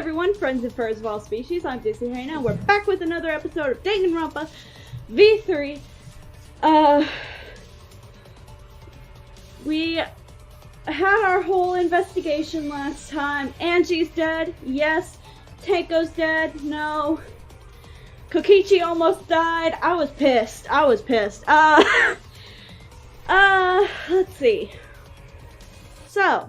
everyone, friends and furs of all species. I'm Hyena, and we're back with another episode of Danganronpa V3. We had our whole investigation last time. Angie's dead, yes. Tenko's dead, no. Kokichi almost died. I was pissed. Let's see. So,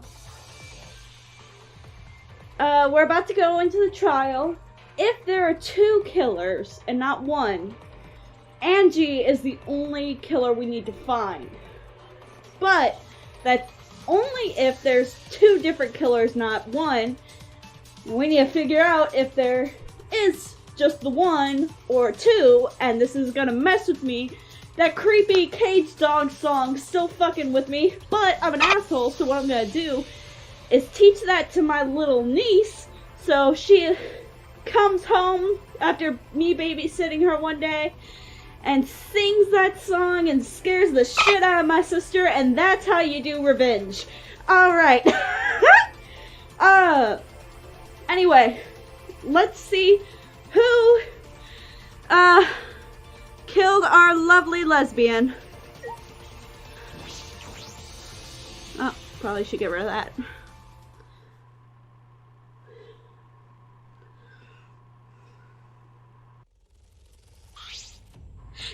we're about to go into the trial. If there are two killers and not one, Angie is the only killer we need to find. But that's only if there's two different killers, not one. We need to figure out if there is just the one or two, and this is gonna mess with me. That creepy cage dog song still fucking with me, but I'm an asshole, so what I'm gonna do is teach that to my little niece, so she comes home after me babysitting her one day and sings that song and scares the shit out of my sister, and that's how you do revenge. Alright. Anyway, let's see who killed our lovely lesbian. Oh, probably should get rid of that.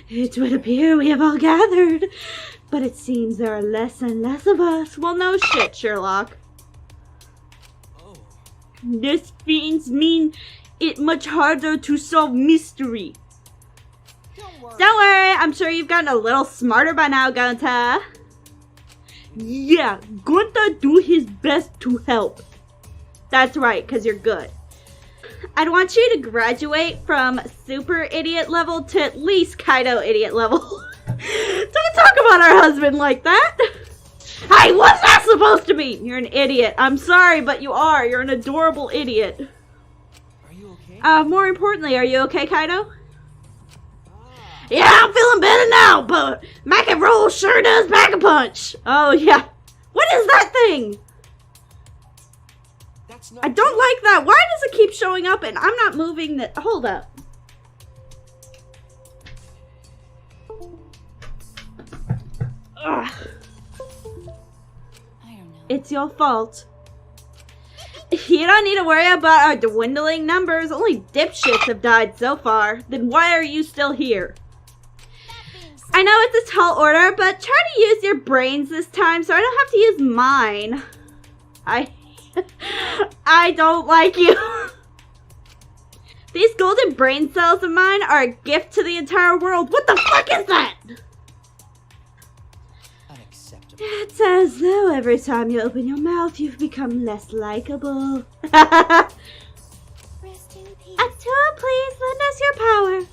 It would appear we have all gathered, but it seems there are less and less of us. Well, no shit, Sherlock. Oh. This mean it much harder to solve mystery. Don't worry, I'm sure you've gotten a little smarter by now, Gunta. Yeah, Gunta do his best to help. That's right, because you're good. I'd want you to graduate from super idiot level to at least Kaido idiot level. Don't talk about our husband like that. Hey, what's that supposed to mean? You're an idiot. I'm sorry, but you are. You're an adorable idiot. Are you okay? More importantly, are you okay, Kaido? Yeah, I'm feeling better now, but Mac and Roll sure does pack a punch. Oh, yeah. What is that thing? I don't like that. Why does it keep showing up and I'm not moving the... Hold up. Ugh. I don't know. It's your fault. You don't need to worry about our dwindling numbers. Only dipshits have died so far. Then why are you still here? I know it's a tall order, but try to use your brains this time so I don't have to use mine. I don't like you. These golden brain cells of mine are a gift to the entire world. What the fuck is that? Unacceptable. It's as though every time you open your mouth, you've become less likable. Rest in peace. Atua, please lend us your power.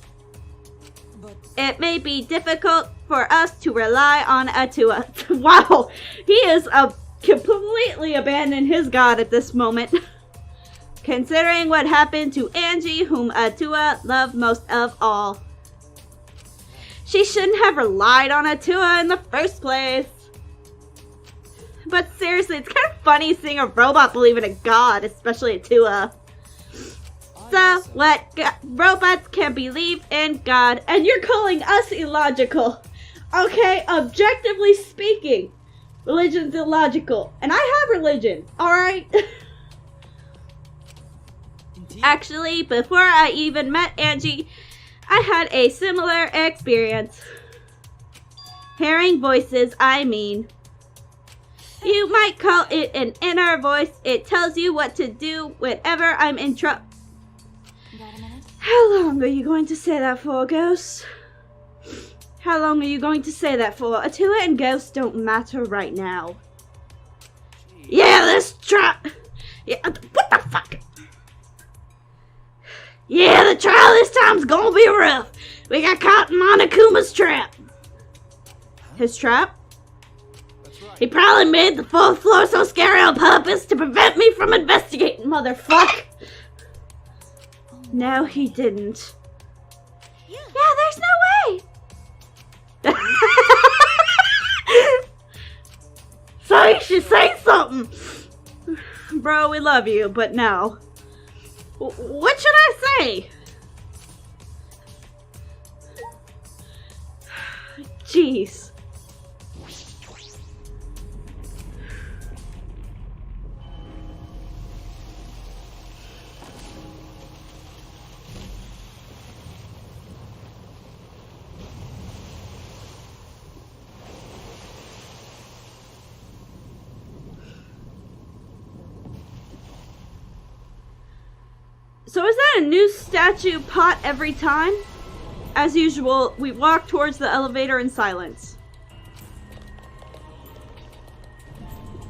But It may be difficult for us to rely on Atua. Wow, he is completely abandoned his god at this moment. Considering what happened to Angie, whom Atua loved most of all. She shouldn't have relied on Atua in the first place. But seriously, it's kind of funny seeing a robot believe in a god, especially Atua. So, what? Robots can believe in God, and you're calling us illogical. Okay, objectively speaking, religion's illogical. And I have religion, alright? Actually, before I even met Angie, I had a similar experience. Hearing voices, I mean. You might call it an inner voice. It tells you what to do whenever I'm in trouble. Got a minute? How long are you going to say that for, Ghost? How long are you going to say that for? Atua and Ghost don't matter right now. Yeah, let's try. Yeah, what the fuck? Yeah, the trial this time's gonna be rough. We got caught in Monokuma's trap. His trap? that's right. He probably made the fourth floor so scary on purpose to prevent me from investigating, motherfucker. No, he didn't. Yeah, there's no way. So you should say something. Bro, we love you, but no. What should I say? Jeez. So is that a new statue pot every time? As usual, we walk towards the elevator in silence.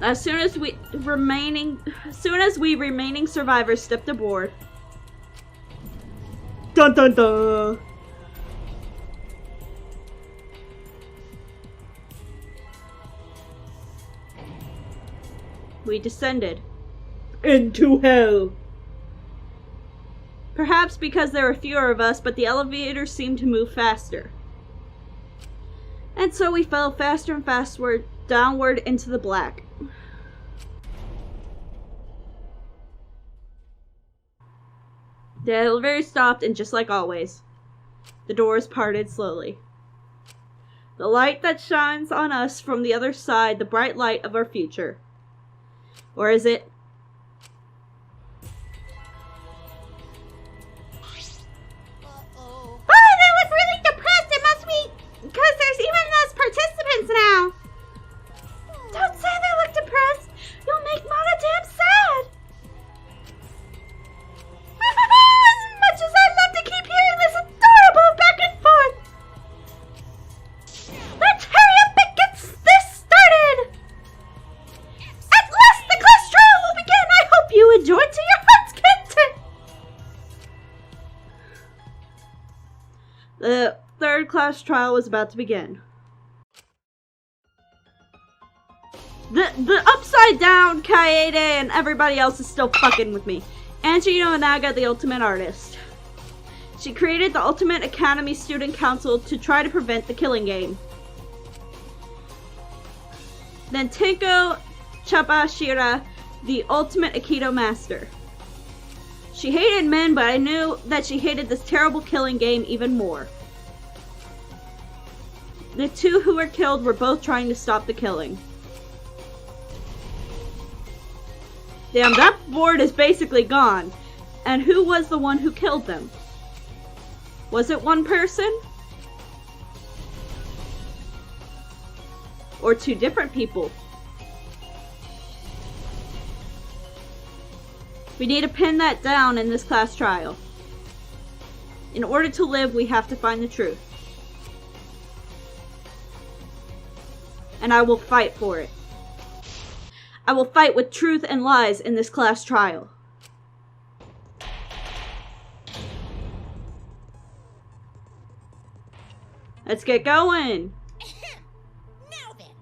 As soon as we remaining survivors stepped aboard. Dun dun dun. We descended into hell. Perhaps because there were fewer of us, but the elevator seemed to move faster. And so we fell faster and faster downward into the black. The elevator stopped, and just like always, the doors parted slowly. The light that shines on us from the other side, the bright light of our future. Or is it? Because there's even less participants now. Don't say they look depressed. You'll make Mama damn sad. As much as I'd love to keep hearing this adorable back and forth. Let's hurry up and get this started. At last the class trial will begin. I hope you enjoy to your heart's content. The third class trial was about to begin. The upside down Kaede and everybody else is still fucking with me. Angie Nobunaga, the ultimate artist. She created the Ultimate Academy Student Council to try to prevent the killing game. Then Tenko Chapashira, the ultimate Aikido master. She hated men, but I knew that she hated this terrible killing game even more. The two who were killed were both trying to stop the killing. Damn, that board is basically gone. And who was the one who killed them? Was it one person? Or two different people? We need to pin that down in this class trial. In order to live, we have to find the truth. And I will fight for it. I will fight with truth and lies in this class trial. Let's get going. Now then,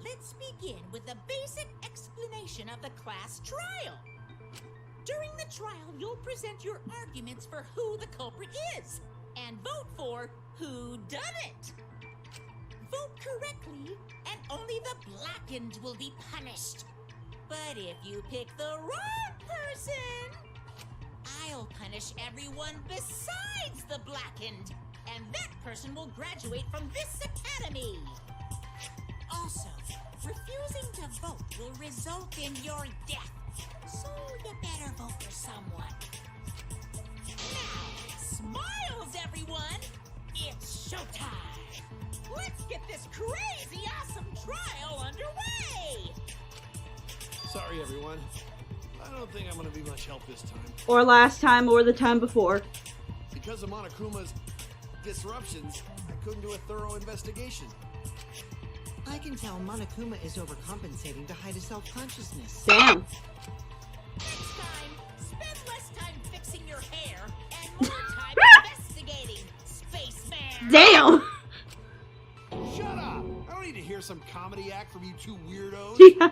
let's begin with a basic explanation of the class trial. During the trial, you'll present your arguments for who the culprit is, and vote for who done it. Vote correctly, and only the blackened will be punished. But if you pick the wrong person, I'll punish everyone besides the blackened, and that person will graduate from this academy. Also, refusing to vote will result in your death, so you better vote for someone. Now, smiles, everyone! It's showtime! Let's get this crazy awesome trial underway! Sorry, everyone. I don't think I'm gonna be much help this time. Or last time, or the time before. Because of Monokuma's disruptions, I couldn't do a thorough investigation. I can tell Monokuma is overcompensating to hide his self-consciousness. Damn. Next time, spend less time fixing your hair and more time investigating, spaceman! Damn! Shut up! I don't need to hear some comedy act from you two weirdos. Yeah.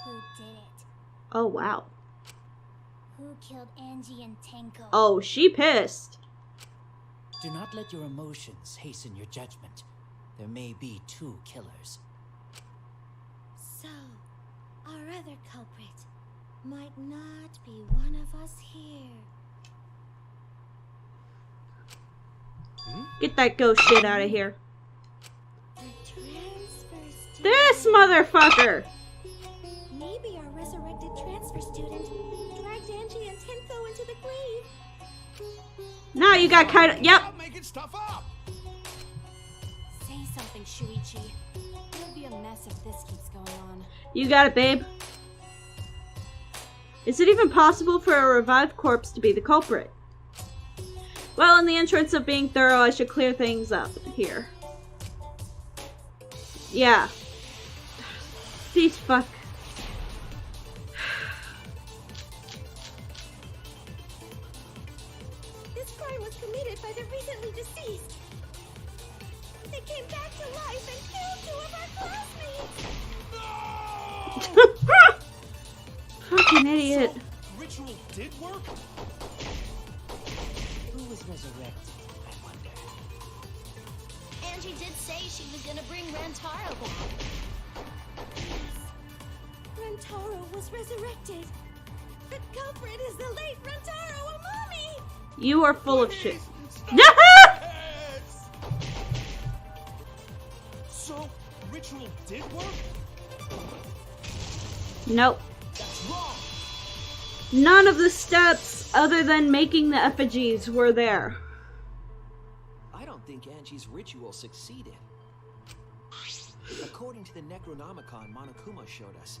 Who did it? Oh, wow. Who killed Angie and Tenko? Oh, she pissed. Do not let your emotions hasten your judgment. There may be two killers. So, our other culprit. might not be one of us here. Get that ghost shit out of here. The transfer student. This motherfucker! Maybe our resurrected transfer student dragged Angie and Tenko into the grave. Now you got kind of. Yep. Stop making stuff up. Say something, Shuichi. It'll be a mess if this keeps going on. You got it, babe. Is it even possible for a revived corpse to be the culprit? Well, in the interest of being thorough, I should clear things up here. Yeah. These fuck. This crime was committed by the recently deceased. They came back to life and killed 2 of our classmates. Fucking idiot. Ritual did work? Who was resurrected, I wonder? Angie did say she was gonna bring Rantaro back. Rantaro was resurrected. The culprit is the late Rantaro Amami. You are full of shit. Yes! So, ritual did work? Nope. That's wrong. None of the steps other than making the effigies were there. I don't think Angie's ritual succeeded. According to the Necronomicon Monokuma showed us,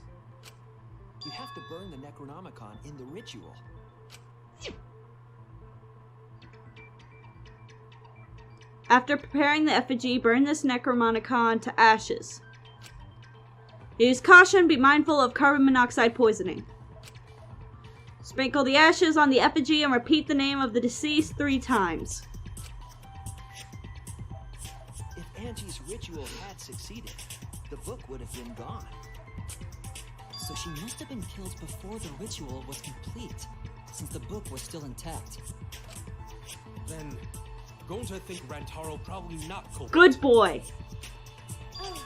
you have to burn the Necronomicon in the ritual. After preparing the effigy, burn this Necromonicon to ashes. Use caution, be mindful of carbon monoxide poisoning. Sprinkle the ashes on the effigy and repeat the name of the deceased 3 times. If Angie's ritual had succeeded, the book would have been gone. So she must have been killed before the ritual was complete, since the book was still intact. Then, Gonta think Rantaro probably not culprit. Good boy. Oh,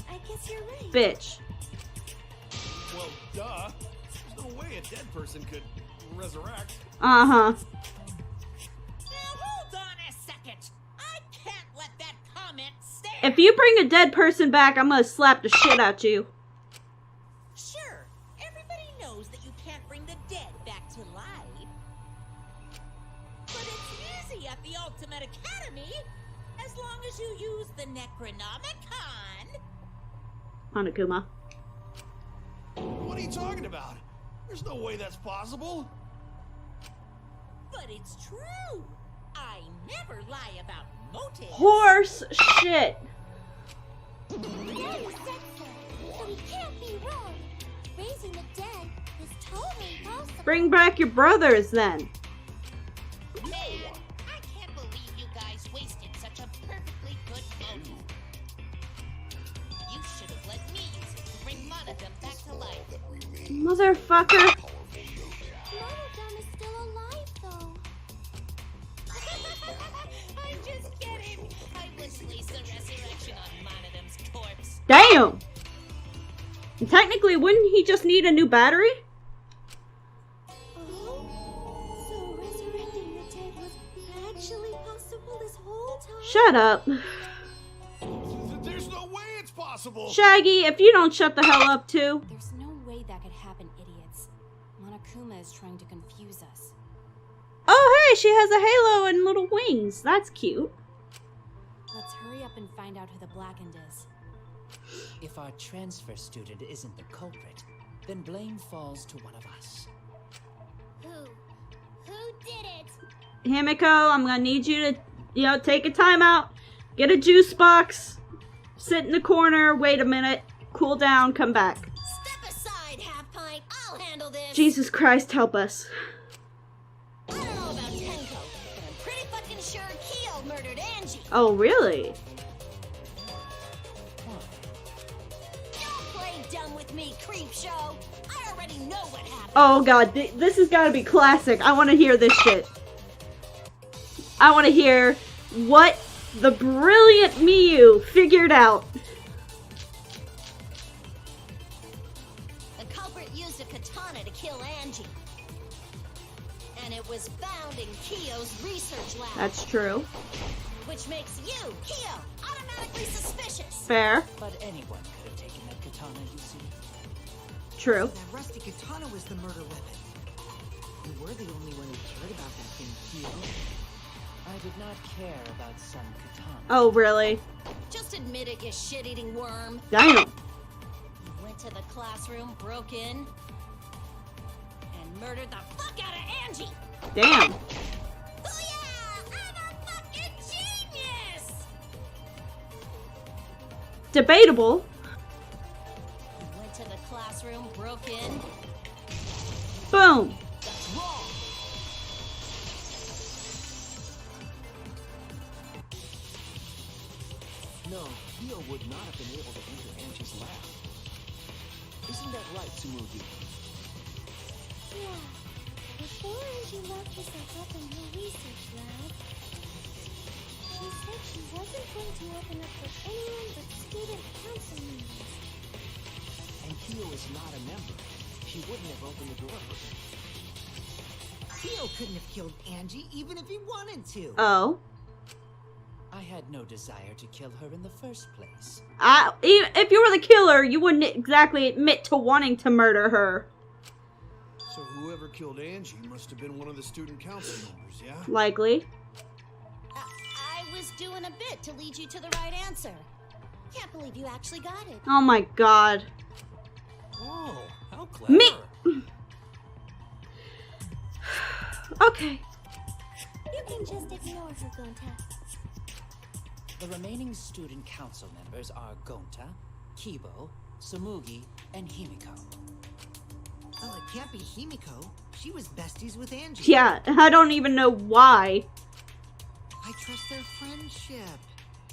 I guess you're right. Bitch. Well, duh. There's no way a dead person could resurrect. Uh-huh. Now hold on a second. I can't let that comment stand. If you bring a dead person back, I'm gonna slap the shit out you. Sure, everybody knows that you can't bring the dead back to life. But it's easy at the Ultimate Academy, as long as you use the Necronomicon. Hanakuma. What are you talking about? There's no way that's possible. But it's true. I never lie about motives. Horse shit. Daddy said so, so he can't be wrong. Raising the dead is totally possible. Bring back your brothers then. Man, I can't believe you guys wasted such a perfectly good motive. You should have let me use it to bring Monodum back to life. Motherfucker. Monodum is still alive, though. I'm just kidding. I wouldn't waste the resurrection on Monodum's corpse. Damn. And technically, wouldn't he just need a new battery? Oh, so resurrecting the dead was actually possible this whole time? Shut up. There's no way it's possible. Shaggy, if you don't shut the hell up too. There's no way that could happen, idiots. Monokuma is trying to confuse us. Oh, hey, she has a halo and little wings. That's cute. Let's hurry up and find out who the Blackened is. If our transfer student isn't the culprit, then blame falls to one of us. Who did it? Himiko, I'm gonna need you to, take a timeout. Get a juice box. Sit in the corner. Wait a minute. Cool down. Come back. Step aside, Half Pint. I'll handle this. Jesus Christ, help us. I don't know about Tenko, but I'm pretty fucking sure Kyo murdered Angie. Oh, really? Don't play dumb with me, creep show. I already know what happened. Oh god, this has got to be classic. I want to hear this shit. I want to hear what the brilliant Miyu figured out. The culprit used a katana katana to kill Angie. And it was found in Kiyo's research lab. That's true. Which makes you, Kiyo, automatically suspicious. Fair. But anyone could have taken that katana, you see. True. That rusty katana was the murder weapon. You were the only one who cared about that thing, Kyo. I did not care about some katana. Oh, really? Just admit it, you shit-eating worm. Damn. You went to the classroom, broke in, and murdered the fuck out of Angie. Damn. Oh yeah, I'm a fucking genius. Debatable. You went to the classroom, broke in. Boom. That's wrong! No, Kyo would not have been able to enter Angie's lab. Isn't that right, Tsumugi? Yeah. Before Angie locked herself up in her research lab, she said she wasn't going to open up for anyone but student council members. And Kyo is not a member. She wouldn't have opened the door for him. Kyo couldn't have killed Angie even if he wanted to. Oh. I had no desire to kill her in the first place. If you were the killer, you wouldn't exactly admit to wanting to murder her. So whoever killed Angie must have been one of the student council members, yeah? Likely. I was doing a bit to lead you to the right answer. Can't believe you actually got it. Oh my god. Whoa, how clever. Me. Okay. You can just ignore her, Gonta. The remaining student council members are Gonta, Kibo, Tsumugi, and Himiko. Oh, it can't be Himiko. She was besties with Angie. Yeah, I don't even know why. I trust their friendship.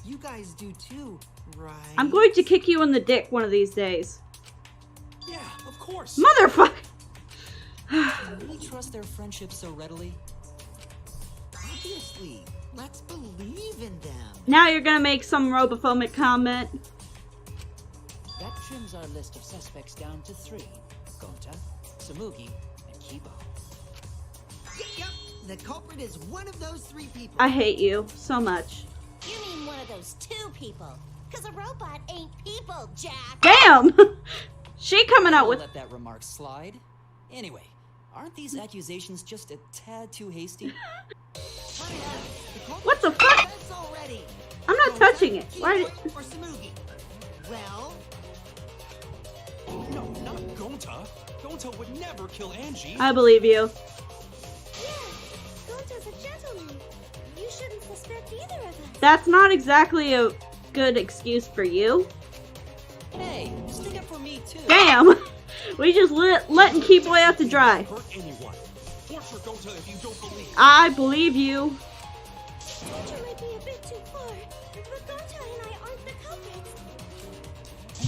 You guys do too, right? I'm going to kick you in the dick one of these days. Yeah, of course. Motherfucker! Can we trust their friendship so readily? Obviously. Let's believe in them. Now you're gonna make some robophobic comment. That trims our list of suspects down to 3. Gonta, Tsumugi, and Kibo. Yep. The culprit is one of those 3 people. I hate you so much. You mean one of those 2 people? Because a robot ain't people, Jack. Damn! She coming out I'll with... let that remark slide. Anyway, aren't these accusations just a tad too hasty? What the fuck? I'm not touching it. Why did... Or Tsumugi. Well... No, not Gonta. Gonta would never kill Angie. I believe you. Yeah, Gonta's a gentleman. You shouldn't suspect either of us. That's not exactly a good excuse for you. Hey, stick up for me too. Damn! We just letting Keyboy out to dry. Hurt anyone. Torture Gonta if you don't believe. I believe you. Torture might be a bit too far, but Gonta and I aren't the culprits.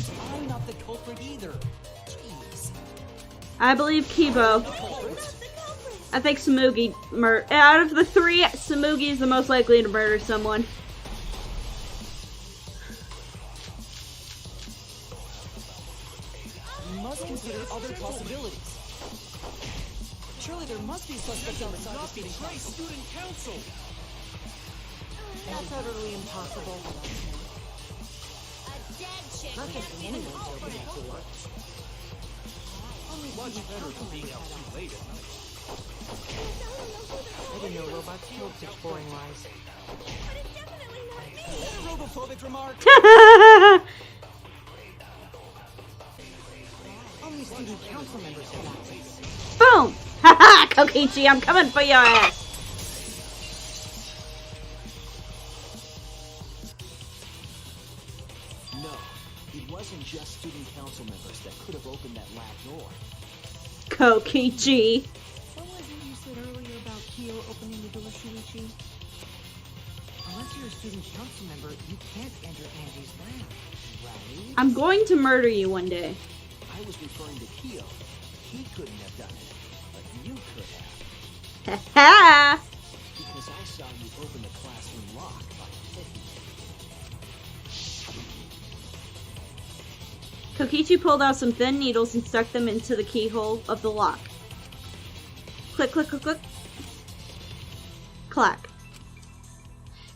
And I'm not the culprit either. Jeez. I believe Kibo. Not the culprits. I think Tsumugi out of the 3, Tsumugi is the most likely to murder someone. We must consider other possibilities. Surely there must be suspects outside the student council. Student council. That's utterly impossible. A dead chick Not can't just be the anyone's culprit. opening to work. Much better than being out too late at night. I didn't know robots killed such boring lies. But it's definitely not me. Robophobic remark. Only student council members have access. Boom! Haha, Kokichi, I'm coming for your ass. No, it wasn't just student council members that could have opened that lab door. Kokichi. What was it you said earlier about Kyo opening the door, Shuichi? Unless you're a student council member, you can't enter Angie's lab, right? I'm going to murder you one day. I was referring to Kyo. He couldn't have done it, but you could have. Ha Because I saw you open the classroom lock by picking it. Kokichi pulled out some thin needles and stuck them into the keyhole of the lock. Click, click, click, click. Clack.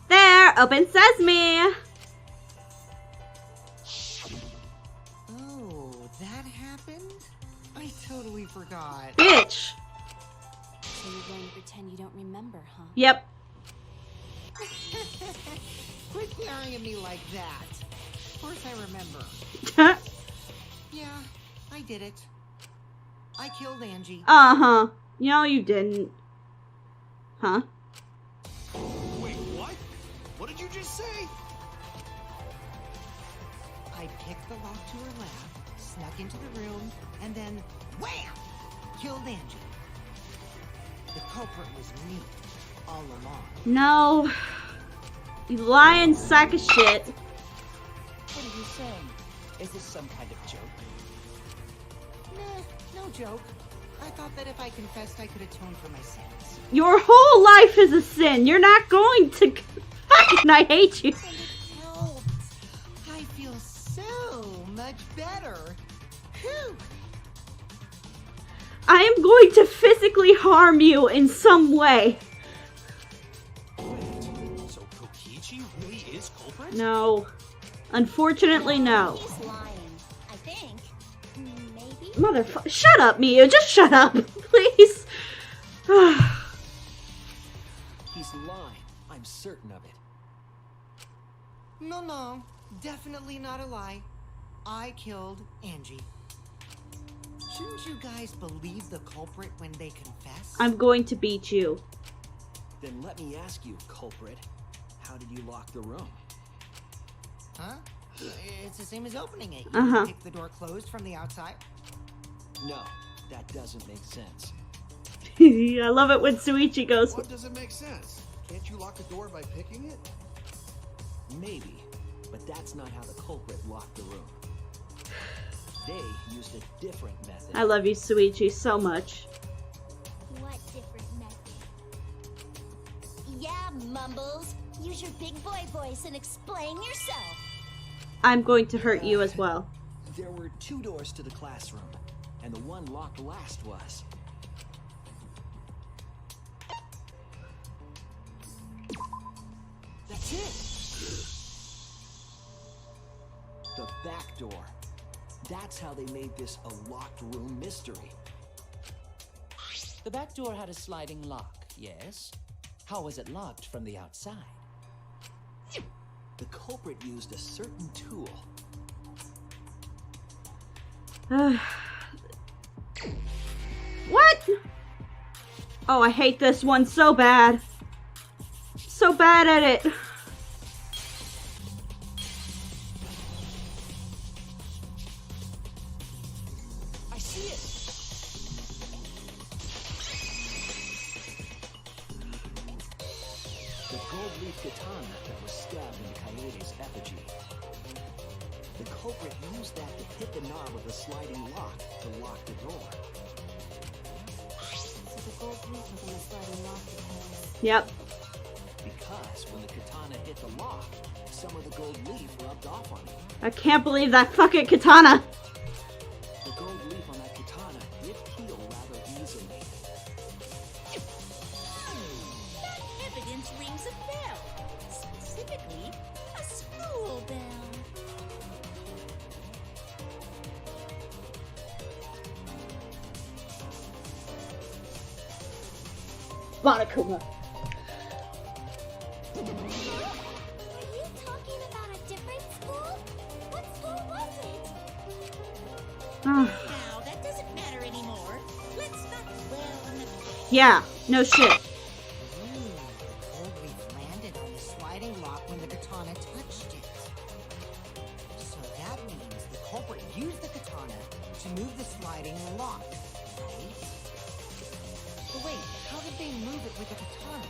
There! Open sesame! Oh, that happened? I totally forgot. Bitch! So you're going to pretend you don't remember, huh? Yep. Quit glaring at me like that. Of course I remember. Yeah, I did it. I killed Angie. Uh-huh. No, you didn't. Huh? Wait, what? What did you just say? I picked the lock to her lab, snuck into the room, and then wham! Killed Angie. The culprit was me, all along. No. You lying sack of shit. What are you saying? Is this some kind of joke? Nah, no joke. I thought that if I confessed, I could atone for my sins. Your whole life is a sin. You're not going to... I hate you. And it helped. I feel so much better. Whew. I am going to physically harm you in some way. Wait, so Kokichi really is culprit? No. Unfortunately, no. He's lying, I think. Maybe? Motherfucker. Shut up, Mio. Just shut up. Please. He's lying. I'm certain of it. No, definitely not a lie. I killed Angie. Shouldn't you guys believe the culprit when they confess? I'm going to beat you. Then let me ask you, culprit. How did you lock the room? Huh? It's the same as opening it. Uh-huh. You kick the door closed from the outside. No, that doesn't make sense. I love it when Suichi goes... What doesn't make sense? Can't you lock a door by picking it? Maybe, but that's not how the culprit locked the room. They used a different method. I love you, Suichi, so much. What different method? Yeah, Mumbles. Use your big boy voice and explain yourself. I'm going to hurt you as well. There were 2 doors to the classroom, and the one locked last was. That's it! The back door. That's how they made this a locked room mystery. The back door had a sliding lock, yes? How was it locked from the outside? The culprit used a certain tool. What? Oh, I hate this one so bad. So bad at it. I see it! The gold leaf katana that was stabbed into Coyote's effigy. The culprit used that to hit the knob of the sliding lock to lock the door. So the gold leaf was on the sliding lock because... Yep. Because when the katana hit the lock, some of the gold leaf rubbed off on it. I can't believe that fucking katana. The gold leaf on that katana did peel rather easily. That evidence rings a bell. Specifically, a school bell. Monokuma. Are you talking about a different school? What school was it? Now, that doesn't matter anymore. Let's not dwell on the past. Yeah, no shit. The gold leaf landed on the sliding lock when the katana touched it. So that means the culprit used the katana to move the sliding lock, right? But wait, how did they move it with the katana?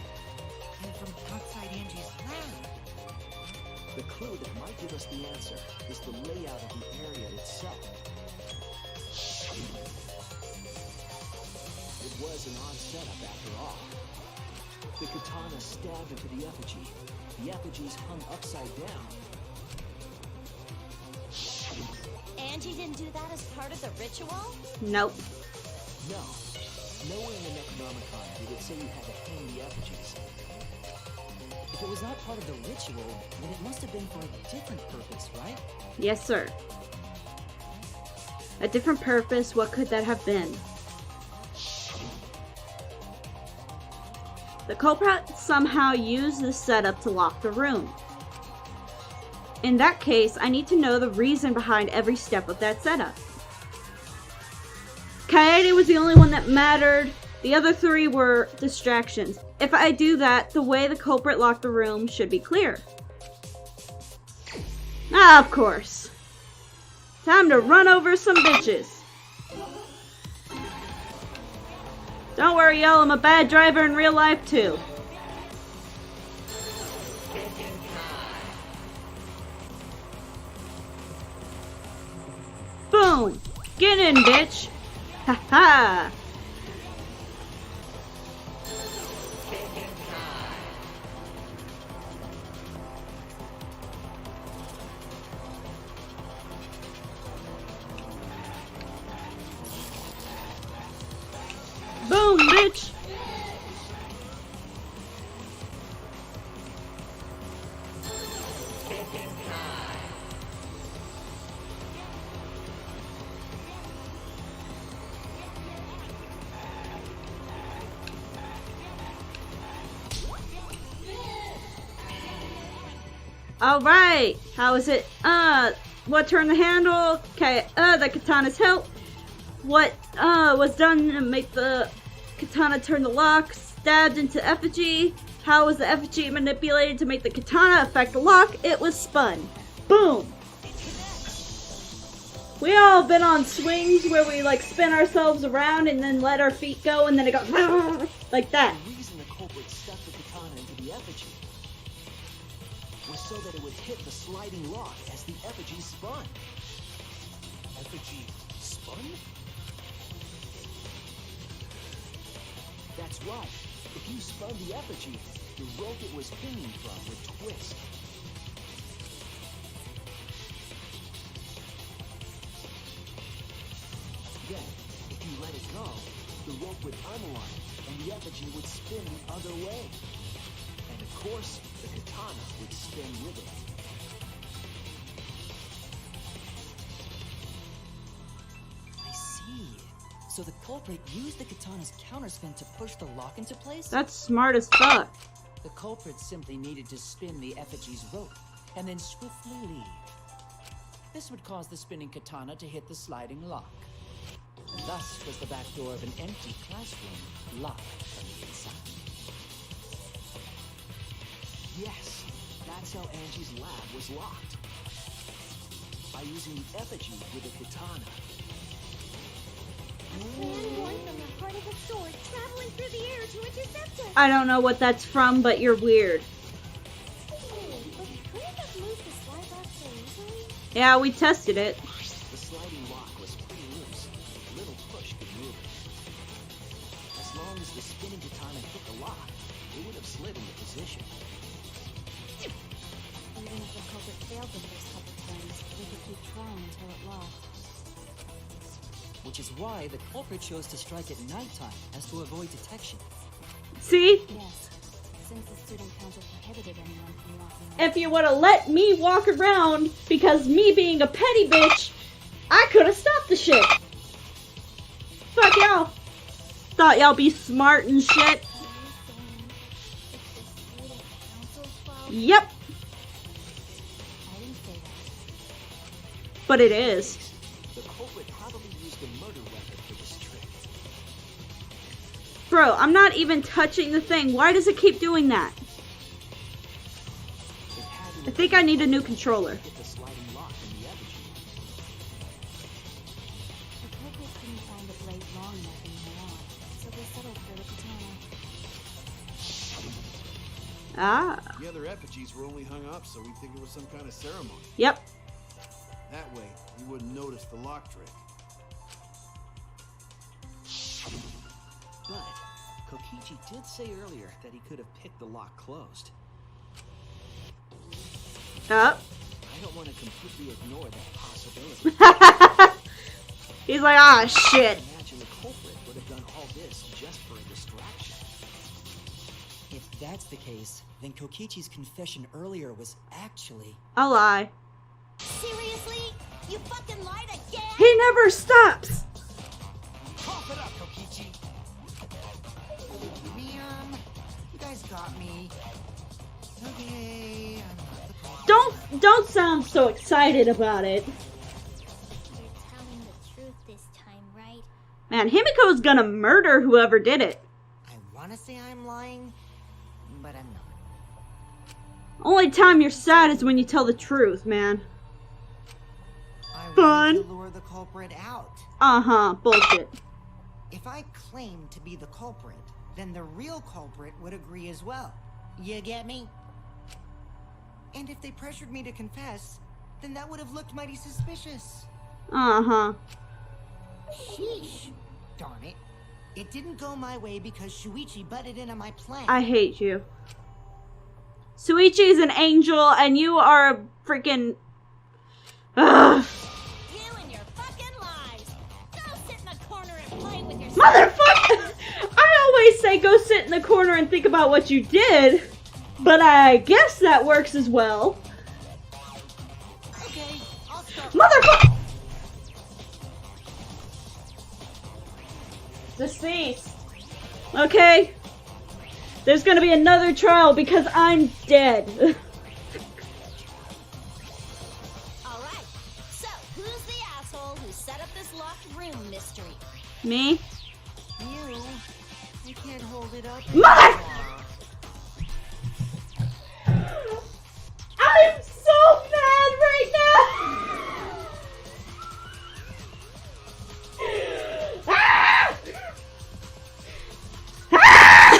And from outside Angie's lab? The clue that might give us the answer is the layout of the area itself. It was an odd setup after all. The katana stabbed into the effigy. The effigies hung upside down. Angie didn't do that as part of the ritual? Nope. No. Nowhere in the Necronomicon did it say you had to hang the effigies. If it was not part of the ritual, then it must have been for a different purpose, right? Yes, sir. A different purpose. What could that have been? The culprit somehow used this setup to lock the room. In that case, I need to know the reason behind every step of that setup. Coyote was the only one that mattered. The other three were distractions. If I do that, the way the culprit locked the room should be clear. Ah, of course. Time to run over some bitches. Don't worry, y'all. I'm a bad driver in real life, too. Boom! Get in, bitch! Ha ha! Boom, bitch! Alright, how is it? What turned the handle? Okay, the katana's help. What, was done to make the katana turn the lock? Stabbed into effigy. How was the effigy manipulated to make the katana affect the lock? It was spun. Boom! We all been on swings where we, like, spin ourselves around and then let our feet go and then it goes like that. The reason the culprit stuck the katana into the effigy was so that it would hit the sliding lock as the effigy spun. Effigy spun? That's right. If you spun the effigy, the rope it was hanging from would twist. Then, if you let it go, the rope would unwind and the effigy would spin the other way. And of course, the katana would spin with it. I see. So the culprit used the katana's counterspin to push the lock into place? That's smart as fuck. The culprit simply needed to spin the effigy's rope and then swiftly leave. This would cause the spinning katana to hit the sliding lock. And thus was the back door of an empty classroom locked from the inside. Yes, that's how Angie's lab was locked. By using the effigy with a katana. Man born from the heart of a sword, traveling through the air to intercept us. I don't know what that's from, but you're weird. But couldn't have moved the slide lock so easily? Yeah, we tested it. The sliding lock was pretty loose. A little push could move it. As long as the spinning katana hit the lock, it would have slid into position. Even if the culprit failed the first couple times, they could keep trying until it locked. Which is why the culprit chose to strike at nighttime as to avoid detection. See? Yes, since the student council prohibited anyone from walking around. If you would have let me walk around, because me being a petty bitch, I could have stopped the shit. Fuck y'all. Thought y'all be smart and shit. Yep. I didn't say that. But it is. The culprit probably used a murder weapon for this trick. Bro, I'm not even touching the thing. Why does it keep doing that? It had to I think I need a new controller. hit the sliding lock in the effigy. The culprit couldn't find the blade long enough in the lock, so they settled for the katana. Ah. The other effigies were only hung up so we'd think it was some kind of ceremony. Yep. That way, we wouldn't notice the lock trick. But Kokichi did say earlier that he could have picked the lock closed. Up. I don't want to completely ignore that possibility. He's like, ah, shit. I imagine the culprit would have done all this just for a distraction. If that's the case, then Kokichi's confession earlier was actually... A lie. Seriously? You fucking lied again? He never stops. Cough it up, Kokichi. Man, you guys got me. Okay, I'm not the culprit. Don't sound so excited about it. You're telling the truth this time, right? Man, Himiko's gonna murder whoever did it. I want to say I'm lying, but I'm not. Only time you're sad is when you tell the truth, man. I Fun. wanted to lure the culprit out. Uh-huh, bullshit. If I claimed to be the culprit, then the real culprit would agree as well. You get me? And if they pressured me to confess, then that would have looked mighty suspicious. Uh-huh. Sheesh. Darn it. It didn't go my way because Shuichi butted into my plan. I hate you. Suichi is an angel, and you are a freaking... Ugh. You and your fucking lies. Go sit in the corner and play with yourself. Motherfucker! I always say go sit in the corner and think about what you did, but I guess that works as well. Okay, I'll start. Motherfucker! Deceased. Okay. There's gonna be another trial because I'm dead. Alright, so who's the asshole who set up this locked room mystery? Me? You can't hold it up. Mother- I'm so mad right now! Ah! Ah!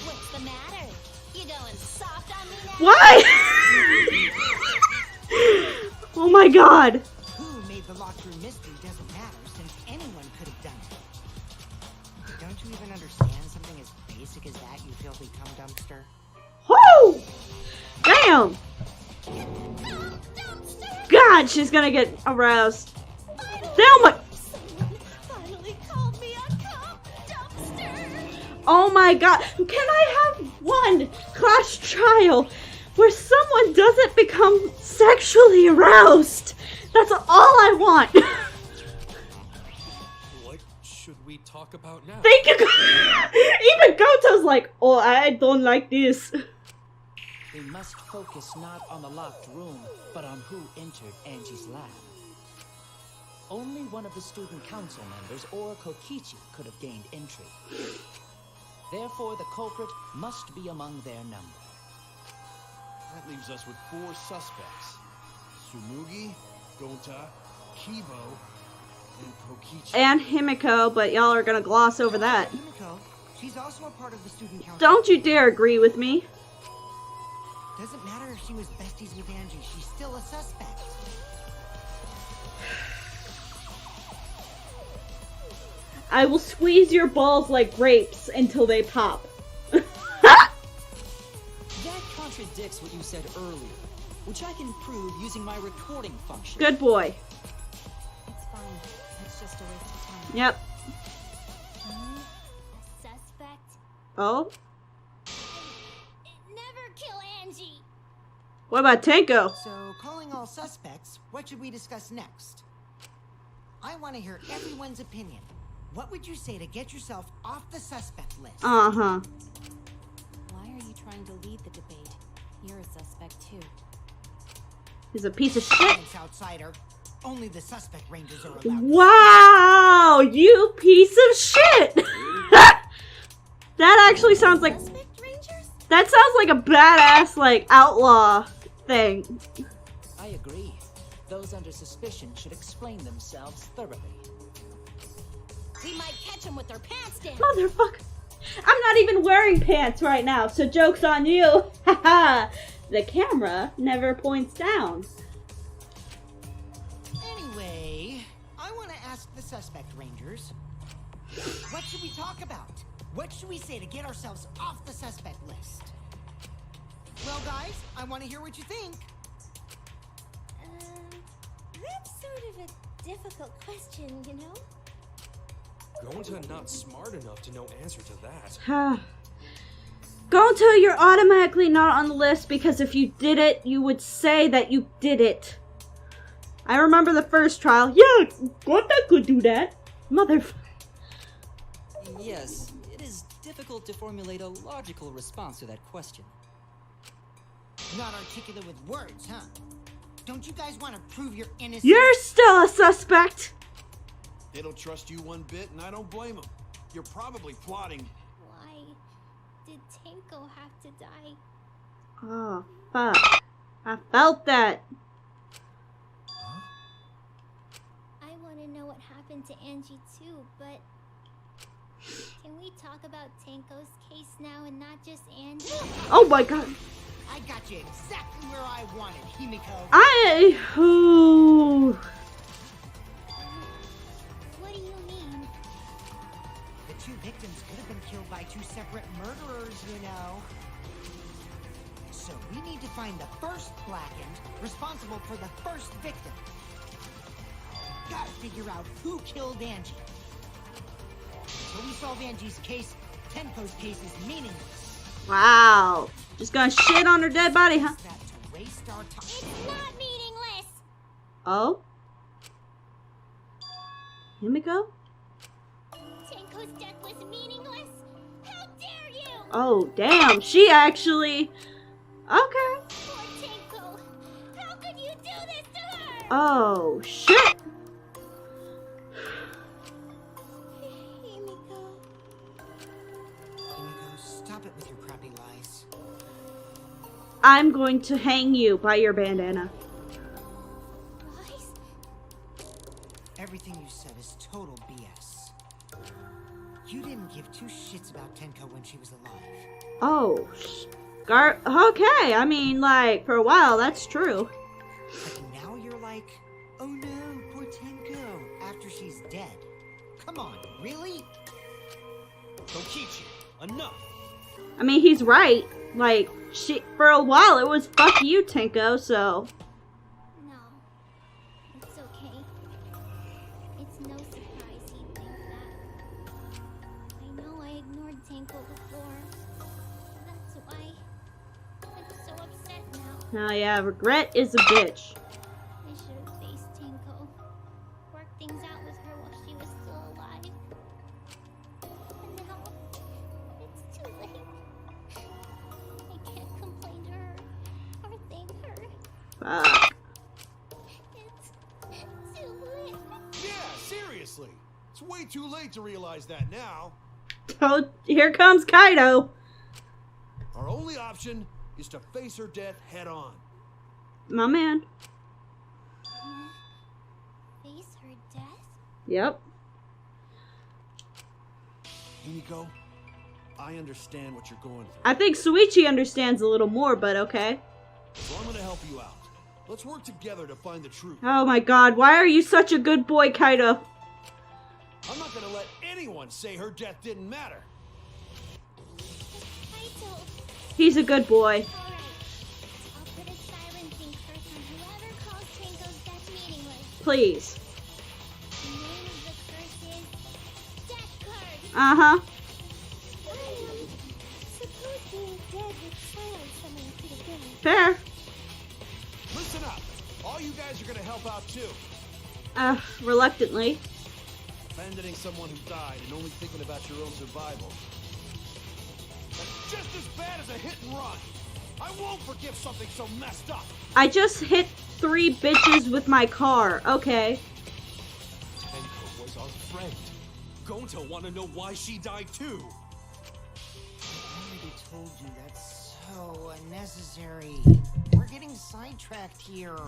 What's the matter? You going soft on me now? Why? Oh my god. Who made the locked room mystery doesn't matter, since anyone could have done it. Don't you even understand something as basic as that, you filthy cum dumpster? Whoo! Damn! God, she's gonna get aroused. Oh my... Someone finally called me a cum dumpster. Oh my god, can I have one class trial where someone doesn't become sexually aroused? That's all I want. What should we talk about now? Thank you. Even Goto's like, oh, I don't like this. We must focus not on the locked room, but on who entered Angie's lab. Only one of the student council members or Kokichi could have gained entry. Therefore, the culprit must be among their number. That leaves us with 4 suspects. Tsumugi, Gonta, Kibo, and Kokichi. And Himiko, but y'all are gonna gloss over that. Himiko, she's also a part of the student council. Don't you dare agree with me. Doesn't matter if she was besties with Angie, she's still a suspect. I will squeeze your balls like grapes until they pop. That contradicts what you said earlier, which I can prove using my recording function. Good boy. It's fine. It's just a waste of time. Yep. Suspect? Oh? Never kill Angie. What about Tenko? So, calling all suspects, what should we discuss next? I want to hear everyone's opinion. What would you say to get yourself off the suspect list? Uh-huh. Why are you trying to lead the debate? You're a suspect too. He's a piece of shit. Thanks, outsider. Only the suspect rangers are allowed. Wow! You piece of shit! That actually sounds like... Suspect rangers? That sounds like a badass, like, outlaw thing. I agree. Those under suspicion should explain themselves thoroughly. We might catch them with their pants down. Motherfucker. I'm not even wearing pants right now, so joke's on you. Haha. The camera never points down. Anyway, I want to ask the suspect rangers, what should we talk about? What should we say to get ourselves off the suspect list? Well, guys, I want to hear what you think. That's sort of a difficult question, you know? Gonta not smart enough to know answer to that. Gonta, you're automatically not on the list because if you did it, you would say that you did it. I remember the first trial. Yeah, Gonta could do that. Yes, it is difficult to formulate a logical response to that question. Not articulate with words, huh? Don't you guys want to prove your innocence? You're still a suspect. They don't trust you one bit, and I don't blame them. You're probably plotting. Why did Tenko have to die? Oh, fuck. I felt that. I want to know what happened to Angie too, but can we talk about Tenko's case now and not just Angie? Oh my god. I got you exactly where I wanted, Himiko. What do you mean? The two victims could have been killed by two separate murderers, you know. So we need to find the first blackened responsible for the first victim. Gotta figure out who killed Angie. Until we solve Angie's case, Tenko's case is meaningless. Wow. Just gonna shit on her dead body, huh? It's not meaningless! Oh? Himiko? Tenko's death was meaningless? How dare you! Oh, damn. She actually... Okay. Poor Tenko! How could you do this to her? Oh, shit. Himiko. Himiko, stop it with your crappy lies. I'm going to hang you by your bandana. Lies? Everything you said is total BS. You didn't give two shits about Tenko when she was alive. Oh, okay. I mean, like, for a while, that's true. But now you're like, oh no, poor Tenko, after she's dead. Come on, really? Kokichi, enough! I mean, he's right. Like, for a while, it was fuck you, Tenko, so... No. It's okay. It's no surprise he'd think that. I know I ignored Tenko before. That's why I'm so upset now. Oh yeah, regret is a bitch. I should have faced Tenko. Worked things out with her while she was still alive. But now, it's too late. I can't complain to her or thank her. Fuck. It's too late. Yeah, seriously. It's way too late to realize that now. Oh, here comes Kaido. Our only option is to face her death head on. My man. Face her death? Yep. Himiko, I understand what you're going through. I think Suichi understands a little more, but okay. So I'm gonna help you out. Let's work together to find the truth. Oh my god, why are you such a good boy, Kaido? I'm not gonna let anyone say her death didn't matter. Kaito. He's a good boy. Alright. I'll put a silencing curse on whoever calls Tenko's death meaningless. Please. The name of the curse is Death Curse. Uh-huh. Suppose being dead would silence someone to the game. Fair. Listen up. All you guys are gonna help out too. Reluctantly. Abandoning someone who died and only thinking about your own survival. That's just as bad as a hit and run. I won't forgive something so messed up. I just hit 3 bitches with my car. Okay. Tenko was our friend. Gonta wanna know why she died too. I already told you that's so unnecessary. We're getting sidetracked here.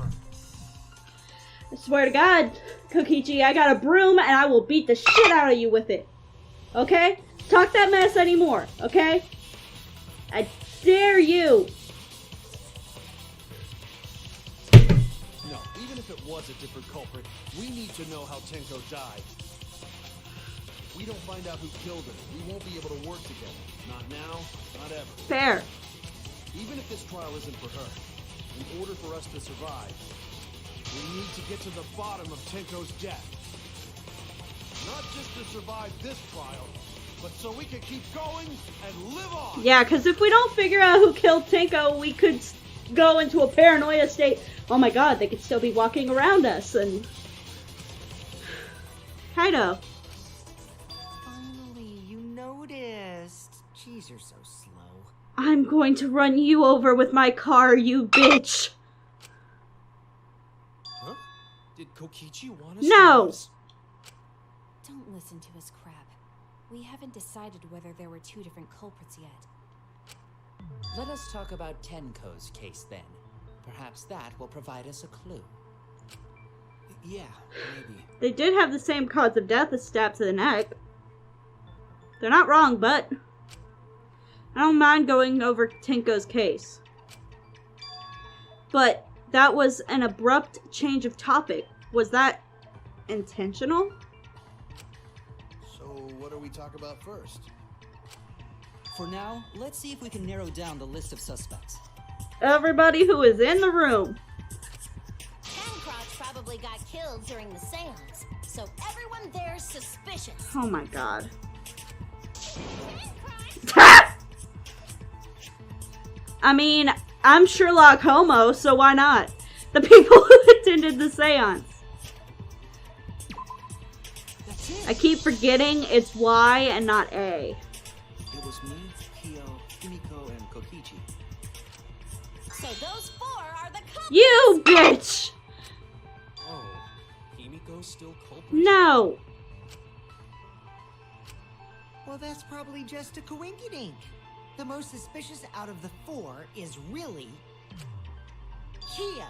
I swear to God, Kokichi, I got a broom and I will beat the shit out of you with it. Okay? Talk that mess anymore, okay? I dare you. No, even if it was a different culprit, we need to know how Tenko died. If we don't find out who killed her, we won't be able to work together. Not now, not ever. Fair. Even if this trial isn't for her, in order for us to survive, we need to get to the bottom of Tenko's death. Not just to survive this trial, but so we can keep going and live on! Yeah, because if we don't figure out who killed Tenko, we could go into a paranoia state. Oh my god, they could still be walking around us, and... Kaido. Finally, you noticed. Jeez, you're so slow. I'm going to run you over with my car, you bitch! Huh? Did Kokichi want us No! to lose? Don't listen to his crap. We haven't decided whether there were two different culprits yet. Let us talk about Tenko's case then. Perhaps that will provide us a clue. Yeah, maybe. They did have the same cause of death as stab to the neck. They're not wrong, but... I don't mind going over Tenko's case. But that was an abrupt change of topic. Was that intentional? So, what do we talk about first? For now, let's see if we can narrow down the list of suspects. Everybody who is in the room. Pancroft probably got killed during the seance, so everyone there's suspicious. Oh my god. I mean, I'm Sherlock Homo, so why not? The people who attended the seance. I keep forgetting it's Y and not A. It was me, Kyo, Himiko, and Kokichi. So those four are the culprits. You bitch! Oh, Himiko's still culprit? No! Well, that's probably just a coinkydink. The most suspicious out of the four is really... Kyo.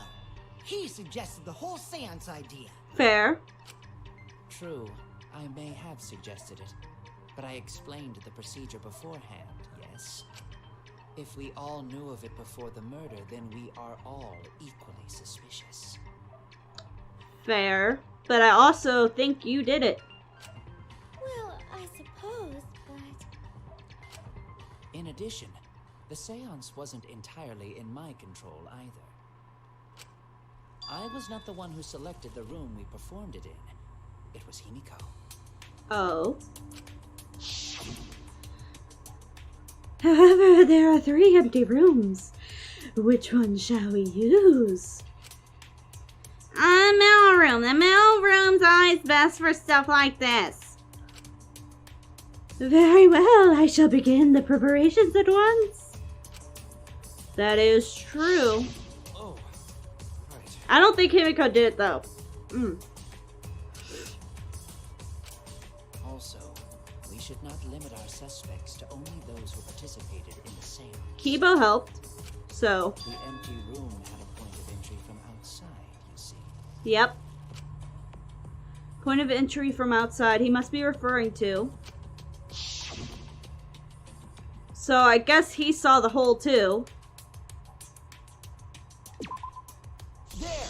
He suggested the whole seance idea. Fair. True, I may have suggested it, but I explained the procedure beforehand, yes? If we all knew of it before the murder, then we are all equally suspicious. Fair. But I also think you did it. Well, I suppose, but... In addition, the seance wasn't entirely in my control either. I was not the one who selected the room we performed it in. It was Himiko. Oh. However, there are 3 empty rooms. Which one shall we use? A middle room. The middle room's always best for stuff like this. Very well, I shall begin the preparations at once. That is true. Oh, right. I don't think Himiko did it, though. Also, we should not limit our suspects to only those who participated in the seance. Kibo helped, so... The empty room had a point of entry from outside, you see. Yep. Point of entry from outside he must be referring to. So I guess he saw the hole too. There!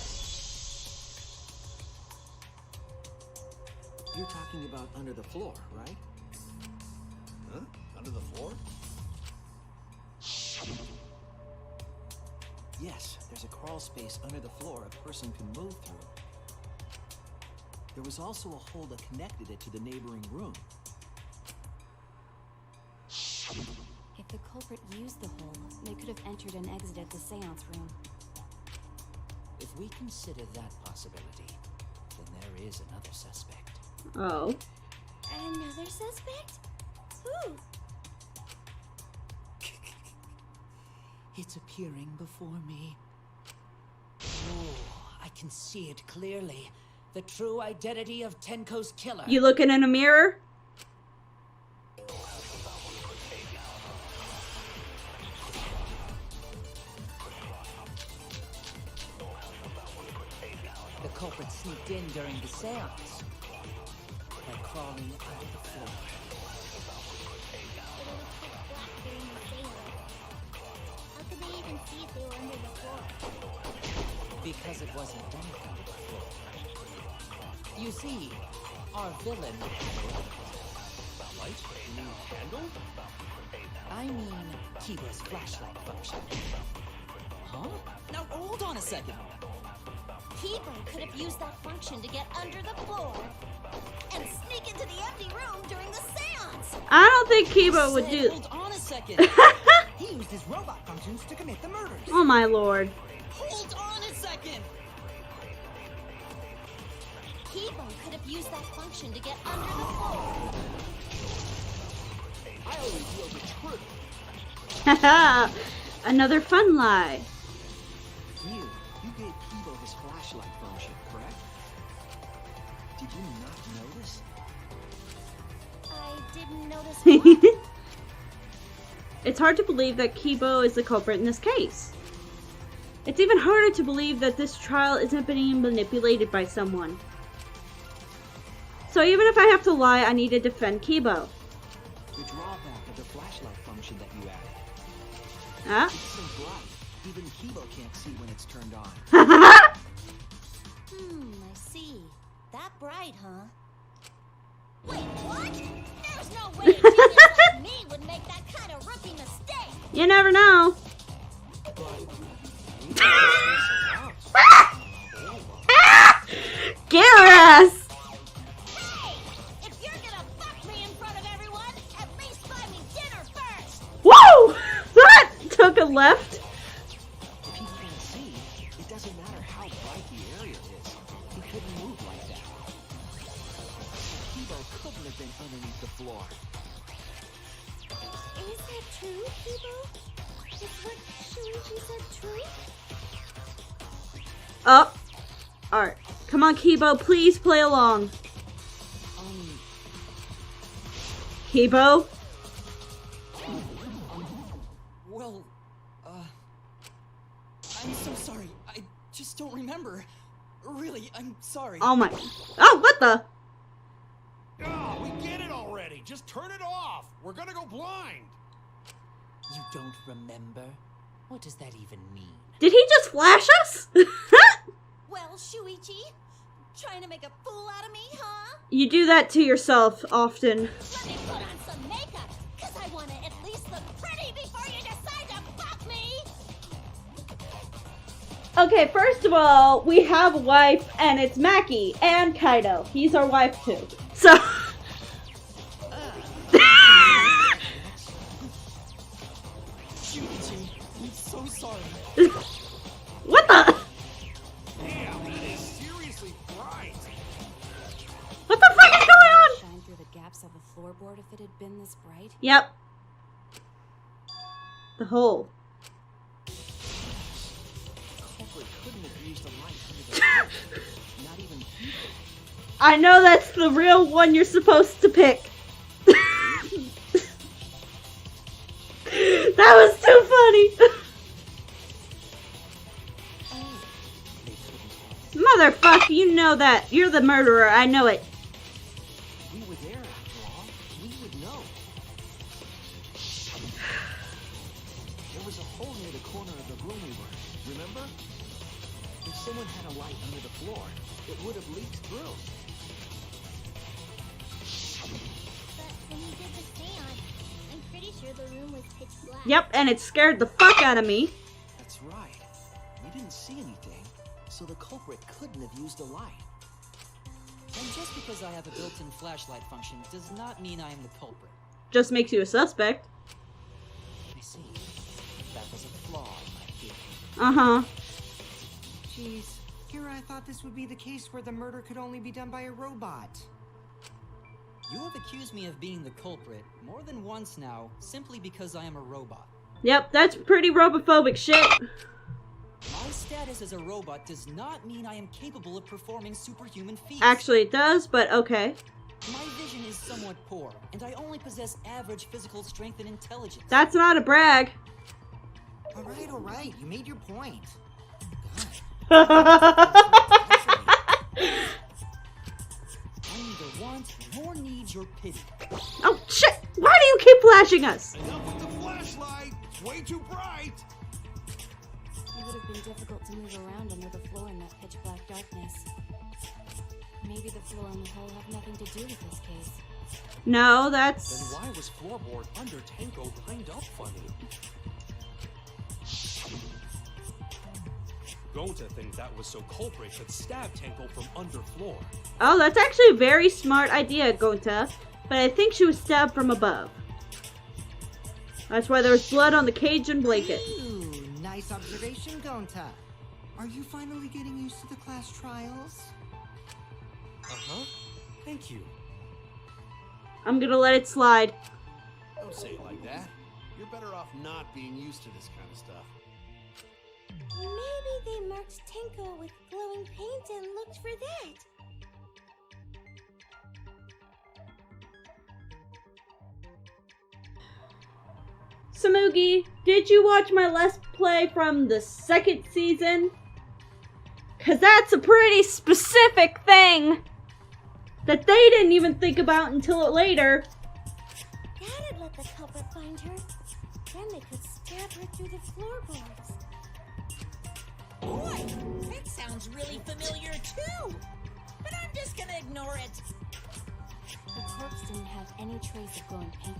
You're talking about under the floor, right? Huh? Under the floor? Yes, there's a crawl space under the floor a person can move through. There was also a hole that connected it to the neighboring room. If the culprit used the hole, they could have entered and exited the seance room. If we consider that possibility, then there is another suspect. Oh. Another suspect? Who? It's appearing before me. Oh, I can see it clearly. The true identity of Tenko's killer. You looking in a mirror? The culprit sneaked in during the seance by crawling under the floor. How could they even see if they were under the floor? Because it wasn't dark under the floor. You see, our villain had a light. Light? You mean candle? I mean Kiba's flashlight function. Huh? Now hold on a second. Kibo could have used that function to get under the floor and sneak into the empty room during the seance. I don't think Kibo would do. Hold on a second. He used his robot functions to commit the murders. Oh my lord. Hold on a second. Kibo could have used that function to get under the floor. I always know the truth. Another fun lie. You gave Kibo his flashlight function, correct? Did you not notice? I didn't notice what? It's hard to believe that Kibo is the culprit in this case. It's even harder to believe that this trial isn't being manipulated by someone. So even if I have to lie, I need to defend Kibo. The drawback of the flashlight function that you added. Huh? It's so bright, even Kibo can't see when it's turned on. I see. That bright, huh? Wait, what? There's no way a genius like me would make that kind of rookie mistake. You never know. Get her ass! Hey! If you're gonna fuck me in front of everyone, at least buy me dinner first! Whoa! That took a left. If he can't see, it doesn't matter how bright the area is. He couldn't move like that. Kibo couldn't have been underneath the floor. Is that true, Kibo? Is what Shuichi said true? Oh. Alright. Come on, Kibo. Please play along. Kibo? Well, I'm so sorry. I just don't remember. Really, I'm sorry. Oh my. Oh, what the? Oh, we get it already. Just turn it off. We're gonna go blind. You don't remember? What does that even mean? Did he just flash us? Well, Shuichi, trying to make a fool out of me, huh? You do that to yourself often. Let me put on some makeup, cause I want to at least look pretty before you decide to fuck me! Okay, first of all, we have a wife, and it's Maki and Kaido. He's our wife too. So. Shuichi, I'm so sorry. What the? Damn, that is seriously bright. What the fuck is going on? Shine through the gaps of the floorboard if it had been this bright. Yep. The hole. Culprit couldn't have used the light under the floor. Not even Kibo. I know that's the real one you're supposed to pick. That was too funny. Motherfucker, you know that. You're the murderer. I know it. We were there after all. We would know. There was a hole near the corner of the room we were in. Remember? If someone had a light under the floor, it would have leaked through. But when you did the seance, I'm pretty sure the room was pitch black. Yep, and it scared the fuck out of me. That's right. We didn't see anything, so the culprit couldn't have used a light. And just because I have a built-in flashlight function does not mean I am the culprit. Just makes you a suspect. I see. That was a flaw in my theory. Uh-huh. Jeez, here I thought this would be the case where the murder could only be done by a robot. You have accused me of being the culprit more than once now, simply because I am a robot. Yep, that's pretty robophobic shit. My status as a robot does not mean I am capable of performing superhuman feats. Actually, it does, but okay. My vision is somewhat poor, and I only possess average physical strength and intelligence. That's not a brag. All right, you made your point. I neither want nor need your pity. Oh, shit! Why do you keep flashing us? Enough with the flashlight. It's way too bright. It would have been difficult to move around under the floor in that pitch black darkness. Maybe the floor and the hole have nothing to do with this case. No, Then that's... why was Floorboard under Tenko lined up funny? Gonta thinks that was so Culprit could stab Tenko from under floor. Oh, that's actually a very smart idea, Gonta. But I think she was stabbed from above. That's why there's blood on the cage and blanket. Ooh, nice observation, Gonta. Are you finally getting used to the class trials? Uh-huh. Thank you. I'm gonna let it slide. Don't say it like that. You're better off not being used to this kind of stuff. Maybe they marked Tenko with glowing paint and looked for that. Samugi, did you watch my Let's Play from the second season? Cause that's a pretty specific thing That they didn't even think about until later. That'd let the culprit find her. Then they could stab her through the floorboards. Boy, that sounds really familiar too. But I'm just gonna ignore it. The corpse didn't have any trace of glowing paint.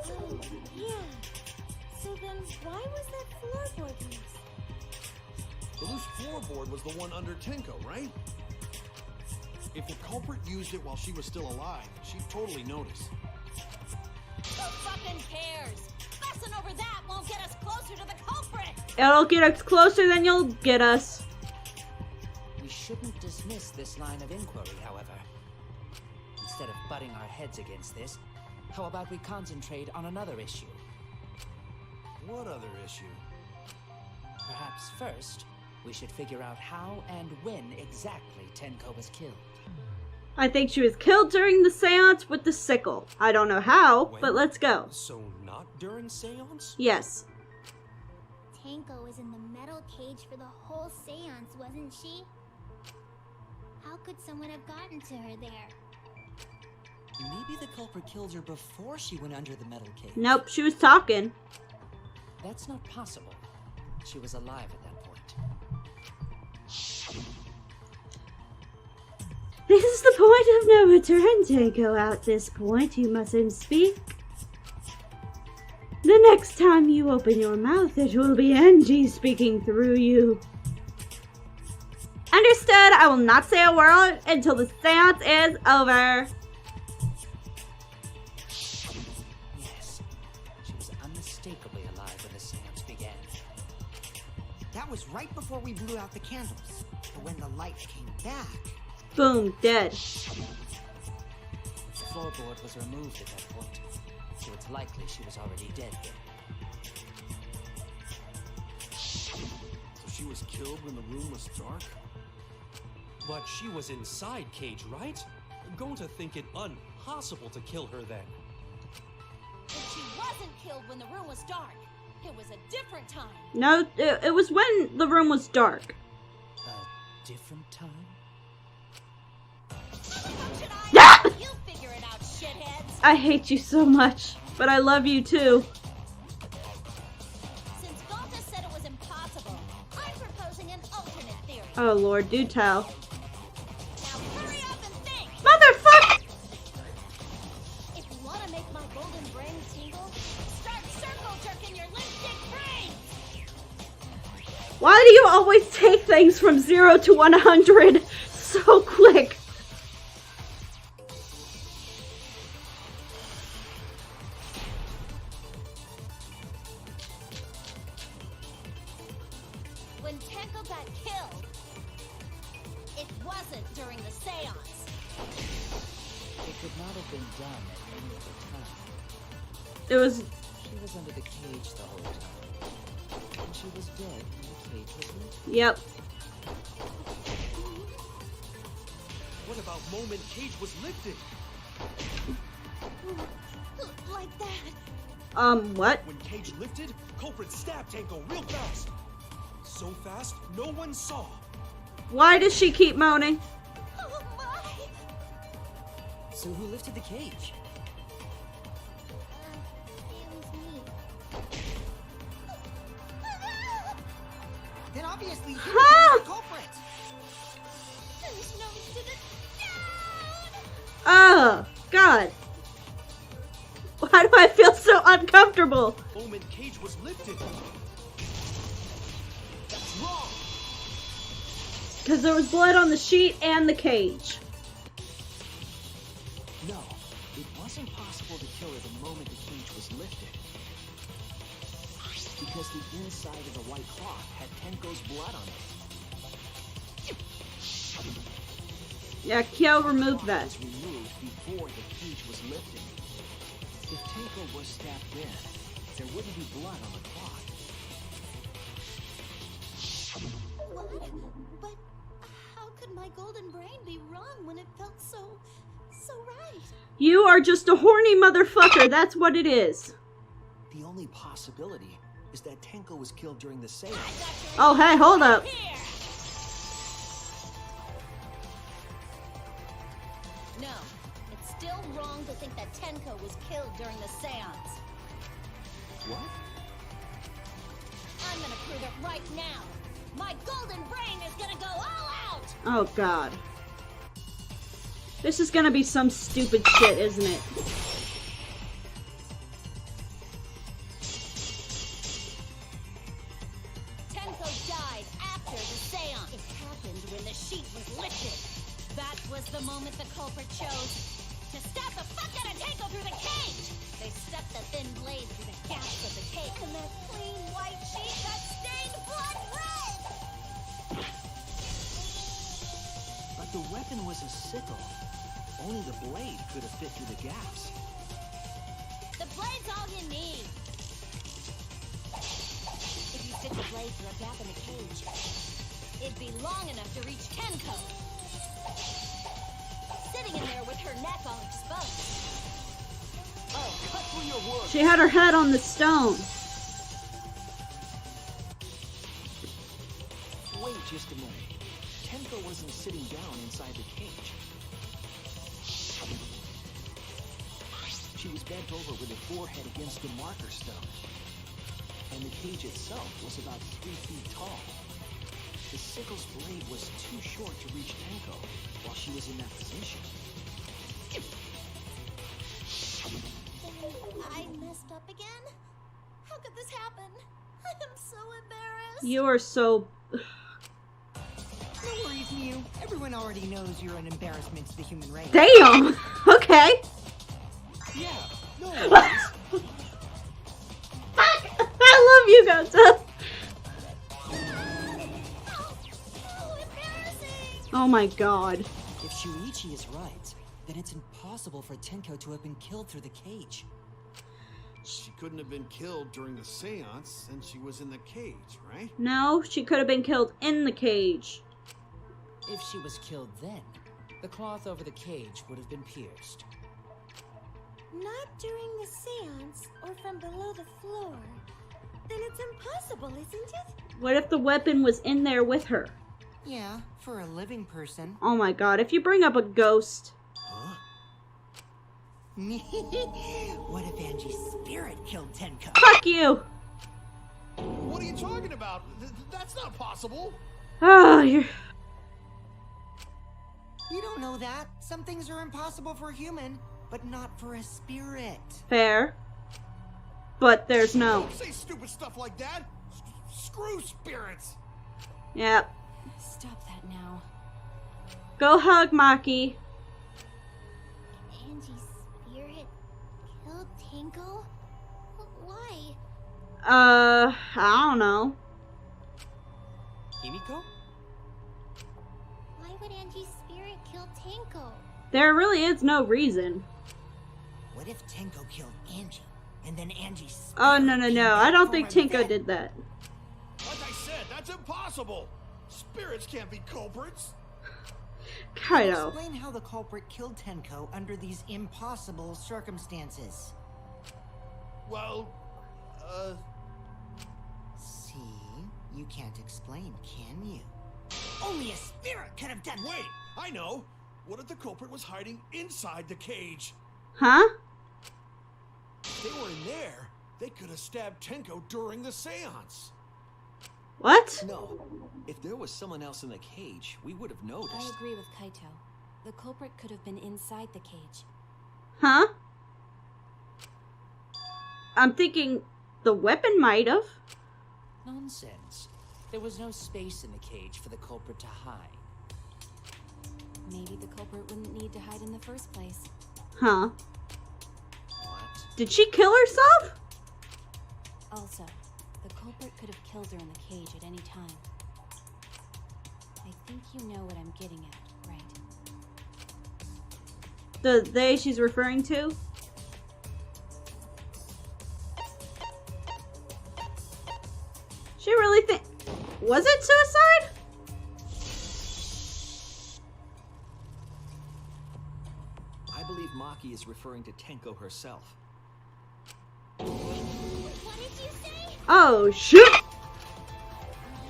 Oh, yeah. So then why was that floorboard used? The loose floorboard was the one under Tenko, right? If the culprit used it while she was still alive, she'd totally notice. Who fucking cares? Fussing over that won't get us closer to the culprit. It'll get us closer than you'll get us. We shouldn't dismiss this line of inquiry, however. Instead of butting our heads against this, how about we concentrate on another issue? What other issue? Perhaps first, we should figure out how and when exactly Tenko was killed. I think she was killed during the seance with the sickle. I don't know how, but let's go. So not during seance? Yes. Tenko was in the metal cage for the whole seance, wasn't she? How could someone have gotten to her there? Maybe the culprit killed her before she went under the metal cage. Nope, she was talking. That's not possible. She was alive at that point. This is the point of no return, Tenko. At this point, you mustn't speak. The next time you open your mouth, it will be Angie speaking through you. Understood. I will not say a word until the seance is over. Yes, she was unmistakably alive when the seance began. That was right before we blew out the candles. But when the light came back... Boom, dead. The floorboard was removed at that point, so it's likely she was already dead here. So she was killed when the room was dark? But she was inside Cage, right? Going to think it impossible to kill her then. But she wasn't killed when the room was dark. It was a different time. No, it was when the room was dark. A different time? You figure it out, shitheads. I hate you so much, but I love you too. Since Gonta said it was impossible, I'm proposing an alternate theory. Oh Lord, do tell. Now hurry up and think. Motherfucker! If you want to make my golden brain tingle, start circle jerking your lipstick brain. Why do you always take things from 0 to 100 so quick? When Tenko got killed, it wasn't during the seance. It could not have been done at any other time. It was... She was under the cage the whole time. And she was dead when the cage was lifted. Yep. What about moment Cage was lifted? Like that. What? When Cage lifted, Culprit stabbed Tenko real fast. So fast, no one saw. Why does she keep moaning? Oh my. So who lifted the cage? It was me. Then obviously he Huh? was the culprit! Whose nose to the down? God. Why do I feel so uncomfortable? Omen cage was lifted. That's wrong. Because there was blood on the sheet and the cage. No, it wasn't possible to kill her the moment the cage was lifted. Because the inside of the white cloth had Tenko's blood on it. Yeah, Kyo removed that. Was removed before the cage was lifted. If Tenko was stabbed then, there wouldn't be blood on the cloth. What? But how could my golden brain be wrong when it felt so right? You are just a horny motherfucker. That's what it is. The only possibility is that Tenko was killed during the seance. Oh, hey, hold up. No, it's still wrong to think that Tenko was killed during the seance. What? I'm gonna prove it right now. My golden brain is gonna go all out! Oh, God. This is gonna be some stupid shit, isn't it? Tenko died after the seance. It happened when the sheet was lifted. That was the moment the culprit chose to stab the fuck out of Tenko through the cage. They stuck the thin blade through the gaps of the cage. And that clean white sheet got stained blood red! But the weapon was a sickle. Only the blade could have fit through the gaps. The blade's all you need. If you stick the blade through a gap in the cage, it'd be long enough to reach Tenko. Sitting in there with her neck all exposed. Oh, cut through your work. She had her head on the stone. Wait just a minute. Tenko wasn't sitting down inside the cage. She was bent over with her forehead against the marker stone. And the cage itself was about 3 feet tall. The sickle's blade was too short to reach Tenko while she was in that position. I messed up again? How could this happen? I'm so embarrassed. You are so... No worries, Mew. Everyone already knows you're an embarrassment to the human race. Damn! Okay. Yeah, no worries. Fuck! I love you, Gota. Oh, embarrassing! Oh my god. If Shuichi is right, then it's impossible for Tenko to have been killed through the cage. She couldn't have been killed during the seance since she was in the cage, right? No, she could have been killed in the cage. If she was killed then, the cloth over the cage would have been pierced. Not during the seance or from below the floor. Then it's impossible, isn't it? What if the weapon was in there with her? Yeah, for a living person. Oh my god, if you bring up a ghost... Huh? What if Angie's spirit killed Tenko? Fuck you! What are you talking about? That's not possible. Oh, you're... You don't know that. Some things are impossible for a human, but not for a spirit. Fair. But there's no... Don't say stupid stuff like that. Screw spirits. Yep. Stop that now. Go hug Maki. Angie's spirit killed Tenko? Why? I don't know. Himiko? Why would Angie's spirit kill Tenko? There really is no reason. What if Tenko killed Angie, and then Angie's spirit Oh, no. came I back don't for think Tenko revenge? did that. Like I said, that's impossible. Spirits can't be culprits. Kaido. Explain how the culprit killed Tenko under these impossible circumstances. Well, See? You can't explain, can you? Only a spirit could have done. wait, I know. What if the culprit was hiding inside the cage? Huh? If they were in there, they could have stabbed Tenko during the seance. What? No. If there was someone else in the cage, we would have I noticed. agree with Kaito. The culprit could have been inside the cage. Huh? I'm thinking the weapon might have. Nonsense. There was no space in the cage for the culprit to hide. Maybe the culprit wouldn't need to hide in the first place. Huh? What? Did she kill herself? Also, the culprit could have killed her in the cage at any time. I think you know what I'm getting at, right? The they she's referring to? She really think... Was it suicide? I believe Maki is referring to Tenko herself. What did you say? Oh, shoot! Are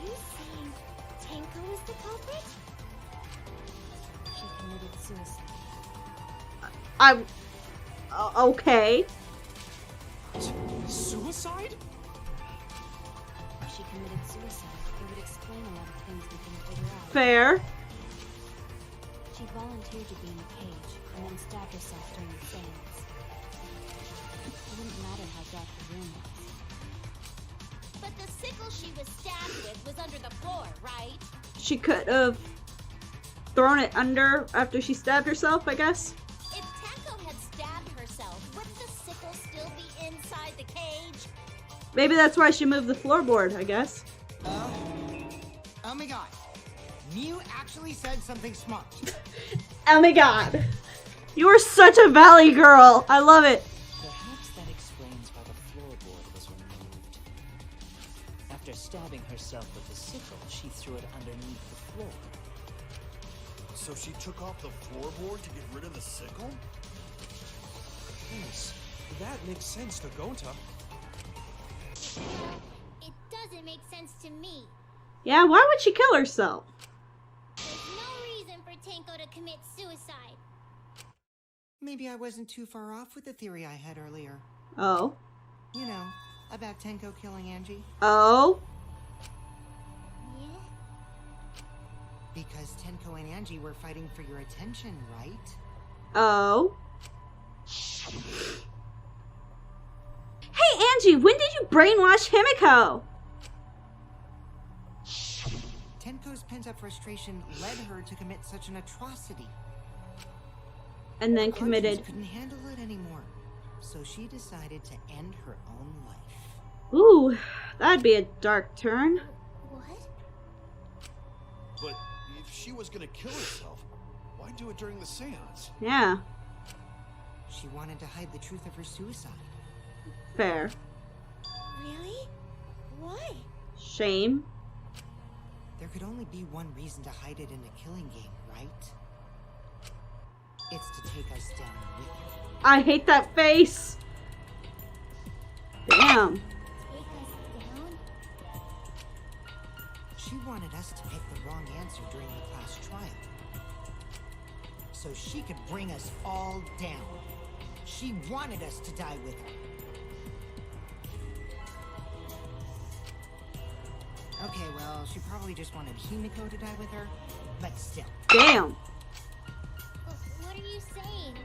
you saying Tenko is the culprit? She committed suicide. Okay. Suicide? If she committed suicide, it would explain a lot of things we couldn't figure out. Fair. She volunteered to be in the cage and then stabbed herself during the seance. It wouldn't matter how dark the room was. But the sickle she was stabbed with was under the floor, right? She could have thrown it under after she stabbed herself, I guess. If Tenko had stabbed herself, wouldn't the sickle still be inside the cage? Maybe that's why she moved the floorboard, I guess. Oh my god. Mew actually said something smart. Oh my god. You are such a valley girl. I love it. Perhaps that explains why the floorboard was removed. After stabbing herself with the sickle, she threw it underneath the floor. So she took off the floorboard to get rid of the sickle? Yes, that makes sense to Gonta. It doesn't make sense to me. Yeah, why would she kill herself? There's no reason for Tenko to commit suicide. Maybe I wasn't too far off with the theory I had earlier. Oh. You know, about Tenko killing Angie. Oh. Yeah? Because Tenko and Angie were fighting for your attention, right? Oh. Hey, Angie, when did you brainwash Himiko? Tenko's pent-up frustration led her to commit such an atrocity. And then Her committed. conscience couldn't handle it anymore, so she decided to end her own life. Ooh, that'd be a dark turn. What? But if she was gonna kill herself, why do it during the seance? Yeah, She wanted to hide the truth of her suicide. fair. Really? Why? Shame. There could only be one reason to hide it in a killing game, right? It's to take us down with her. I hate that face. Damn. Take us down? She wanted us to pick the wrong answer during the class trial, so she could bring us all down. She wanted us to die with her. Okay, well, she probably just wanted Himiko to die with her, but still. Damn. What are you saying?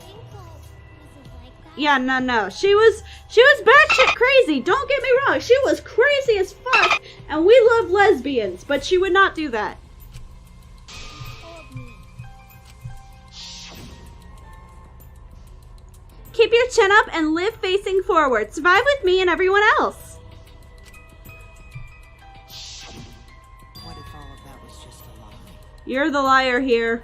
Tenko wasn't like that. Yeah, no. She was batshit crazy. Don't get me wrong. She was crazy as fuck, and we love lesbians, but she would not do that. Told me. Keep your chin up and live facing forward. Survive with me and everyone else. What if all of that was just a lie? You're the liar here.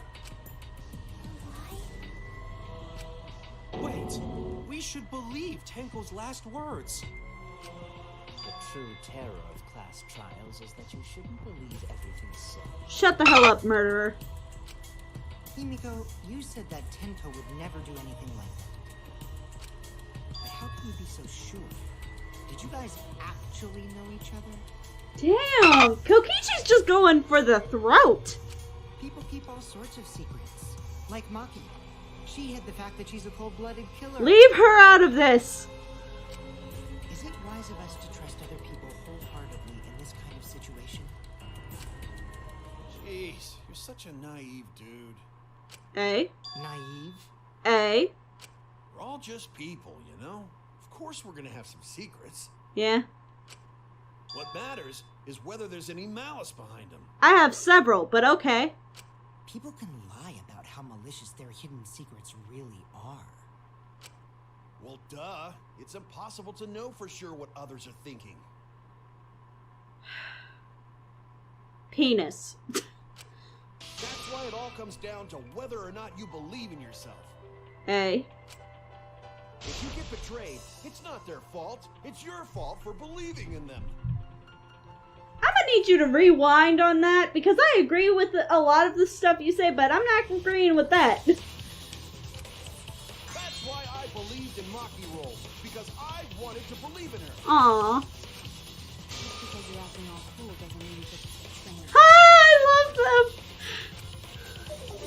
Wait, we should believe Tenko's last words. The true terror of class trials is that you shouldn't believe everything said. Shut the hell up, murderer. Himiko, you said that Tenko would never do anything like that. But how can you be so sure? Did you guys actually know each other? Damn, Kokichi's just going for the throat. People keep all sorts of secrets. Like Maki. She hid the fact that she's a cold-blooded killer. Leave her out of this. Is it wise of us to trust other people wholeheartedly in this kind of situation? Jeez, you're such a naive dude. A. Naive? A. all just people, you know? Of course we're gonna have some secrets. Yeah. What matters is whether there's any malice behind them. I have several, but okay. People can lie about how malicious their hidden secrets really are. Well, duh. It's impossible to know for sure what others are thinking. Penis. That's why it all comes down to whether or not you believe in yourself. Hey. If you get betrayed, it's not their fault. It's your fault for believing in them. I'm gonna need you to rewind on that because I agree with a lot of the stuff you say, but I'm not agreeing with that. That's why I believed in Maki Roll, because I wanted to believe in her. Aww. Just because you're acting all cool doesn't mean you get to stay trained. I love them.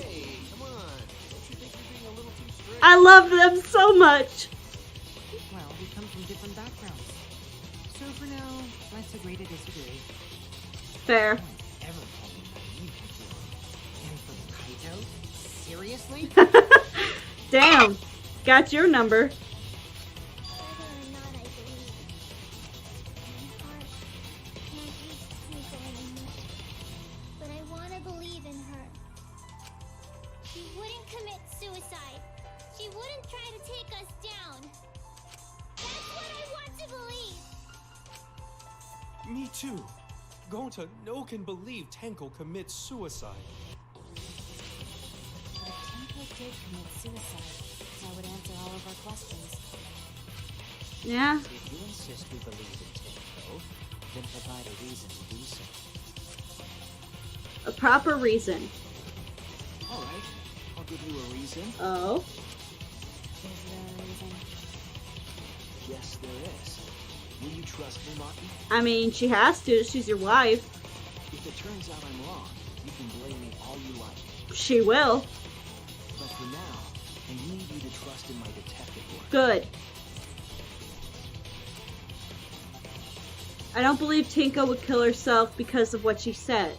Hey, come on. Don't you think you're being a little too strict? I love them so much. Well, we come from different backgrounds. So for now, let's agree to disagree. Fair. No one ever called me naive before. And for Kaito? Seriously? Damn. Got your number. Whether or not I believe, my heart can't reach Tenko anymore. But I want to believe in her. She wouldn't commit suicide. She wouldn't try to take us down. That's what I want to believe. Me too. Gonta, no can believe Tenko commits suicide. But if Tenko did commit suicide, that would answer all of our questions. Yeah. If you insist we believe in Tenko, then provide a reason to do so. A proper reason. All right, I'll give you a reason. Oh. Is there a reason? Yes, there is. Will you trust me, Maki? I mean, she has to. She's your wife. If it turns out I'm wrong, you can blame me all you like. She will. But for now, I need you to trust in my detective work. Good. I don't believe Tenko would kill herself because of what she said.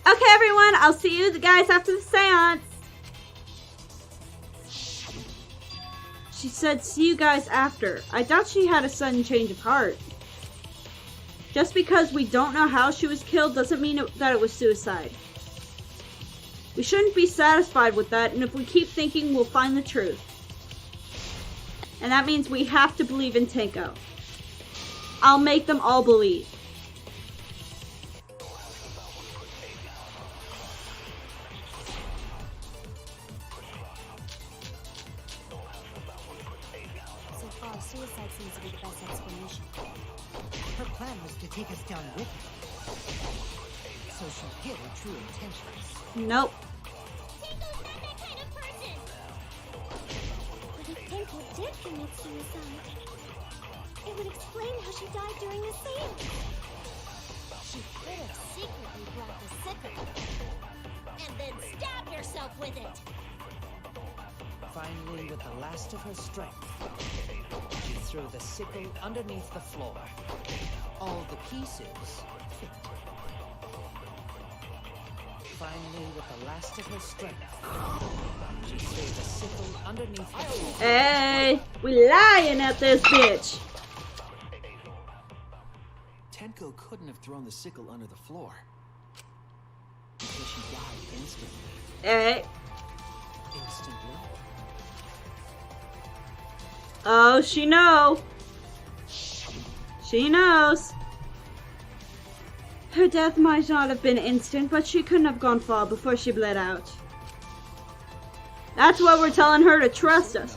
Okay, everyone. I'll see you guys after the seance. She said, see you guys after. I doubt she had a sudden change of heart. Just because we don't know how she was killed doesn't mean that it was suicide. We shouldn't be satisfied with that, and if we keep thinking, we'll find the truth. And that means we have to believe in Tenko. I'll make them all believe. So far, suicide seems to be the best explanation. Her plan was to take us down with her. So she hid her true intentions. Nope. Tenko's not that kind of person. But if Tenko did commit suicide, it would explain how she died during the seance. She could have secretly brought the sickle and then stabbed herself with it. Finally, with the last of her strength, she threw the sickle underneath the floor. All the pieces fit. Finally, with the last of her strength, she threw the sickle underneath the floor. Hey, we lying at this bitch. Tenko couldn't have thrown the sickle under the floor. Because she died instantly. Hey. Instantly. Oh, she knows. She knows. Her death might not have been instant, but she couldn't have gone far before she bled out. That's what we're telling her to trust us.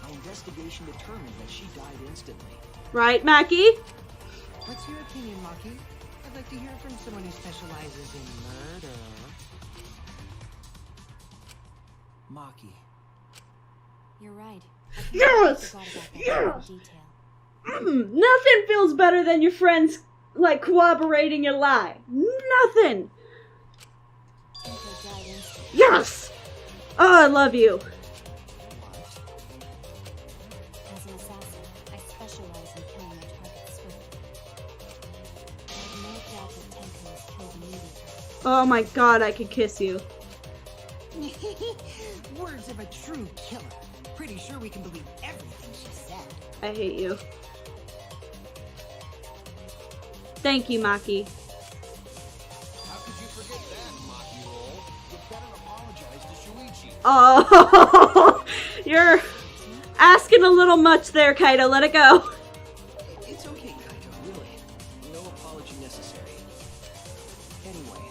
My investigation determined that she died instantly. Right, Mackie? What's your opinion, Maki? I'd like to hear from someone who specializes in murder. Maki. You're right. Yes! Yes! Nothing feels better than your friends, like, corroborating your lie. Nothing! Tenko died instantly. Yes! Oh, I love you. As an assassin, I specialize in killing your targets swiftly. I have no doubt that Tenko was killed immediately. Oh my god, I could kiss you. Words of a true killer. Pretty sure we can believe everything she said. I hate you. Thank you, Maki. How could you forget that, Maki Roll? You better apologize to Shuichi. Oh, you're asking a little much there, Kaido. Let it go. It's okay, Kaito, really. No apology necessary. Anyway,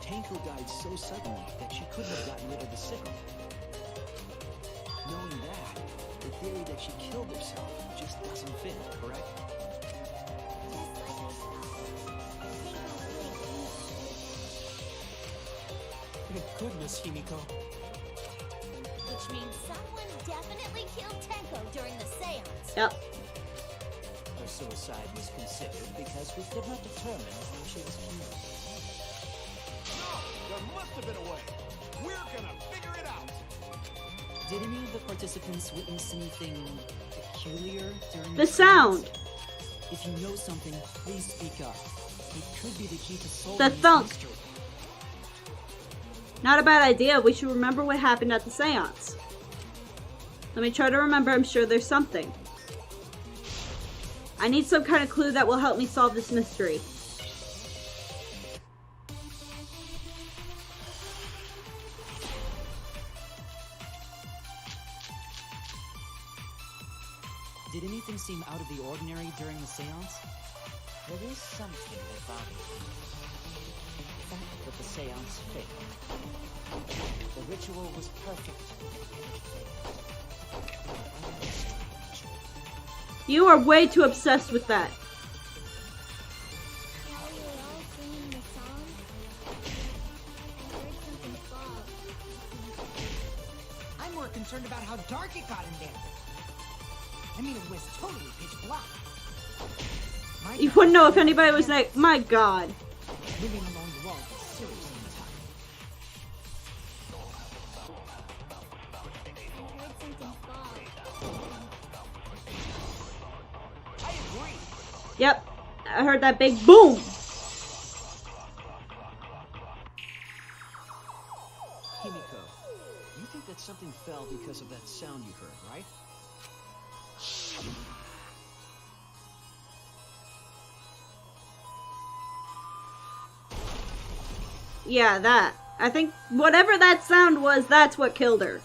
Tenko died so suddenly that she couldn't have gotten rid of the sickle. Knowing that, the theory that she killed herself just doesn't fit, correct? Thank goodness, Himiko. Which means someone definitely killed Tenko during the seance. Yep. Her suicide was considered because we could not determine how she was killed. No, there must have been a way. We're gonna figure it out. Did any of the participants witness anything peculiar during The sound. seance? If you know something, please speak up. It could be the key to solving The this thunk. mystery. Not a bad idea. We should remember what happened at the seance. Let me try to remember. I'm sure there's something. I need some kind of clue that will help me solve this mystery. Did anything seem out of the ordinary during the seance? There is something that bothers me. The fact that the seance failed. The ritual was perfect, and it failed. You are way too obsessed with that. While we were all singing the song, I heard something fall. I'm more concerned about how dark it got in there. I mean, it was totally pitch black. My You God, wouldn't know if anybody was like, my God. moving along the walls was seriously tough. I heard something fall. I agree. Yep. I heard that big boom. Himiko, you think that something fell because of that sound you heard, right? Yeah, that. I think whatever that sound was, that's what killed her. It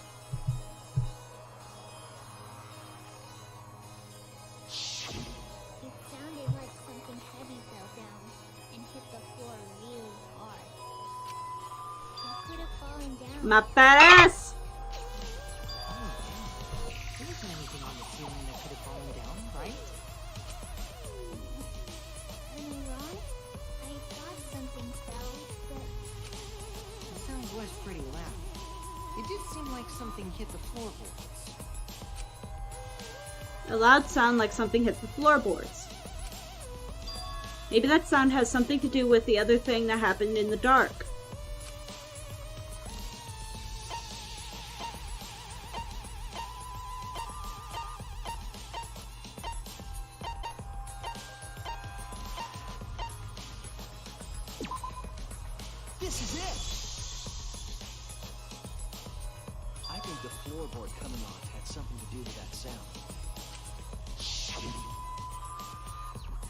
sounded like something heavy fell down and hit the floor really hard. What could have fallen down? My fat ass. There wasn't anything on the ceiling that could have fallen down, right? Am I wrong? I thought something fell, but The sound was pretty loud. It did seem like something hit the floorboards. A loud sound like something hit the floorboards. Maybe that sound has something to do with the other thing that happened in the dark. This is it. I think the floorboard coming off had something to do with that sound.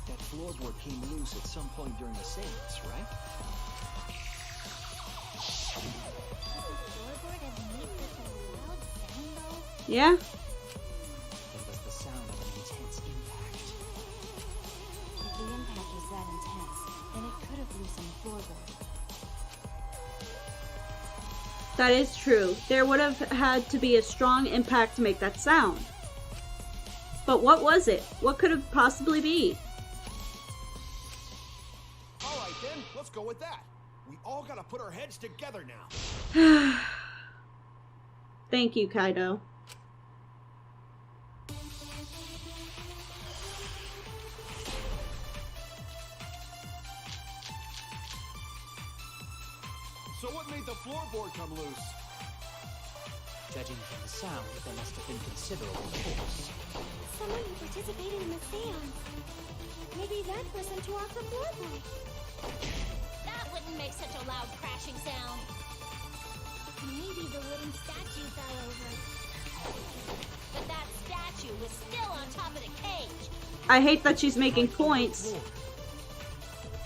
That floorboard came loose at some point during the seance, right? does the floorboard have made such a loud sound though? Yeah? It was the sound of an intense impact. If the impact was that intense, then it could have loosened the floorboard. That is true. There would have had to be a strong impact to make that sound. But what was it? What could it possibly be? All right then, let's go with that. We all gotta put our heads together now. Thank you, Kaido. So what made the floorboard come loose? Judging from the sound, there must have been considerable force. Someone who participated in the seance. Maybe that person tore off the floorboard. That wouldn't make such a loud crashing sound. Maybe the statue fell over. But that statue was still on top of the cage. I hate that she's making points.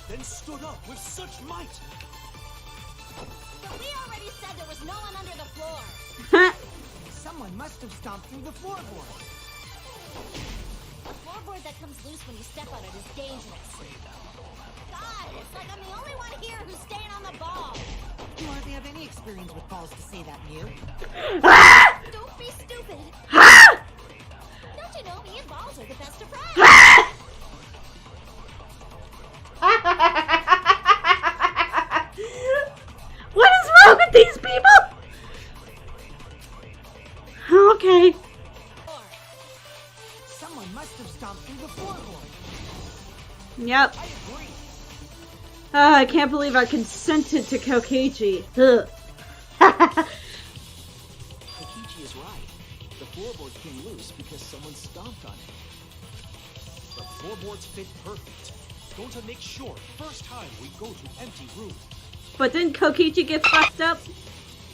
Then stood up with such might. But we already said there was no one under the floor. Someone must have stomped through the floorboard. A floorboard that comes loose when you step on it is dangerous. God, it's like I'm the only one here who's staying on the ball. You hardly have any experience with balls to say that, Mew. Don't be stupid. Don't you know me and balls are the best of friends? What is wrong with these people? Okay. Someone must have stomped through the floorboard. Yep. I agree. I can't believe I consented to Kokichi. Ugh. Kokichi is right. The floorboard came loose because someone stomped on it. The floorboards fit perfect. Going to make sure first time we go to empty room. But didn't Kokichi get fucked up?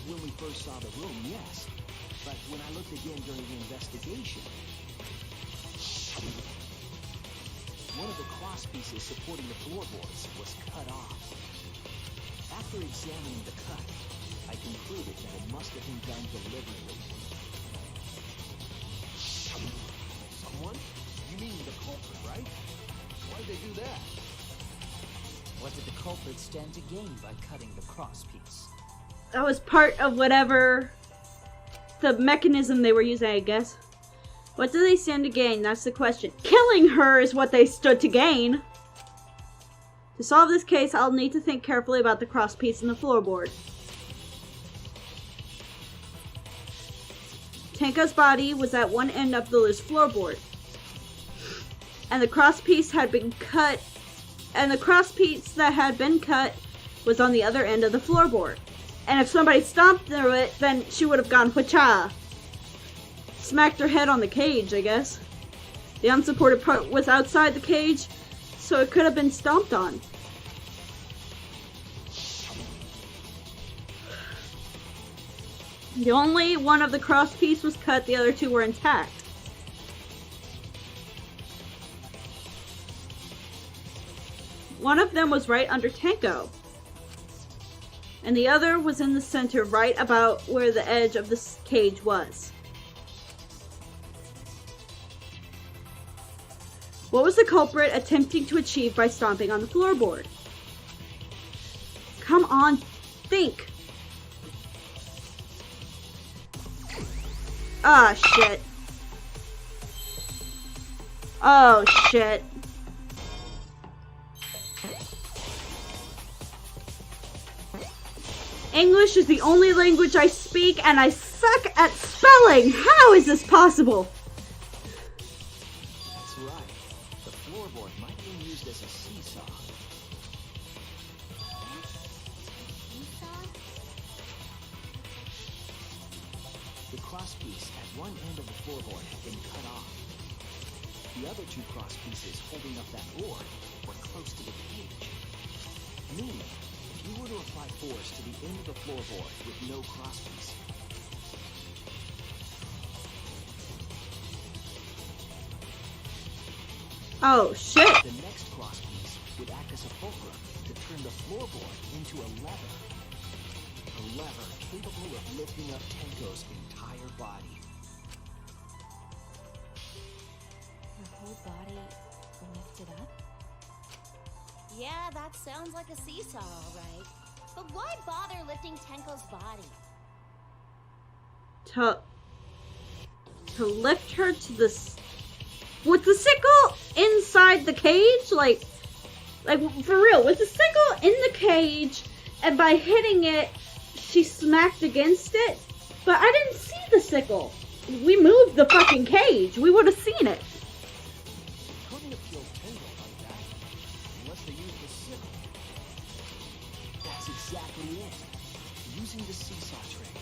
When we first saw the room, yes. But when I looked again during the investigation, one of the cross pieces supporting the floorboards was cut off. After examining the cut, I concluded that it must have been done deliberately. Someone? You mean the culprit, right? Why'd they do that? What did the culprit stand to gain by cutting the cross piece? That was part of whatever the mechanism they were using, I guess. What do they stand to gain? That's the question. Killing her is what they stood to gain. To solve this case, I'll need to think carefully about the cross piece in the floorboard. Tenko's body was at one end of the loose floorboard. And the cross piece had been cut. And the cross piece that had been cut was on the other end of the floorboard. And if somebody stomped through it, then she would have gone whacha. Smacked her head on the cage, I guess. The unsupported part was outside the cage, so it could have been stomped on. The only one of the cross piece was cut, the other two were intact. One of them was right under Tenko. And the other was in the center, right about where the edge of the cage was. What was the culprit attempting to achieve by stomping on the floorboard? Come on, think. Ah, shit. Oh, shit. English is the only language I speak, and I suck at spelling. How is this possible? That's right. The floorboard might have been used as a seesaw. The crosspiece at one end of the floorboard had been cut off. The other two cross pieces holding up that board were close to the cage. Meaning, if you were to apply force to the end of the floorboard with no crosspiece, Oh, shit. the next crosspiece would act as a fulcrum to turn the floorboard into a lever. A lever capable of lifting up Tenko's entire body. Her whole body lifted up? Yeah, that sounds like a seesaw, all right. But why bother lifting Tenko's body? To lift her to the... Was the sickle inside the cage? Like, for real, was the sickle in the cage, and by hitting it, she smacked against it? But I didn't see the sickle. We moved the fucking cage. We would have seen it. Couldn't have killed Tenko like that, unless they used the sickle. That's exactly it. Using the seesaw trick,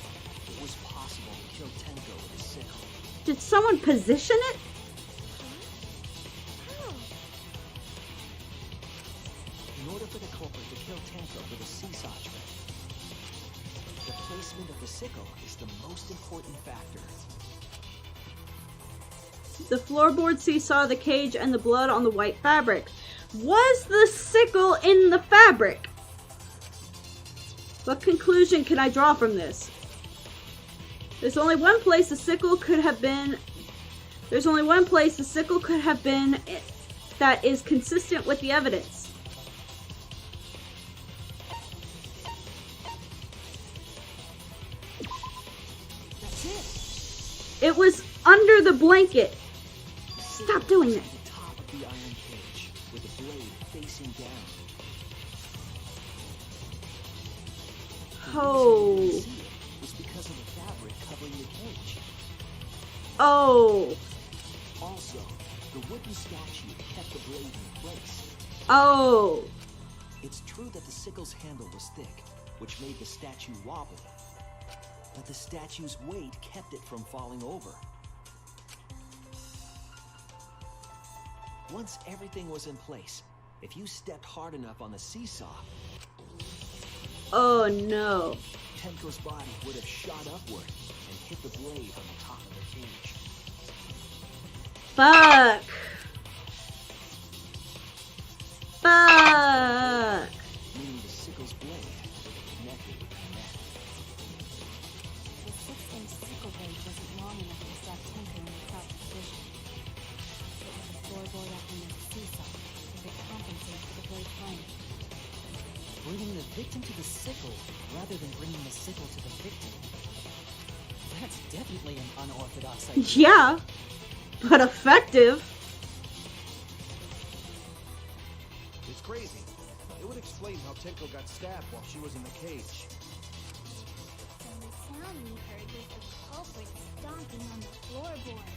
it was possible to kill Tenko with a sickle. Did someone position it? In order for the culprit to kill Tenko with a seesaw trick, the placement of the sickle is the most important factor. The floorboard seesaw, the cage, and the blood on the white fabric. Was the sickle in the fabric? What conclusion can I draw from this? There's only one place the sickle could have been. There's only one place the sickle could have been that is consistent with the evidence. That's it. It was under the blanket. Stop doing that. At the top of the iron cage, with the blade facing down. Oh. The reason you didn't see it was because of the fabric covering the cage. Oh. Also, the wooden statue kept the blade in place. Oh. It's true that the sickle's handle was thick, which made the statue wobble. But the statue's weight kept it from falling over. Once everything was in place, if you stepped hard enough on the seesaw, Oh no. Tenko's body would have shot upward and hit the blade on the top of the cage. Fuck. Fuck. Meaning the sickle's blade was connected with the neck. The 6-inch sickle blade wasn't long enough to stab Tenko in the crouched position. But with the floorboard acting as a seesaw, it could compensate for the blade's length. Bringing the victim to the sickle rather than bringing the sickle to the victim. That's definitely an unorthodox idea. Yeah. But effective. It's crazy. It would explain how Tenko got stabbed while she was in the cage. So the sound we heard was the culprit stomping on the floorboard.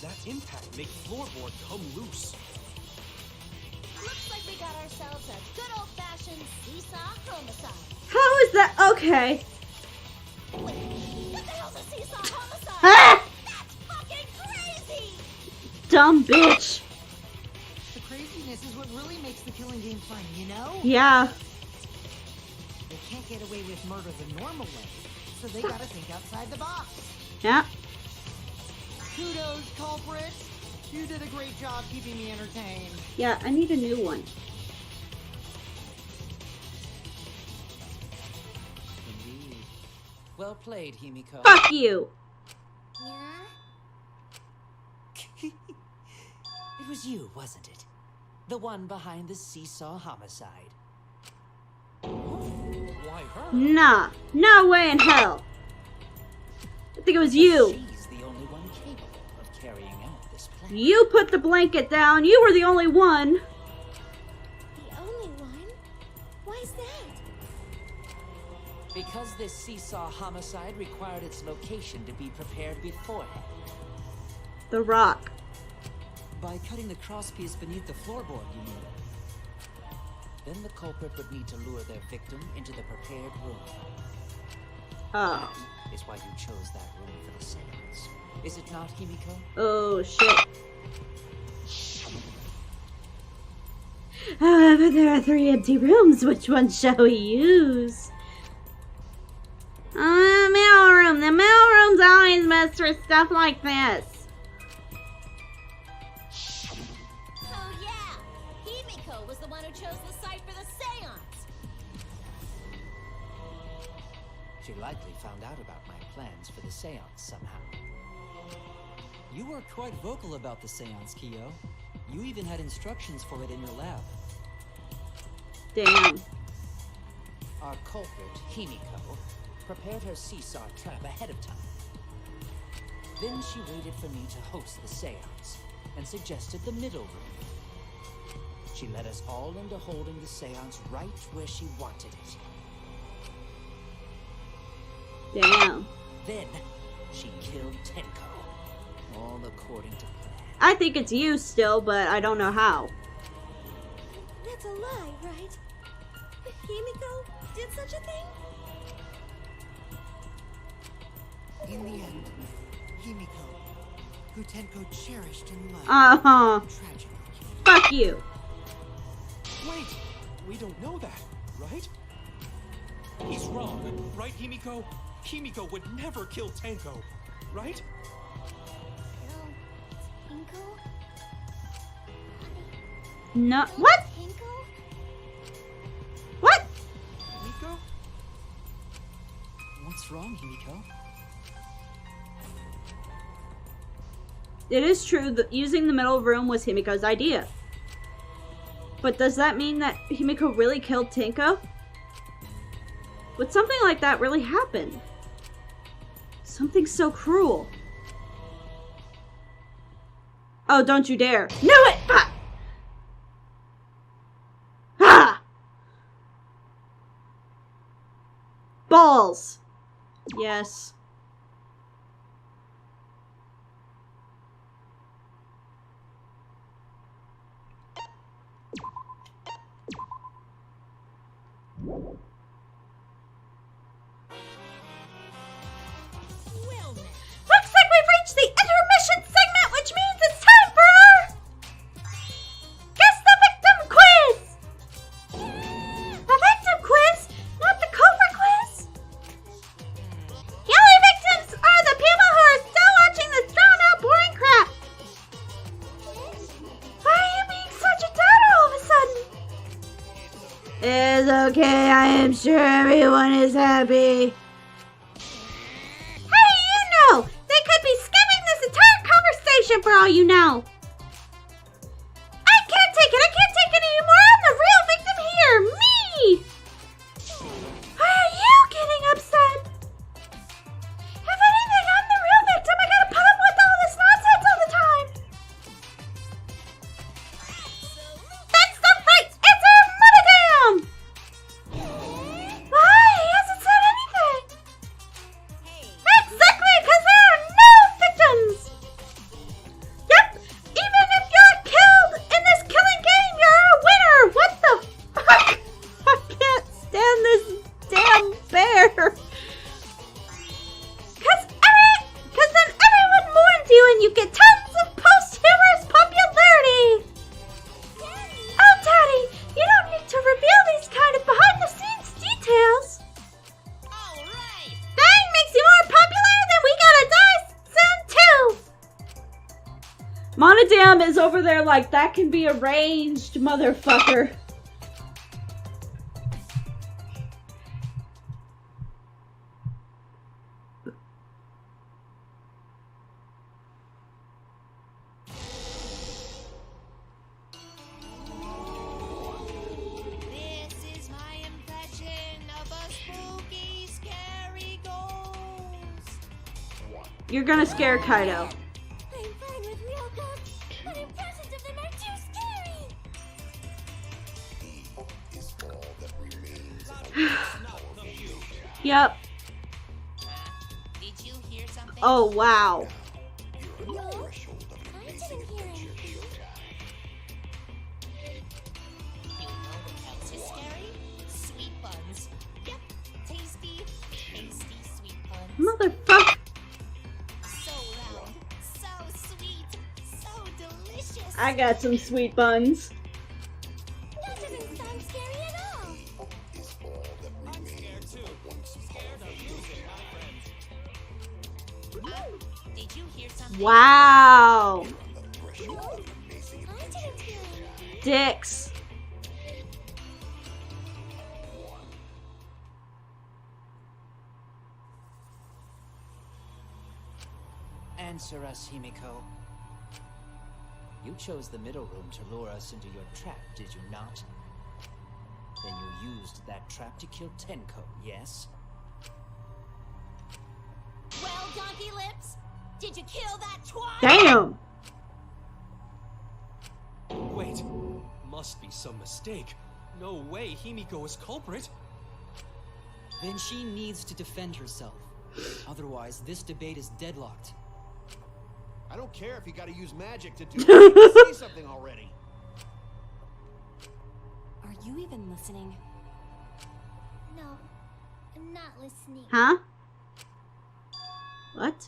That impact made floorboard come loose. Looks like we got ourselves a good old-fashioned seesaw homicide. How is that? Okay. Wait, what the hell's a seesaw homicide? Ah! That's fucking crazy! Dumb bitch. The craziness is what really makes the killing game fun, you know? Yeah. They can't get away with murder the normal way, so they gotta think outside the box. Yeah. Kudos, culprit! You did a great job keeping me entertained. Yeah, I need a new one. Indeed. Well played, Himiko. Fuck you. Yeah? It was you, wasn't it? The one behind the seesaw homicide. Why her? Nah. No way in hell. I think it was you. She's the only one capable of carrying out this plan. You put the blanket down. You were the only one. The only one? Why's that? Because this seesaw homicide required its location to be prepared beforehand. The Rock. By cutting the crosspiece beneath the floorboard, you mean? Then the culprit would need to lure their victim into the prepared room. Oh. That is why you chose that room for the seance. Is it not, Himiko? Oh, shit. But there are 3 empty rooms. Which one shall we use? Mail room. The mail room's always best for stuff like this. So yeah, Himiko was the one who chose the site for the seance. She likely found out about my plans for the seance somehow. You were quite vocal about the seance, Kyo. You even had instructions for it in your lab. Damn. Our culprit, Himiko, prepared her seesaw trap ahead of time. Then she waited for me to host the seance and suggested the middle room. She led us all into holding the seance right where she wanted it. Damn. Then she killed Tenko, all according to plan. I think it's you still, but I don't know how. That's a lie, right? Himiko did such a thing? In the end, Himiko, who Tenko cherished and loved, Uh-huh. tragically killed. Fuck you. Wait, we don't know that, right? He's wrong, right, Himiko? Himiko would never kill Tenko, right? Tenko? No. What? Tenko? What? Himiko? What's wrong, Himiko? It is true that using the middle room was Himiko's idea. But does that mean that Himiko really killed Tenko? Would something like that really happen? Something so cruel. Oh, don't you dare. Knew it! Ha! Ha! Balls. Yes. Well, now. Looks like we've reached the intermission segment, which means it's time for our Guess the Victim quiz! The victim quiz? Not the culprit quiz? The only victims are the people who are still watching this drawn out boring crap. Why are you being such a downer all of a sudden? It's okay, I am sure everyone is happy. Hey, you know! They could be skipping this entire conversation for all you know! I can't take it! I can't take it anymore! I'm the real victim here! Me! Why are you getting upset? If anything, I'm the real victim! I gotta put up with all this nonsense all the time! That's the right answer, Monodam! Why? He hasn't said anything! Exactly, because there are no victims! Yep, even if you're killed in this killing game, you're a winner! What the fuck? I can't stand this damn bear! Cause then everyone mourns you and you get tons of posthumous popularity! Oh, Daddy, you don't need to reveal these kind of behind-the-scenes details! Alright! Dying makes you more popular, then we gotta die soon too! Monodam is over there like, that can be arranged, motherfucker. This is my impression of a spooky, scary ghost. You're gonna scare Kaido. I'm fine with real ghosts, but impressions of them are too scary. Yep. Did you hear something? Oh, wow. No, I didn't hear anything. You know what else is scary? Sweet buns. Yep, tasty sweet buns. Motherfucker. So round, so sweet, so delicious. I got some sweet buns. That doesn't sound scary at all. I'm scared too. Scared of losing my friends. Did you hear something? Wow. No, I didn't hear anything. Dicks. Answer us, Himiko. You chose the middle room to lure us into your trap, did you not? Then you used that trap to kill Tenko, yes? Well, Donkey Lips, did you kill that twat? Damn. Wait, must be some mistake. No way Himiko is culprit. Then she needs to defend herself. Otherwise, this debate is deadlocked. I don't care if you gotta use magic to do it. Say something already. Are you even listening? No, I'm not listening. Huh? What?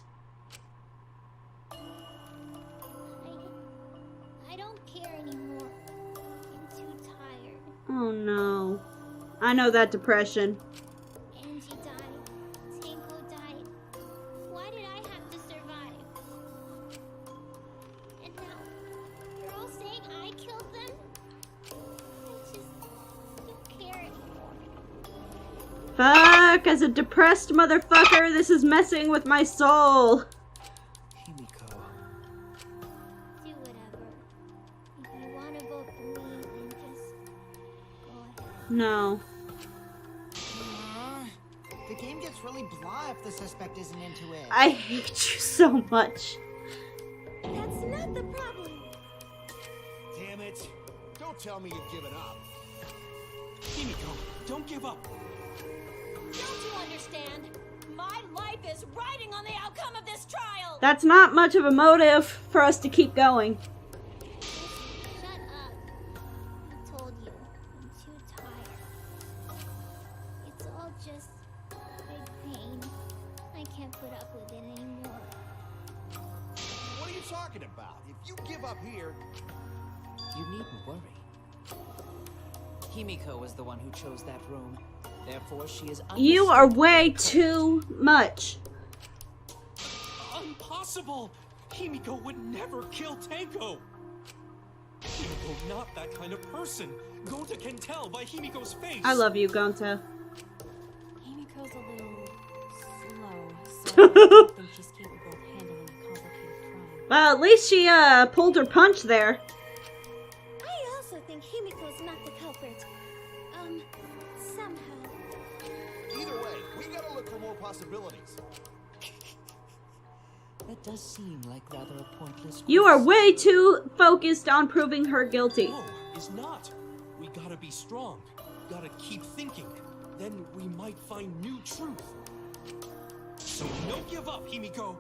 I don't care anymore. I'm too tired. Oh no. I know that depression. back as a depressed motherfucker. This is messing with my soul. Himiko. Do whatever. If you want to vote for me, then just go ahead. No. The game gets really blah if the suspect isn't into it. I hate you so much. That's not the problem. Damn it. Don't tell me you've given up. Himiko, don't give up. Don't you understand? My life is riding on the outcome of this trial. That's not much of a motive for us to keep going. Shut up. I told you. I'm too tired. It's all just big pain. I can't put up with it anymore. What are you talking about? If you give up here... You needn't worry. Himiko was the one who chose that room. Therefore, she is You are way too much. Impossible! Himiko would never kill Tenko! Himiko not that kind of person. Gonta can tell by Himiko's face. I love you, Gonta. Himiko's a little slow, so I don't think she's capable of handling a complicated crime. Well, at least she pulled her punch there. I also think Himiko's not the culprit. Somehow. Either way, we gotta look for more possibilities. That does seem like rather a pointless You are quest. way too focused on proving her guilty. No, is not. We gotta be strong. Gotta keep thinking. Then we might find new truth. So no give up, Himiko.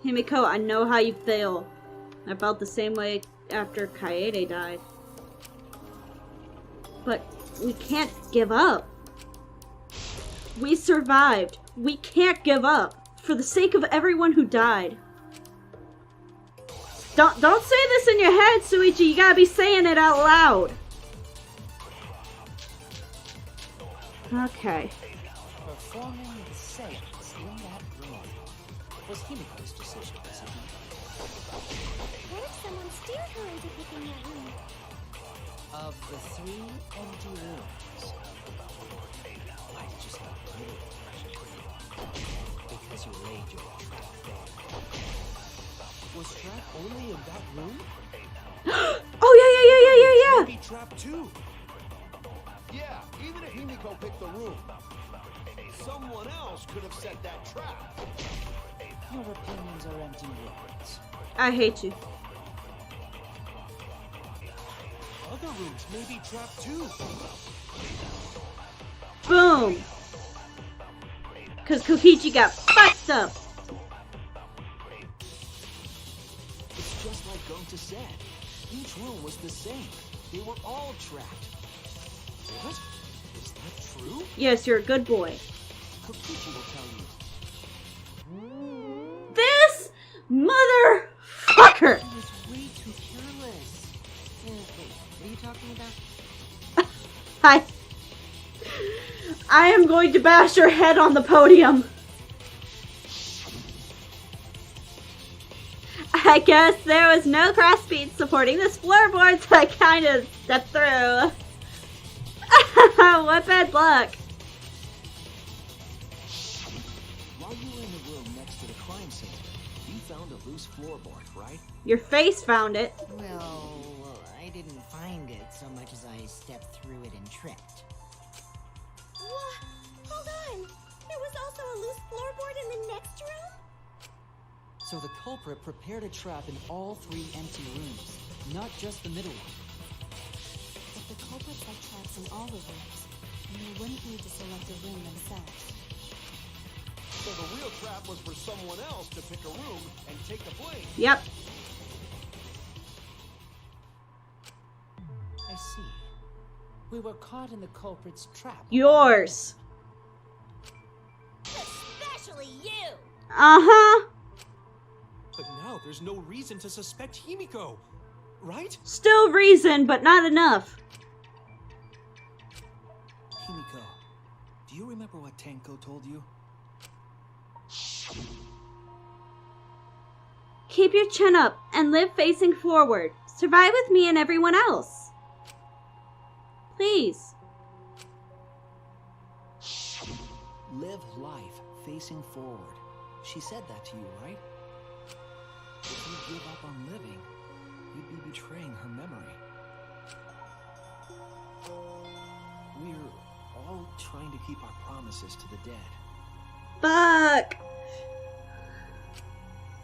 Himiko, I know how you feel. I felt the same way after Kaede died. But we can't give up. We survived. We can't give up. For the sake of everyone who died. Don't say this in your head, Suichi. You gotta be saying it out loud. Okay. Performing the seance in that room was Himiko's decision, wasn't it? What if someone steered her into picking that room? Of the 3 empty rooms, why did you say middle? Because you laid your trap there. Was Trap only in that room? Oh, yeah. Maybe Trap 2. Yeah, even if Himiko picked the room, someone else could have set that trap. Your opinions are empty words. I hate you. Other rooms may be Trap 2. Boom. Because Kokichi got fucked up. It's just like Gonta said. Each room was the same. They were all trapped. What? Is that true? Yes, you're a good boy. Kokichi will tell you. This motherfucker. He was way too careless. Wait, what are you talking about? I am going to bash your head on the podium. I guess there was no cross speed supporting this floorboard, so I kind of stepped through. What bad luck. While you were in the room next to the crime scene, you found a loose floorboard, right? Your face found it. Well, I didn't find it so much as I stepped through it and tripped. What? Hold on. There was also a loose floorboard in the next room? So the culprit prepared a trap in all 3 empty rooms, not just the middle one. If the culprits had traps in all the rooms, then they wouldn't need to select a room themselves. So the real trap was for someone else to pick a room and take the blame. Yep. I see. We were caught in the culprit's trap. Yours. Especially you. Uh-huh. But now there's no reason to suspect Himiko, right? Still reason, but not enough. Himiko, do you remember what Tenko told you? Keep your chin up and live facing forward. Survive with me and everyone else. Please. Live life facing forward. She said that to you, right? If you give up on living, you'd be betraying her memory. We're all trying to keep our promises to the dead. Fuck!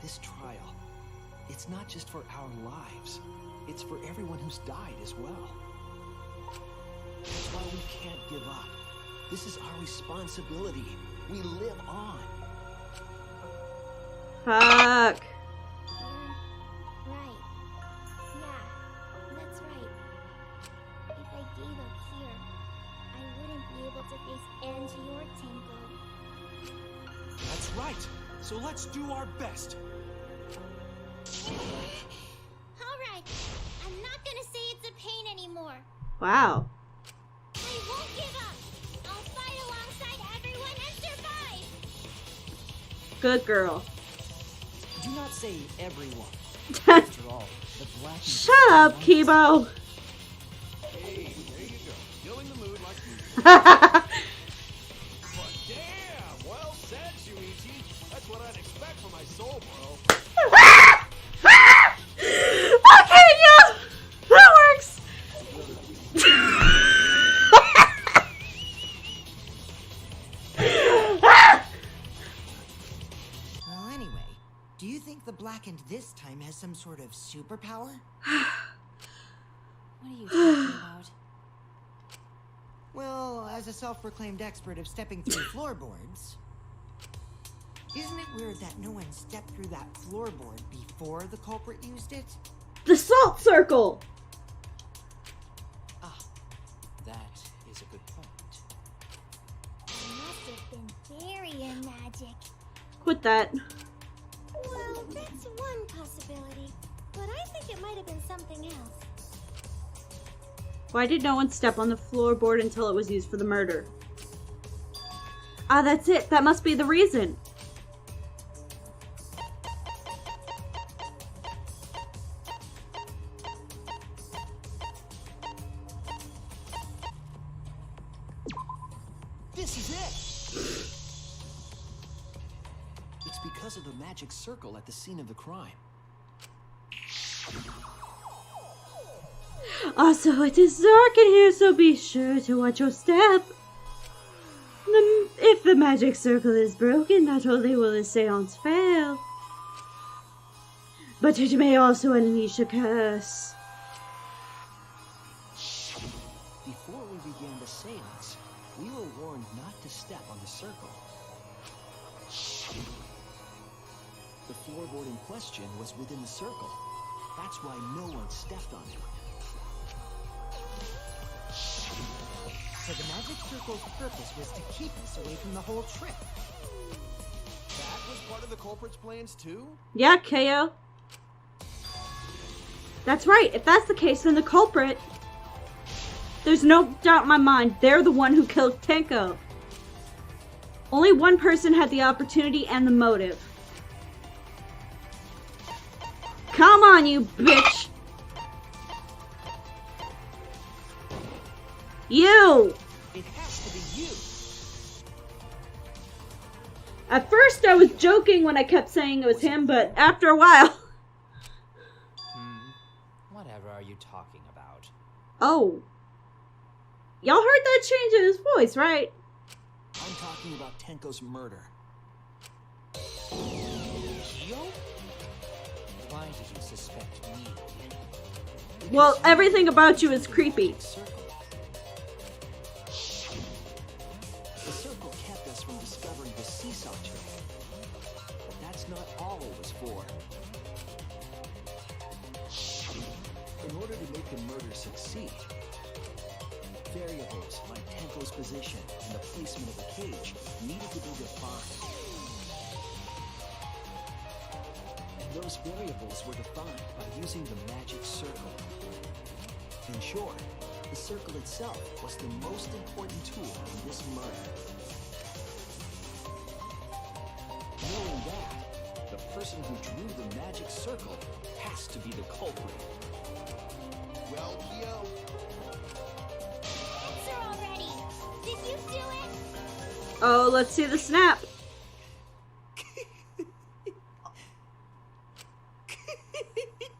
This trial, it's not just for our lives. It's for everyone who's died as well. That's why we can't give up. This is our responsibility. We live on. Fuck. Right. Yeah, that's right. If I gave up here, I wouldn't be able to face Angie or Tenko. That's right. So let's do our best. Alright, I'm not gonna say it's a pain anymore. Wow. I won't give up. I'll fight alongside everyone and survive. Good girl. Do not say everyone. Shut After all, the black up, Kibo. Hey, there you go. Killing the mood like usual. But damn, well said, Shuichi. That's what I'd expect from my soul, bro. Okay, yeah, that works. Well, anyway, do you think the Blackened this time has some sort of superpower? What are you talking about? Well, as a self-proclaimed expert of stepping through floorboards, isn't it weird that no one stepped through that floorboard before the culprit used it? The salt circle. Ah, that is a good point. It must have been barrier magic. Quit that. Well, that's one possibility, but I think it might have been something else. Why did no one step on the floorboard until it was used for the murder? Ah, that's it. That must be the reason. This is it! It's because of the magic circle at the scene of the crime. Also, it is dark in here, so be sure to watch your step. If the magic circle is broken, not only will the seance fail, but it may also unleash a curse. Before we began the seance, we were warned not to step on the circle. The floorboard in question was within the circle. That's why no one stepped on it. So the magic circle's purpose was to keep us away from the whole trip. That was part of the culprit's plans, too? Yeah, KO. That's right. If that's the case, then the culprit, there's no doubt in my mind, they're the one who killed Tenko. Only one person had the opportunity and the motive. Come on, you bitch! You! It has to be you! At first I was joking when I kept saying it was him, but after a while... Whatever are you talking about? Oh. Y'all heard that change in his voice, right? I'm talking about Tenko's murder. Why did you suspect me? Well, everything about you is creepy. The circle kept us from discovering the seesaw trick. But that's not all it was for. In order to make the murder succeed, variables like Tenko's position and the placement of the cage needed to be defined. And those variables were defined by using the magic circle. In short, the circle itself was the most important tool in this murder. Knowing that, the person who drew the magic circle has to be the culprit. Well, Kyo, Answer already! Did you do it? Oh, let's see the snap.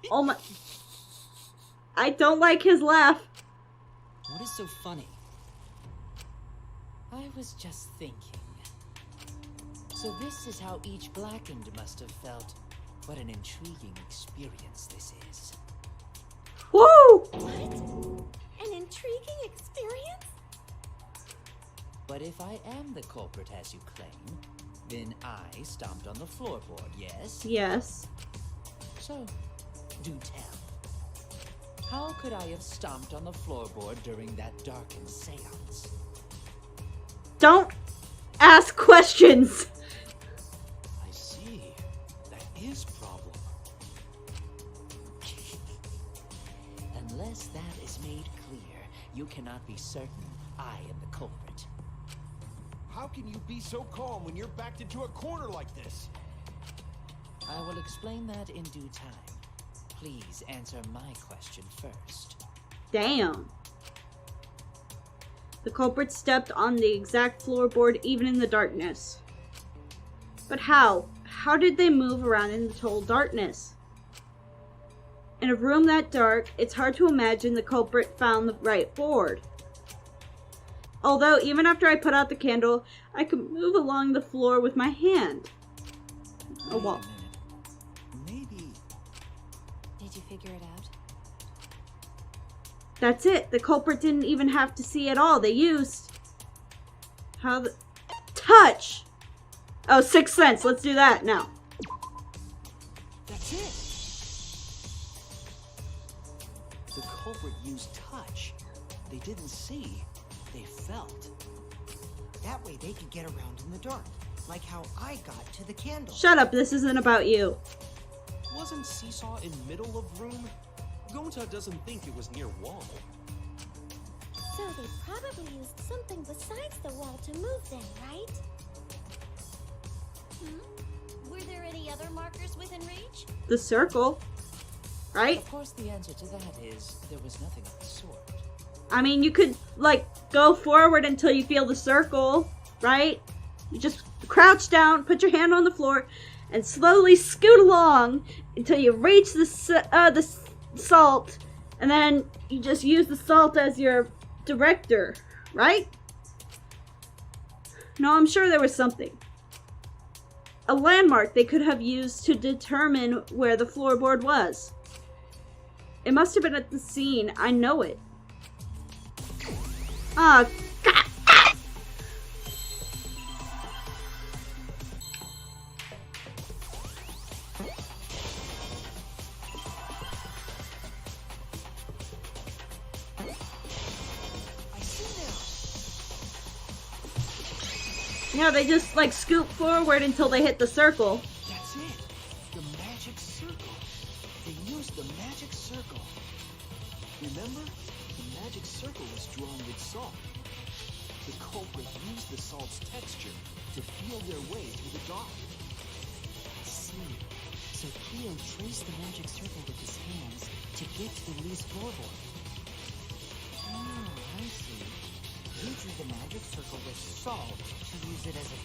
Oh my. I don't like his laugh. What is so funny? I was just thinking. So this is how each Blackened must have felt. What an intriguing experience this is. Woo! What? An intriguing experience? But if I am the culprit as you claim, then I stomped on the floorboard, yes? Yes. So, do tell. How could I have stomped on the floorboard during that darkened seance? Don't ask questions. I see. That is problem. Unless that is made clear, you cannot be certain I am the culprit. How can you be so calm when you're backed into a corner like this? I will explain that in due time. Please answer my question first. Damn. The culprit stepped on the exact floorboard even in the darkness. But how? How did they move around in the total darkness? In a room that dark, it's hard to imagine the culprit found the right board. Although, even after I put out the candle, I could move along the floor with my hand. Oh, well. Maybe. Did you figure it out? That's it. The culprit didn't even have to see at all. They used... How the... Touch! Oh, 6th sense. Let's do that now. That's it. The culprit used touch. They didn't see. They felt. That way they could get around in the dark, like how I got to the candle. Shut up. This isn't about you. Wasn't Seesaw in middle of room? Gonta doesn't think it was near wall. So they probably used something besides the wall to move them, right? Were there any other markers within reach? The circle. Right? Of course, the answer to that is there was nothing of the sort. I mean, you could, like, go forward until you feel the circle, right? You just crouch down, put your hand on the floor, and slowly scoot along until you reach the salt, and then you just use the salt as your director, right? No, I'm sure there was something. A landmark they could have used to determine where the floorboard was. It must have been at the scene. I know it. Ah, God. I see now. Yeah, they just like scoot forward until they hit the circle. That's it. The magic circle. They used the magic circle. Remember? The magic circle was drawn with salt. The culprit used the salt's texture to feel their way through the dark. I see. So Cleo traced the magic circle with his hands to get to the release floorboard. Oh, I see. He drew the magic circle with salt to use it as a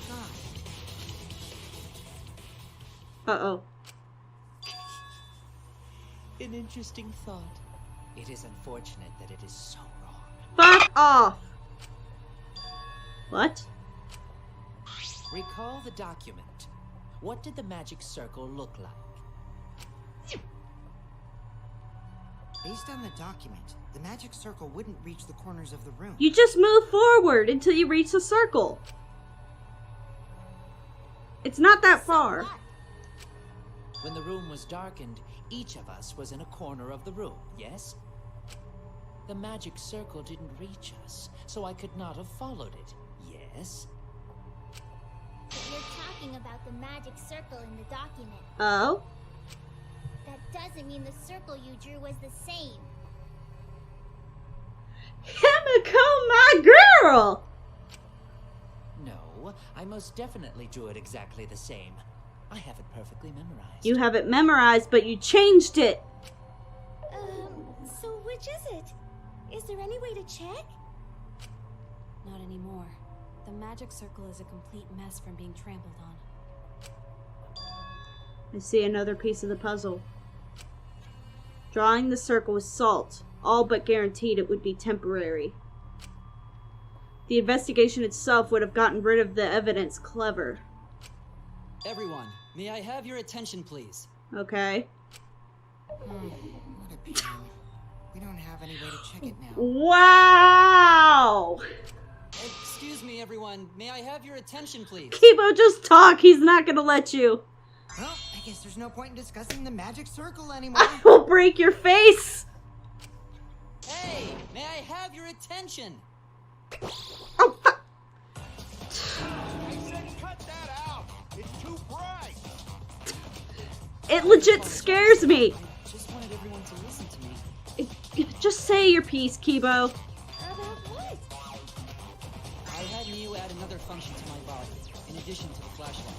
guide. Uh-oh. An interesting thought. It is unfortunate that it is so wrong. Fuck off! What? Recall the document. What did the magic circle look like? Based on the document, the magic circle wouldn't reach the corners of the room. You just move forward until you reach the circle. It's not that far. When the room was darkened, each of us was in a corner of the room, yes? The magic circle didn't reach us, so I could not have followed it, yes? But you're talking about the magic circle in the document. Oh? That doesn't mean the circle you drew was the same. Himiko, my girl! No, I most definitely drew it exactly the same. I have it perfectly memorized. You have it memorized, but you changed it. So which is it? Is there any way to check? Not anymore. The magic circle is a complete mess from being trampled on. I see another piece of the puzzle. Drawing the circle with salt, all but guaranteed it would be temporary. The investigation itself would have gotten rid of the evidence. Clever. Everyone, may I have your attention, please? Okay. What a pain. We don't have any way to check it now. Wow! Excuse me, everyone. May I have your attention, please? Kibo, just talk. He's not gonna let you. Well, I guess there's no point in discussing the magic circle anymore. I will break your face! Hey, may I have your attention? Oh, fuck. I said cut that out! It's too bright! It legit scares me. I just wanted everyone to listen to me. Just say your piece, Kibo. About what? I had Miu add another function to my body, in addition to the flashlight.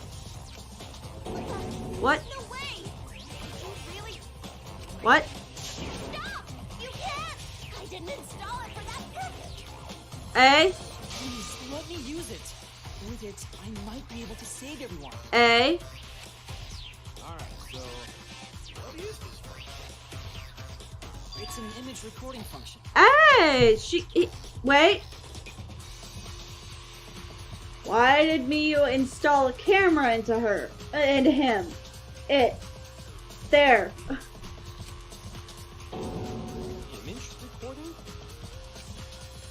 What? No way! You really? What? Stop! You can't! I didn't install it for that purpose! A? Please, let me use it. With it, I might be able to save everyone. A? Alright, so what is this for? It's an image recording function. Hey! Wait. Why did Miu install a camera into her? Into him? There. Image recording?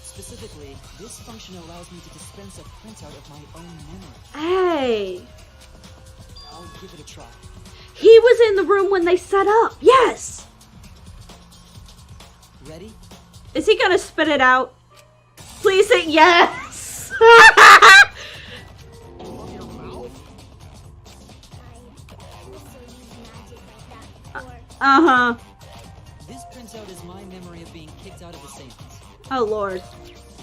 Specifically, this function allows me to dispense a printout of my own memory. Hey! I'll give it a try. He was in the room when they set up. Yes! Ready? Is he gonna spit it out? Please say yes! From your mouth? I also use magic like that before. Uh-huh. This printout is my memory of being kicked out of the seance. Oh, Lord.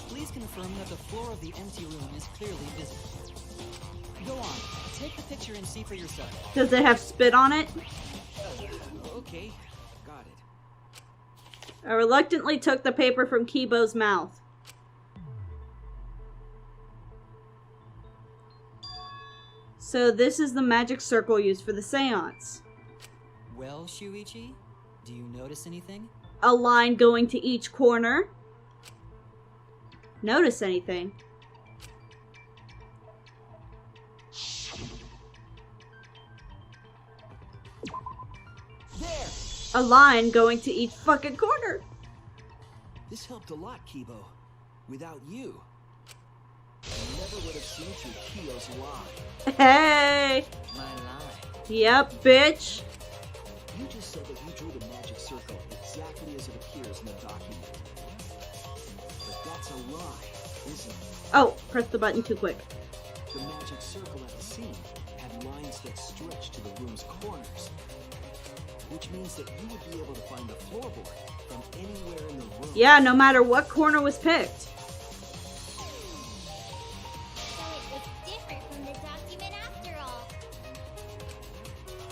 Please confirm that the floor of the empty room is clearly visible. Go on, take the picture and see for yourself. Does it have spit on it? Okay, got it. I reluctantly took the paper from Kibo's mouth. So this is the magic circle used for the seance. Well, Shuichi, do you notice anything? A line going to each corner. Notice anything? There! A line going to each fucking corner. This helped a lot, Kibo. Without you, I never would have seen through Kiyo's lie. Hey! My lie. Yep, bitch. You just said that you drew the magic circle exactly as it appears in the document. But that's a lie, isn't it? Oh, press the button too quick. The magic circle at the scene had lines that stretched to the room's corners. Which means that you would be able to find the floorboard from anywhere in the room. Yeah, no matter what corner was picked. So it was different from the document after all.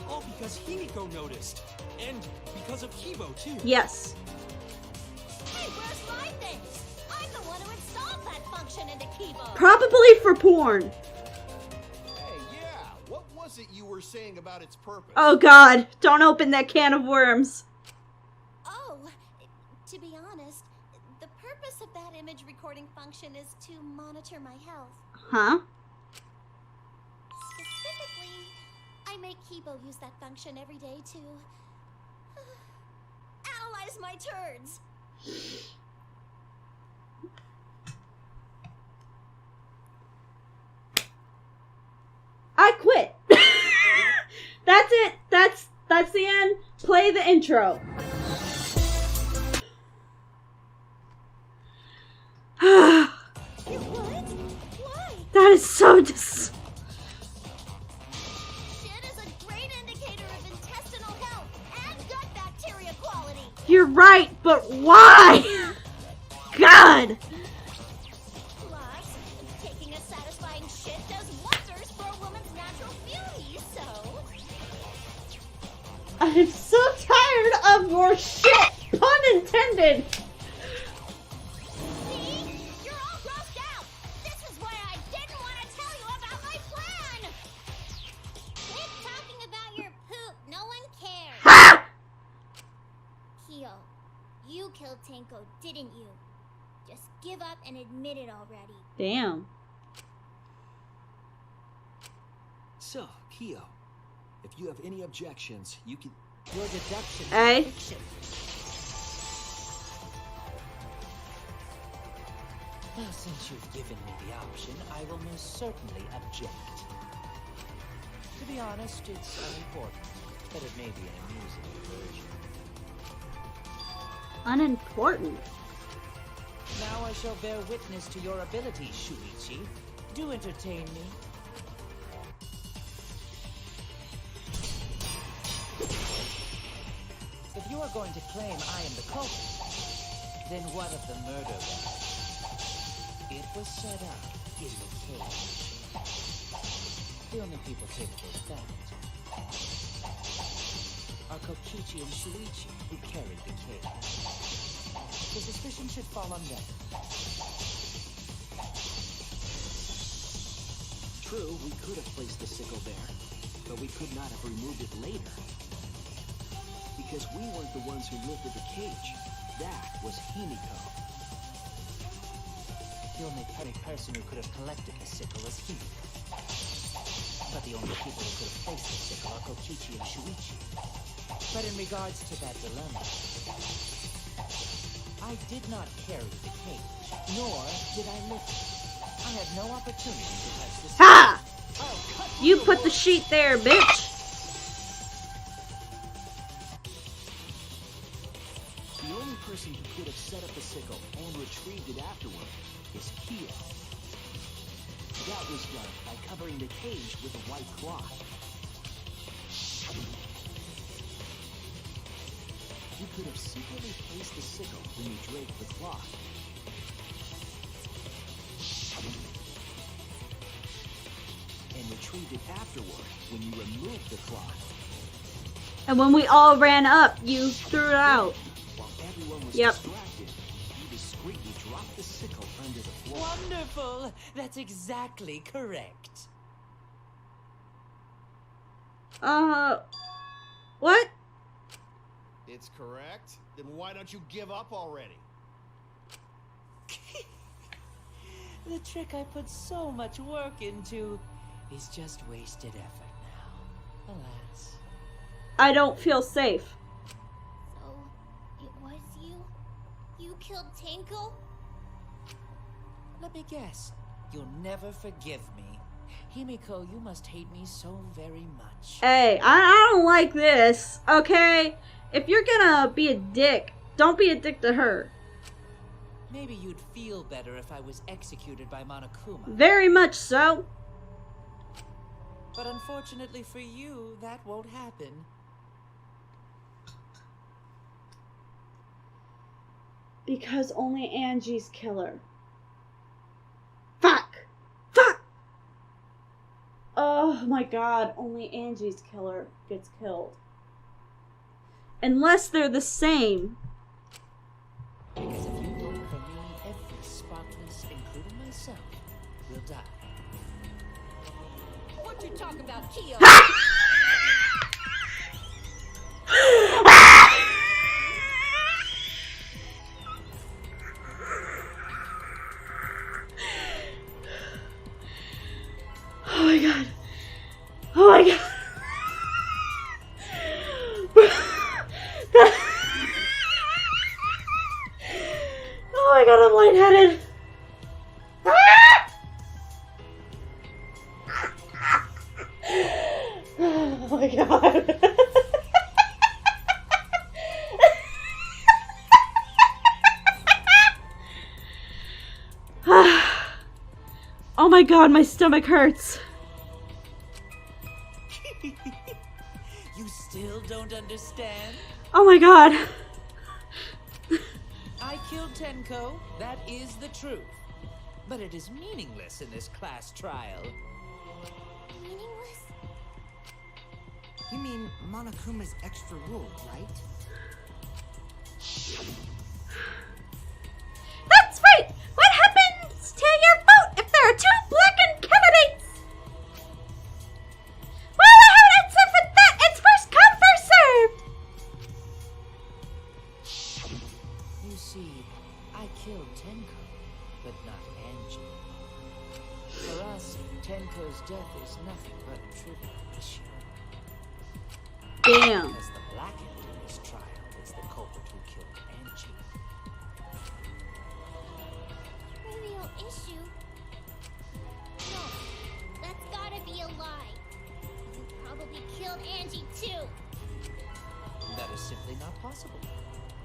All because Himiko noticed. And because of Kibo, too. Yes. Hey, where's my things? I'm the one who installed that function into Kibo. Probably for porn. Hey, yeah, what was it you were saying about its purpose? Oh god, don't open that can of worms. Oh, to be honest, the purpose of that image recording function is to monitor my health. Huh? Specifically, I make Kibo use that function every day to analyze my turds. I quit. That's it. That's the end. Play the intro. What? Why? That is so Shit is a great indicator of intestinal health and gut bacteria quality. You're right, but why? God. Plus, taking a satisfying shit does wonders for a woman's natural beauty, so... I'm so tired of your shit. Pun intended. See? You're all grossed out. This is why I killed Tenko, didn't you? Just give up and admit it already. Damn. So, Kyo, if you have any objections, you can... Your deduction Hey. is fiction. Well, since you've given me the option, I will most certainly object. To be honest, it's unimportant, but it may be an amusing diversion. Unimportant. Now I shall bear witness to your abilities, Shuichi. Do entertain me. If you are going to claim I am the culprit, then what of the murder weapon? It was set up in the cage. The only people capable of that are Kokichi and Shuichi, who carried the cage. The suspicion should fall on them. True, we could have placed the sickle there, but we could not have removed it later. Because we weren't the ones who lifted the cage. That was Himiko. The only person who could have collected the sickle was Himiko. But the only people who could have placed the sickle are Kokichi and Shuichi. But in regards to that dilemma, I did not carry the cage, nor did I lift it. I had no opportunity to touch the sickle. Ha! You put the sheet there, bitch. The only person who could have set up the sickle and retrieved it afterward is Kyo. That was done by covering the cage with a white cloth. You could have secretly placed the sickle when you draped the cloth. And retrieved it afterward when you removed the cloth. And when we all ran up, you threw it out. While everyone was Yep. distracted, you discreetly dropped the sickle under the floor. Wonderful! That's exactly correct. What? It's correct. Then why don't you give up already? The trick I put so much work into is just wasted effort now. Alas. I don't feel safe. So, it was you? You killed Tenko? Let me guess. You'll never forgive me. Himiko, you must hate me so very much. Hey, I don't like this, okay? If you're gonna be a dick, don't be a dick to her. Maybe you'd feel better if I was executed by Monokuma. Very much so. But unfortunately for you, that won't happen. Because only Angie's killer. Fuck! Fuck! Oh my god, only Angie's killer gets killed. Unless they're the same. Because if you vote for me, every spotless, including myself, will die. What you talking about, Kyo? Oh my god. Oh my god. Oh my god, I'm lightheaded. Oh my god. Oh my god, my stomach hurts. You still don't understand? Oh my god. I killed Tenko, that is the truth. But it is meaningless in this class trial. Meaningless? You mean Monokuma's extra rule, right? That's right! What happens to your vote if there are two blackened candidates? Well, how that's it with that. It's first come, first served. You see, Tenko's death is nothing but a trivial issue. Damn. Because the blackened in this trial is the culprit who killed Angie. Trivial issue? No, that's gotta be a lie. You probably killed Angie too. That is simply not possible.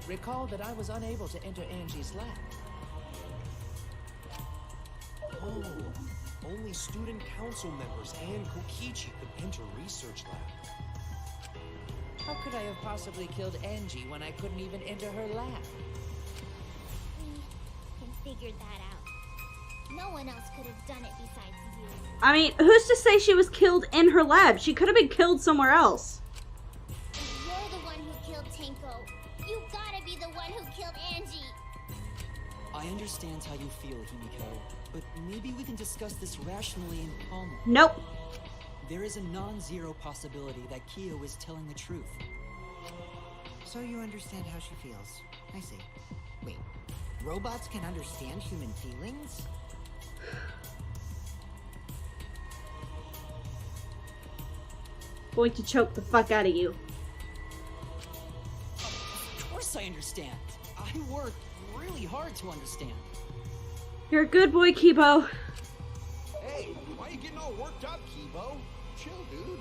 Recall that I was unable to enter Angie's lab. Oh, only student council members and Kokichi could enter research lab. How could I have possibly killed Angie when I couldn't even enter her lab? We can figure that out. No one else could have done it besides you. I mean, who's to say she was killed in her lab? She could have been killed somewhere else. If you're the one who killed Tenko, you gotta be the one who killed Angie. I understand how you feel, Himiko, but maybe we can discuss this rationally and calmly. Nope. There is a non-zero possibility that Kyo is telling the truth. So you understand how she feels. I see. Wait, robots can understand human feelings? Going to choke the fuck out of you. Of course I understand. I worked really hard to understand. You're a good boy, Kibo. Hey, why are you getting all worked up, Kibo? Chill, dude.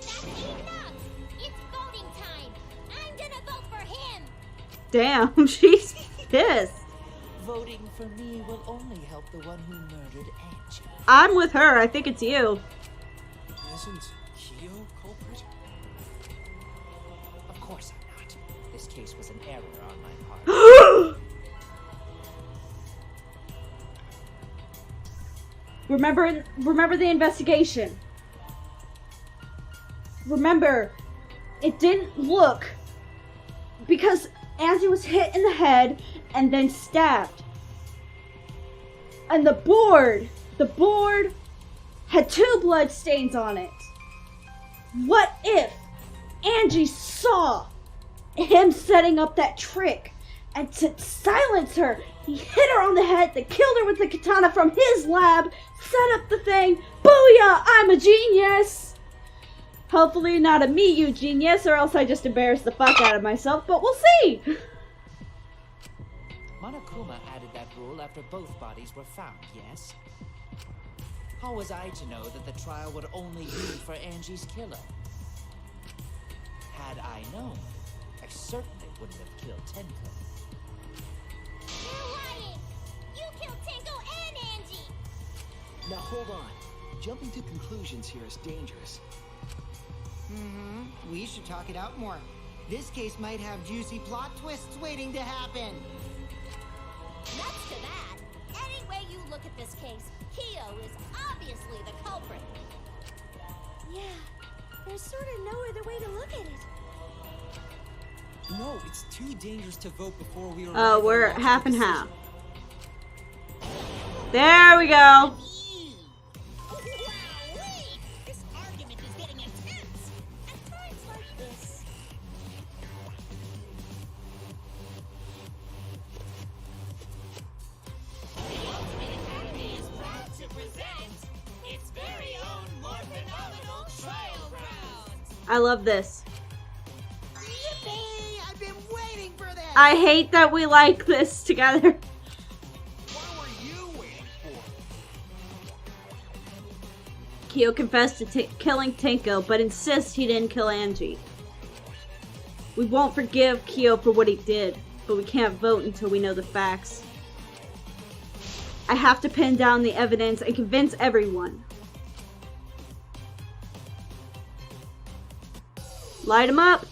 That's enough! It's voting time! I'm gonna vote for him! Damn, she's pissed. Voting for me will only help the one who murdered Angie. I'm with her. I think it's you. Isn't Kyo culprit? Of course I'm not. This case was an error on my part. Remember the investigation. Remember, it didn't look because Angie was hit in the head and then stabbed. And the board had 2 blood stains on it. What if Angie saw him setting up that trick, and to silence her, he hit her on the head, then killed her with the katana from his lab, set up the thing, booyah, I'm a genius! Hopefully not a me, you genius, or else I just embarrassed the fuck out of myself, but we'll see! Monokuma added that rule after both bodies were found, yes? How was I to know that the trial would only be for Angie's killer? Had I known, I certainly wouldn't have killed Tenko. You're lying! You killed Tenko and Angie! Now hold on. Jumping to conclusions here is dangerous. We should talk it out more. This case might have juicy plot twists waiting to happen. Nuts to that! Any way you look at this case, Kyo is obviously the culprit. Yeah, there's sort of no other way to look at it. No, it's too dangerous to vote before we arrive. Oh, we're at a half and decision. half. There we go. Wowee! This argument is getting intense. At times like this, The Ultimate Academy is proud to present its very own more phenomenal trial grounds. I love this. Yippee! I've been waiting for this! I hate that we like this together. What were you waiting for? Kyo confessed to killing Tenko, but insists he didn't kill Angie. We won't forgive Kyo for what he did, but we can't vote until we know the facts. I have to pin down the evidence and convince everyone. Light him up!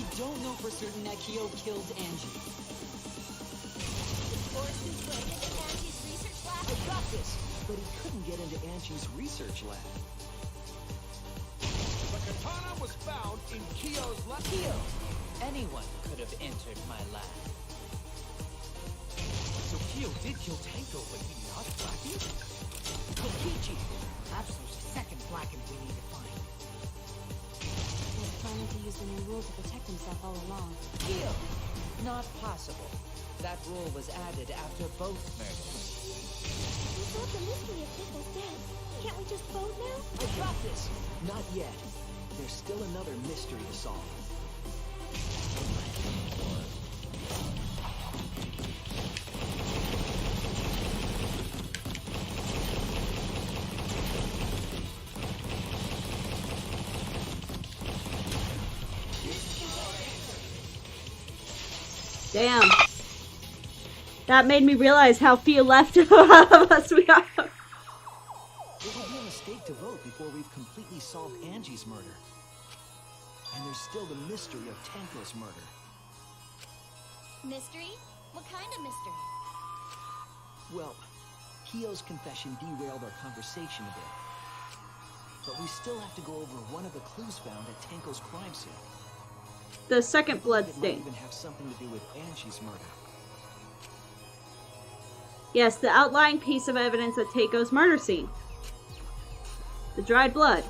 We don't know for certain that Kyo killed Angie. Forced his way into Angie's research lab. I got this! But he couldn't get into Angie's research lab. The katana was found in Kyo's lab. Kyo! Anyone could have entered my lab. So Kyo did kill Tenko, but he not Blackie? Kokichi! Perhaps there's a second Blackened we need to find. He was planning to use the new rule to protect himself all along. Kyo! Not possible. That rule was added after both murders. We solved the mystery of Tenko's death. Can't we just vote now? I got this! Not yet. There's still another mystery to solve. Damn. That made me realize how few left of us we are. It would be a mistake to vote before we've completely solved Angie's murder. And there's still the mystery of Tenko's murder. Mystery? What kind of mystery? Well, Kyo's confession derailed our conversation a bit. But we still have to go over one of the clues found at Tenko's crime scene. The second blood It might stain. even have something to do with Angie's murder. Yes, the outlying piece of evidence at Tenko's murder scene. The dried blood.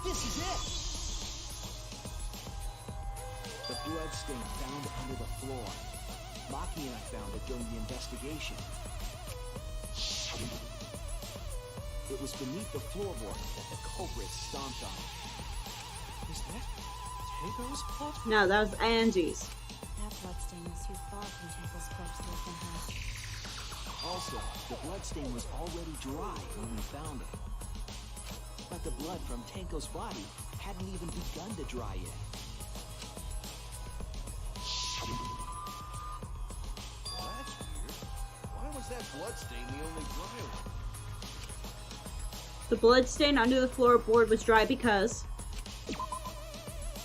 This is it! The blood stain found under the floor. Maki and I found it during the investigation. It was beneath the floorboard that the culprit stomped on. Is that Tenko's blood? No, that was Angie's. That bloodstain was too far from Tenko's corpse to have been her. Also, the blood stain was already dry when we found it. But the blood from Tenko's body hadn't even begun to dry yet. Well, that's weird. Why was that blood stain the only dry one? The blood stain under the floorboard was dry because...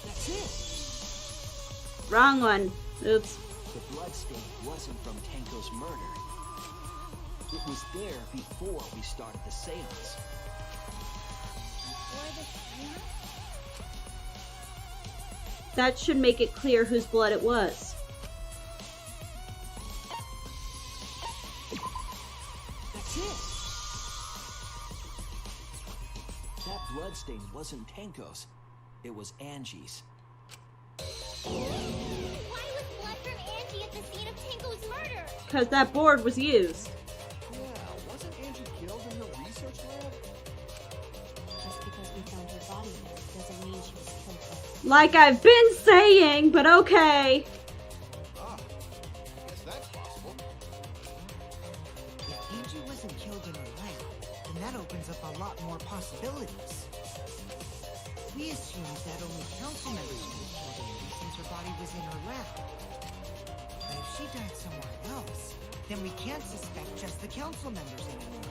That's it! Wrong one. Oops. The blood stain wasn't from Tenko's murder. It was there before we started the seance. Or the Hyena? That should make it clear whose blood it was. That's it! That bloodstain wasn't Tenko's. It was Angie's. Why was blood from Angie at the scene of Tenko's murder? Because that board was used. Yeah, wasn't Angie killed in her research lab? Just because we found her body there doesn't mean she was killed there. Like I've been saying, but okay. Ah, guess that's possible. If Angie wasn't killed in her lab, then that opens up a lot more possibilities. We assumed that only council members could have killed Angie since her body was in her lab. But if she died somewhere else, then we can't suspect just the council members anymore.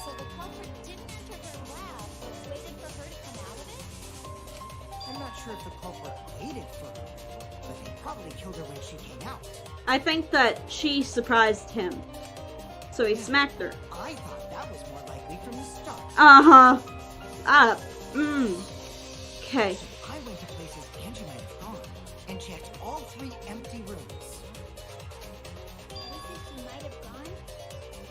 So the culprit didn't enter her lab, but waited for her to come out of it? I'm not sure if the culprit waited for her, but they probably killed her when she came out. I think that she surprised him. So he smacked her. I thought that was more likely from the start. Uh-huh. Okay. I went to places Angie might have gone and checked all 3 empty rooms. Places she might have gone?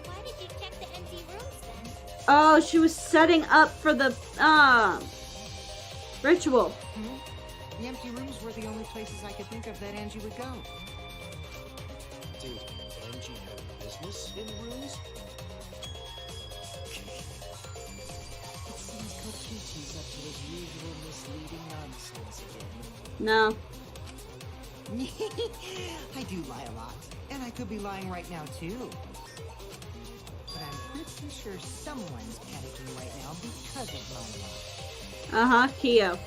Why did you check the empty rooms then? Oh, she was setting up for the, ritual. The empty rooms were the only places I could think of that Angie would go. Did Angie have business in rooms? It seems Kokichi's up to his usual misleading nonsense again. No. I do lie a lot, and I could be lying right now too. But I'm pretty sure someone's panicking right now because of my lie. Uh-huh, Kyo.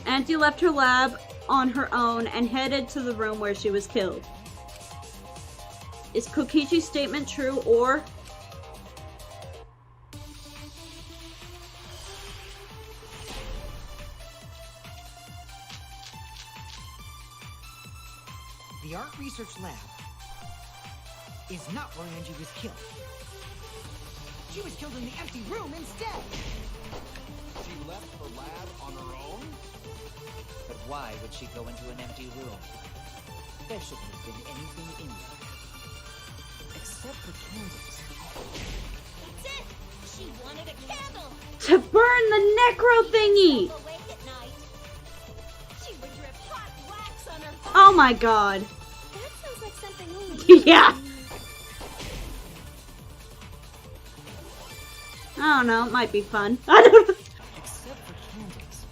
Angie left her lab on her own and headed to the room where she was killed. Is Kokichi's statement true, or... The art research lab is not where Angie was killed. She was killed in the empty room instead. She left her lab on her own? But why would she go into an empty room? There shouldn't have been anything in there. Except for candles. That's it! She wanted a candle! To burn the necro thingy! Awake at night. She would drip hot wax on her body. Oh my god. That sounds like something only Yeah. I don't know, it might be fun. I don't know. Except for candles.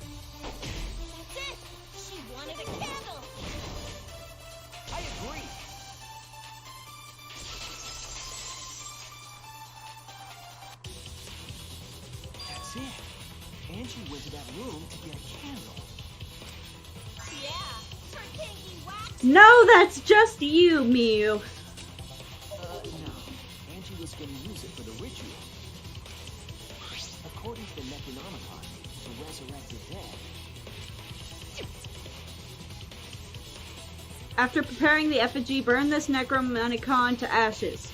That's it! She wanted a candle! I agree. That's it. Angie went to that room to get a candle. Yeah, her kinky wax. No, that's just you, Mew. No. Angie was going to use it for the ritual. According to the Necronomicon, to resurrect the dead. After preparing the effigy, burn this Necronomicon to ashes.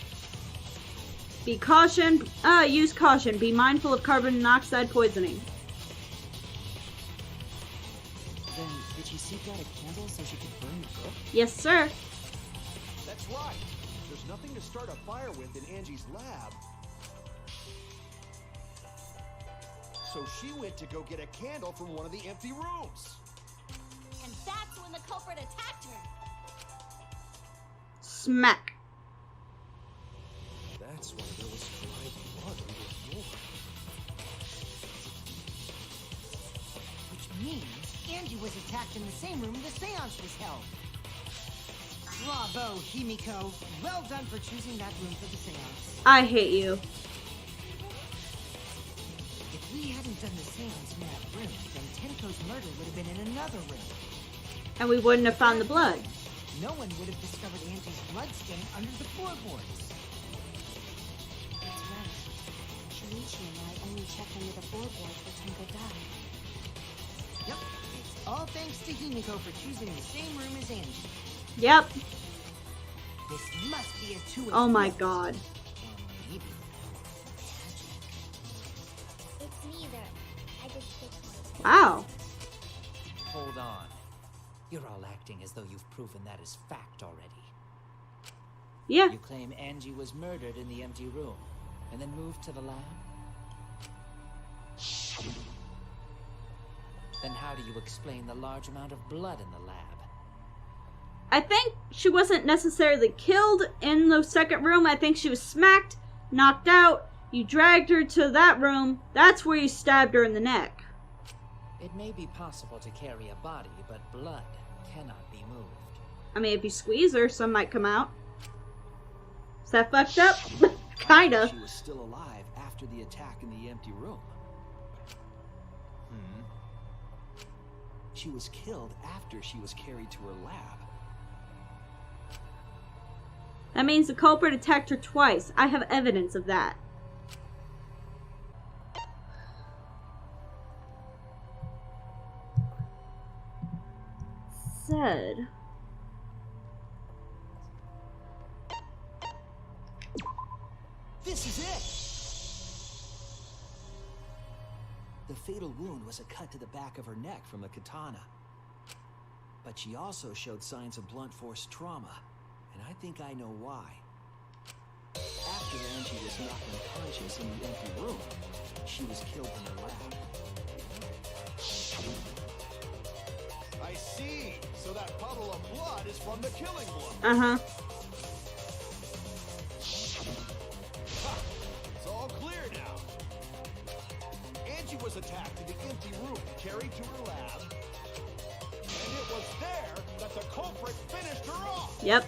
Use caution. Be mindful of carbon monoxide poisoning. Then, did she seek out a candle so she could burn the book? Yes, sir. That's right. There's nothing to start a fire with in Angie's lab. So she went to go get a candle from one of the empty rooms. And that's when the culprit attacked her. Smack. That's why there was dried blood on the floor. Which means Angie was attacked in the same room the seance was held. Bravo, Himiko. Well done for choosing that room for the seance. I hate you. If we hadn't done the seance in that room, then Tenko's murder would have been in another room. And we wouldn't have found the blood. No one would have discovered Angie's bloodstain under the floorboards. That's right. Shinichi and I only checked under the floorboards where Tenko died. Yep, it's all thanks to Himiko for choosing the same room as Angie. Yep. This must be a two-way Oh my street. god. Or maybe magic. It's neither. I just fixed it. Wow. Hold on. You're all acting as though you've proven that as fact already. Yeah. You claim Angie was murdered in the empty room, and then moved to the lab? Then how do you explain the large amount of blood in the lab? I think she wasn't necessarily killed in the second room. I think she was smacked, knocked out. You dragged her to that room. That's where you stabbed her in the neck. It may be possible to carry a body, but blood cannot be moved. I mean, if you squeeze her, some might come out. Is that fucked up? Kinda. She was still alive after the attack in the empty room. She was killed after she was carried to her lab. That means the culprit attacked her twice. I have evidence of that. Said. This is it! The fatal wound was a cut to the back of her neck from a katana. But she also showed signs of blunt force trauma, and I think I know why. After Angie was knocked unconscious in the empty room, she was killed in her lab. I see. So that puddle of blood is from the killing blow. Uh-huh. It's all clear now. Angie was attacked in the empty room, carried to her lab, and it was there that the culprit finished her off. Yep.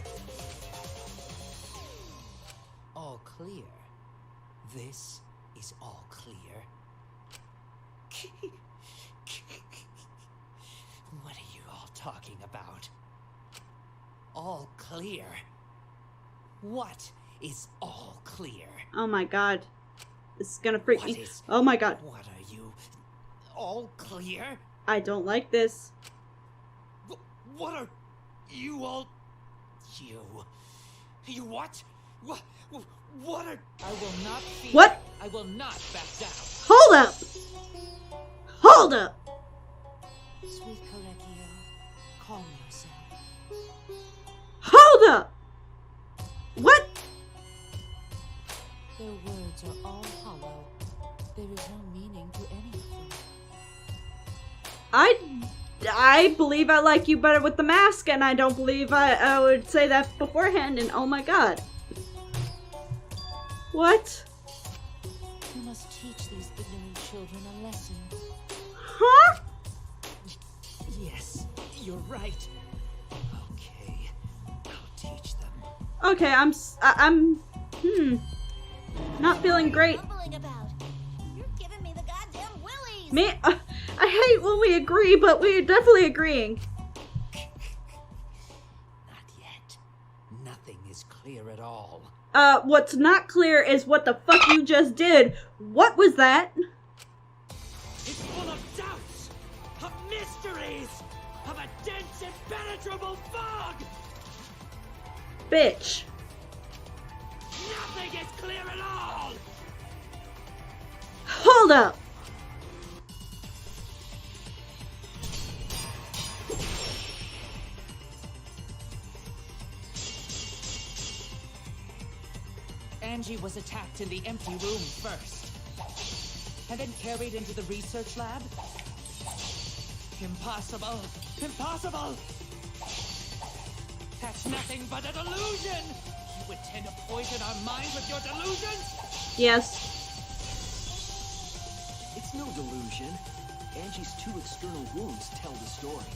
All clear. This is all clear. clear? What is all clear? Oh my god. This is gonna freak What me. is- Oh my god. What are you? All clear? I don't like this. What are you all? You what? What are? I will not fear. What? I will not back down. Hold up! Hold up! Sweet Korekio, calm yourself. Hold up! What? Their words are all hollow. There is no meaning to any of them. I believe I like you better with the mask, and I don't believe I would say that beforehand, and oh my god. What? You must teach these ignorant children a lesson. Huh? Yes, you're right. Okay, I'll teach them. Okay, I'm not feeling great. Mumbling about? You're giving me the goddamn willies. Me, I hate when we agree, but we're definitely agreeing. Not yet. Nothing is clear at all. What's not clear is what the fuck you just did. What was that? It's full of doubts, of mysteries, of a dense, impenetrable fog. Bitch. Nothing is clear at all. Hold up. Angie was attacked in the empty room first, and then carried into the research lab? Impossible! Impossible! That's nothing but a delusion! You intend to poison our minds with your delusions? Yes. It's no delusion. Angie's 2 external wounds tell the story.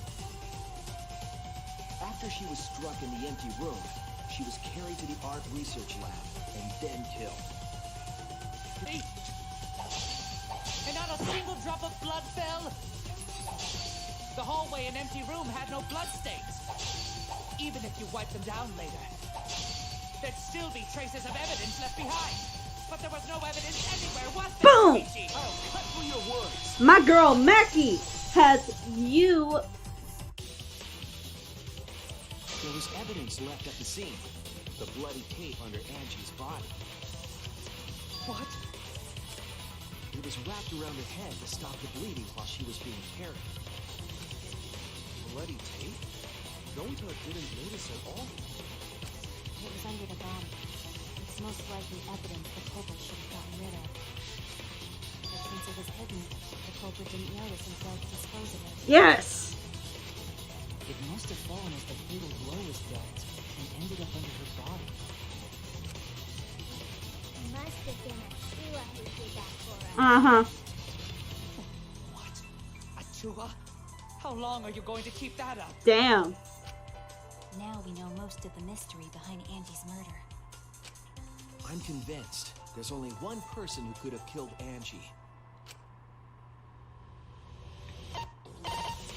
After she was struck in the empty room, she was carried to the art research lab and then killed. Me? And not a single drop of blood fell? The hallway and empty room had no blood stains. Even if you wipe them down later, there'd still be traces of evidence left behind. But there was no evidence anywhere, was there? Boom! Ichi? I'll cut through your words. My girl Mackie has you. There was evidence left at the scene. The bloody tape under Angie's body. What? It was wrapped around her head to stop the bleeding while she was being carried. Bloody tape? Gonta didn't notice at all. It was under the body. It's most likely evidence the culprit should have gotten rid of. But since it was hidden, the culprit didn't notice and failed to dispose of it. Yes. It must have fallen as the fatal blow was dealt and ended up under her body. It must have been Atua who did that for us. Uh-huh. What? Atua? How long are you going to keep that up? Damn. Now we know most of the mystery behind Angie's murder. I'm convinced there's only one person who could have killed Angie.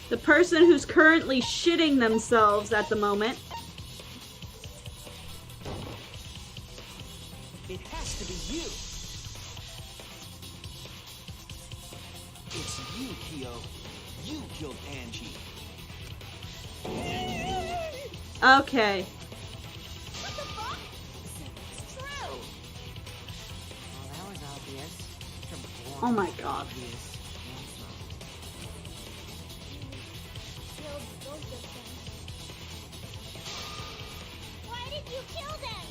The person who's currently shitting themselves at the moment. It has to be you. It's you, Kyo. You killed Angie. Okay. What the fuck? It's true. Well, that was obvious. Oh my god. Killed both of them. Why did you kill them?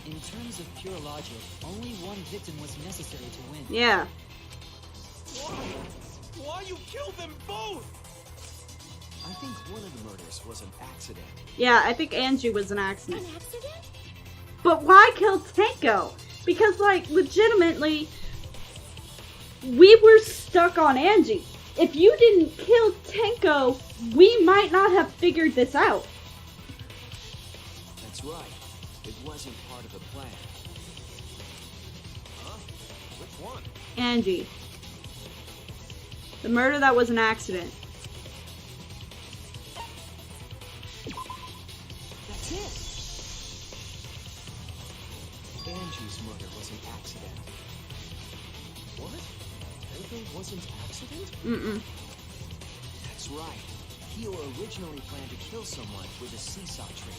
In terms of pure logic, only one victim was necessary to win. Yeah. Why you killed them both? I think one of the murders was an accident. Yeah, I think Angie was an accident. An accident? But why kill Tenko? Because, like, legitimately, we were stuck on Angie. If you didn't kill Tenko, we might not have figured this out. That's right. It wasn't part of the plan. Huh? Which one? Angie. The murder that was an accident. Tenko wasn't accident? Mm-mm. That's right. Kyo originally planned to kill someone with a seesaw trick.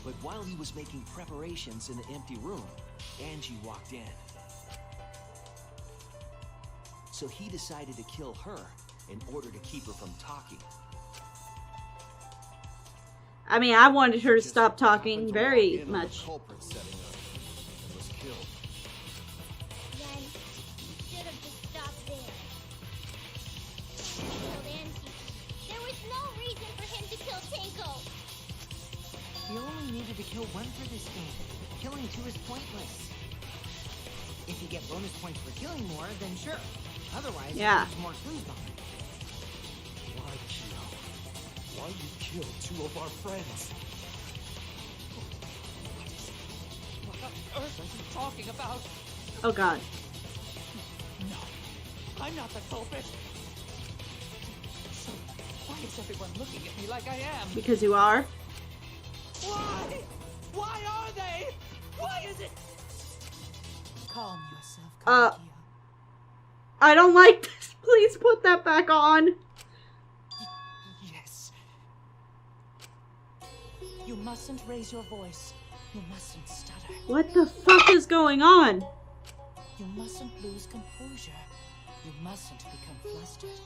But while he was making preparations in the empty room, Angie walked in. So he decided to kill her in order to keep her from talking. I mean, I wanted her to stop talking Happened to very walk in on the much. culprit setting up and was killed. Then you should have just stopped there. He killed Angie. There was no reason for him to kill Tenko. You only needed to kill one for this game. Killing two is pointless. If you get bonus points for killing more, then sure. Otherwise, Yeah. there's more clues behind it. Why, Kyo? Why you killed two of our friends? What on earth are you talking about? Oh god. No, I'm not the culprit. So, why is everyone looking at me like I am? Because you are? Why? Why are they? Why is it? Calm yourself, Kyo. I don't like this. Please put that back on. Yes. You mustn't raise your voice. You mustn't stutter. What the fuck is going on? You mustn't lose composure. You mustn't become flustered.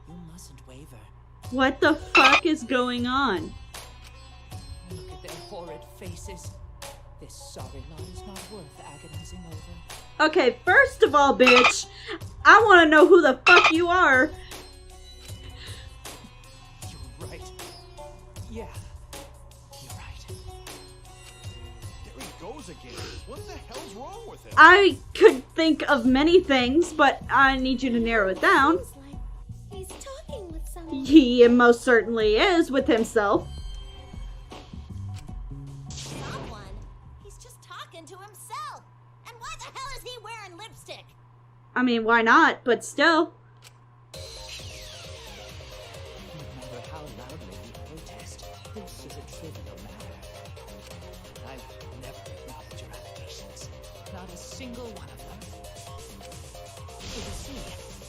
You mustn't waver. What the fuck is going on? Look at their horrid faces. This sorry lot is not worth agonizing over. Okay, first of all, bitch, I want to know who the fuck you are. You're right. Yeah, you're right. There he goes again. What the hell's wrong with him? I could think of many things, but I need you to narrow it down. Seems like he's talking with someone. He most certainly is with himself. Someone? He's just talking to himself. And why the hell is he wearing lipstick? I mean, why not? But still. No matter how loudly you protest, this is a trivial matter. I will never acknowledge your allegations. Not a single one of them. You see,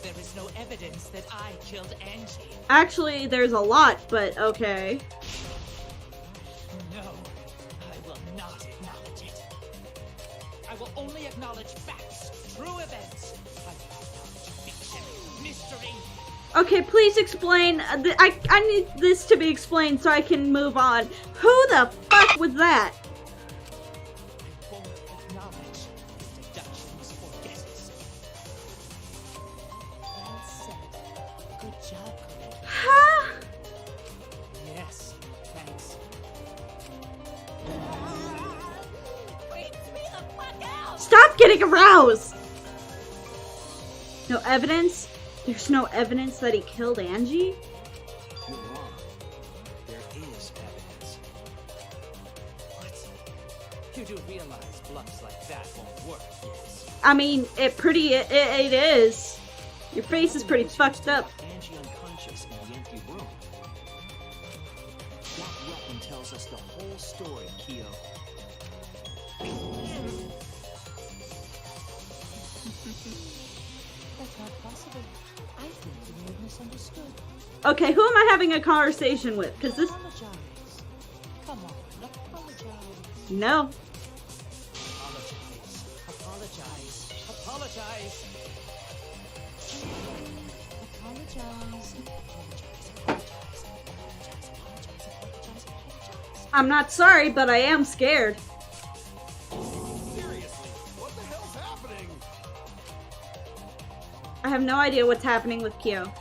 there is no evidence that I killed Angie. Actually, there's a lot, but okay. No, I will not acknowledge it. I will only acknowledge facts, true events. I will not acknowledge fiction, mystery. Okay, please explain. I need this to be explained so I can move on. Who the fuck was that? I won't acknowledge deductions or guesses. Well said. Good job, Corinne. Huh? Yes, thanks. Freaks me the fuck out! Stop getting aroused! No evidence? There's no evidence that he killed Angie? You're wrong. There is evidence. What? You do realize bluffs like that won't work, yes? I mean, it is. Your face is pretty fucked up. Angie unconscious in the empty room. That weapon tells us the whole story, Kyo. That's not possible. I think you may have misunderstood. Okay, who am I having a conversation with? Because this... Apologize. Come on, apologize. No. Apologize. Apologize. Apologize. Apologize. I'm not sorry, but I am scared. Seriously, what the hell's happening? I have no idea what's happening with Kyo.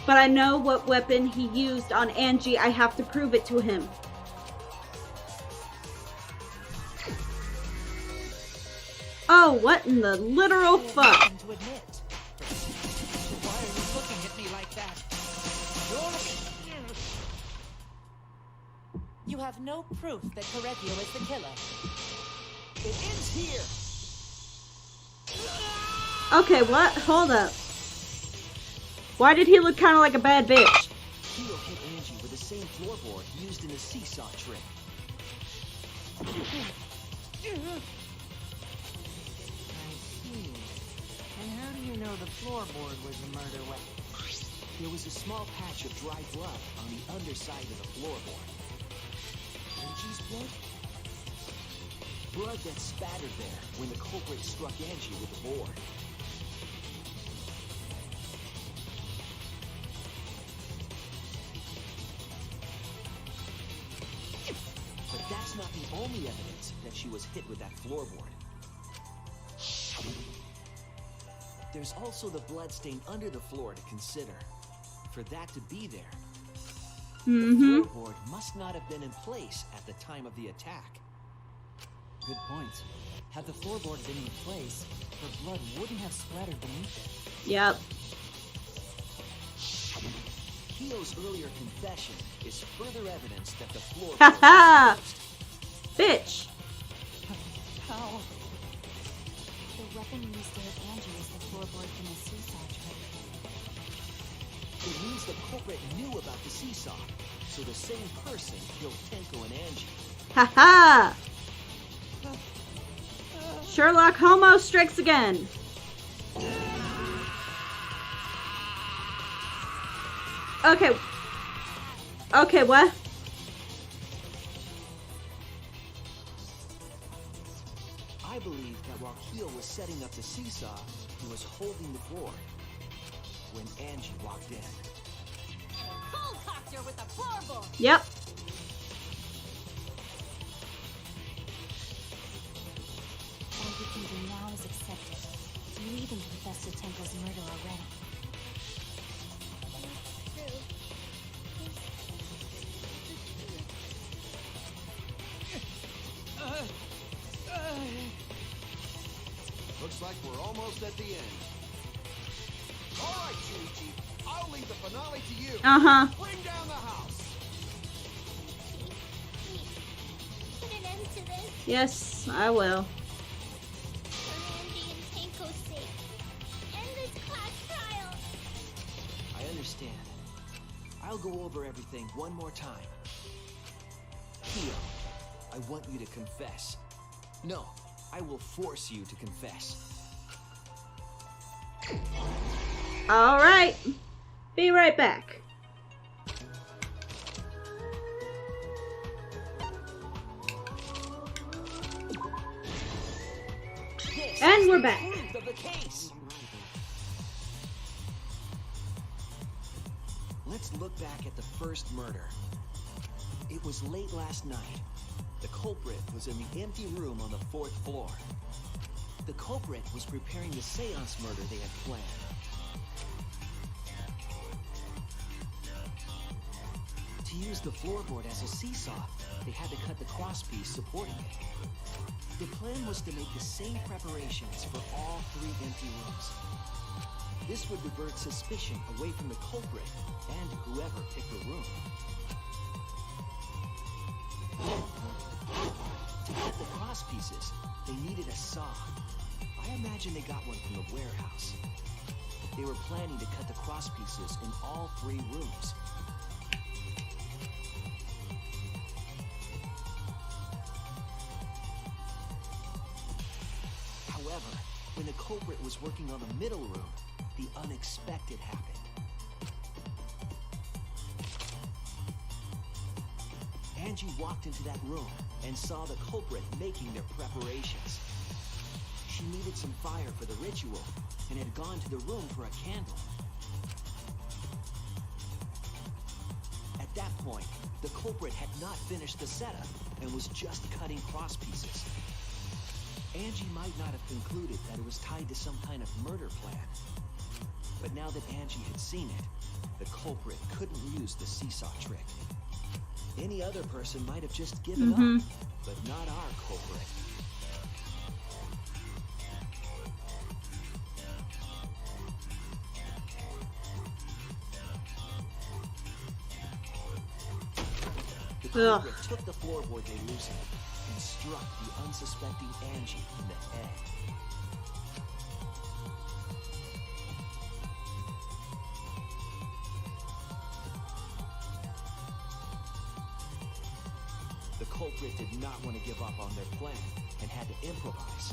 But I know what weapon he used on Angie. I have to prove it to him. Oh, what in the literal fuck? To admit. So why are you looking at me like that? You have no proof that Correggio is the killer. It ends here. Okay, what? Hold up. Why did he look kind of like a bad bitch? Kyo hit Angie with the same floorboard used in the seesaw trick. I see. know the floorboard was the murder weapon? There was a small patch of dry blood on the underside of the floorboard. Angie's blood? Blood that spattered there when the culprit struck Angie with the board. But that's not the only evidence that she was hit with that floorboard. There's also the blood stain under the floor to consider. For that to be there, the floorboard must not have been in place at the time of the attack. Good point. Had the floorboard been in place, her blood wouldn't have splattered beneath it. Yep. Kyo's earlier confession is further evidence that the floorboard Haha! was used. Bitch! How? The weapon used to hit Angie is the floorboard from the seesaw trick. It means the culprit knew about the seesaw, so the same person killed Tenko and Angie. Haha! Sherlock Homo strikes again. Okay. Okay, what? I believe that while Kyo was setting up the seesaw, he was holding the board when Angie walked in. Helicopter with a floorboard. Yep. All we can do now is accept it. You even confessed to Tenko's murder already. Looks like we're almost at the end. All right, Shuichi. I'll leave the finale to you. Uh-huh. Bring down the house. Put an end to this Yes, I will. for Angie and Tenko's sake. End this class trial. I understand. I'll go over everything one more time. Kyo, I want you to confess. No, I will force you to confess. All right. Be right back. This And is we're the back. truth of the case. Let's look back at the first murder. It was late last night. The culprit was in the empty room on the 4th floor. The culprit was preparing the seance murder they had planned. To use the floorboard as a seesaw, they had to cut the crosspiece supporting it. The plan was to make the same preparations for all 3 empty rooms. This would divert suspicion away from the culprit and whoever picked the room. To cut the cross pieces, they needed a saw. I imagine they got one from the warehouse. They were planning to cut the cross pieces in all 3 rooms. However, when the culprit was working on the middle room, the unexpected happened. Angie walked into that room and saw the culprit making their preparations. She needed some fire for the ritual and had gone to the room for a candle. At that point, the culprit had not finished the setup and was just cutting cross pieces. Angie might not have concluded that it was tied to some kind of murder plan. But now that Angie had seen it, the culprit couldn't use the seesaw trick. Any other person might have just given up, but not our culprit. The culprit took the floorboard they loosened and struck the unsuspecting Angie in the head. The culprit did not want to give up on their plan and had to improvise.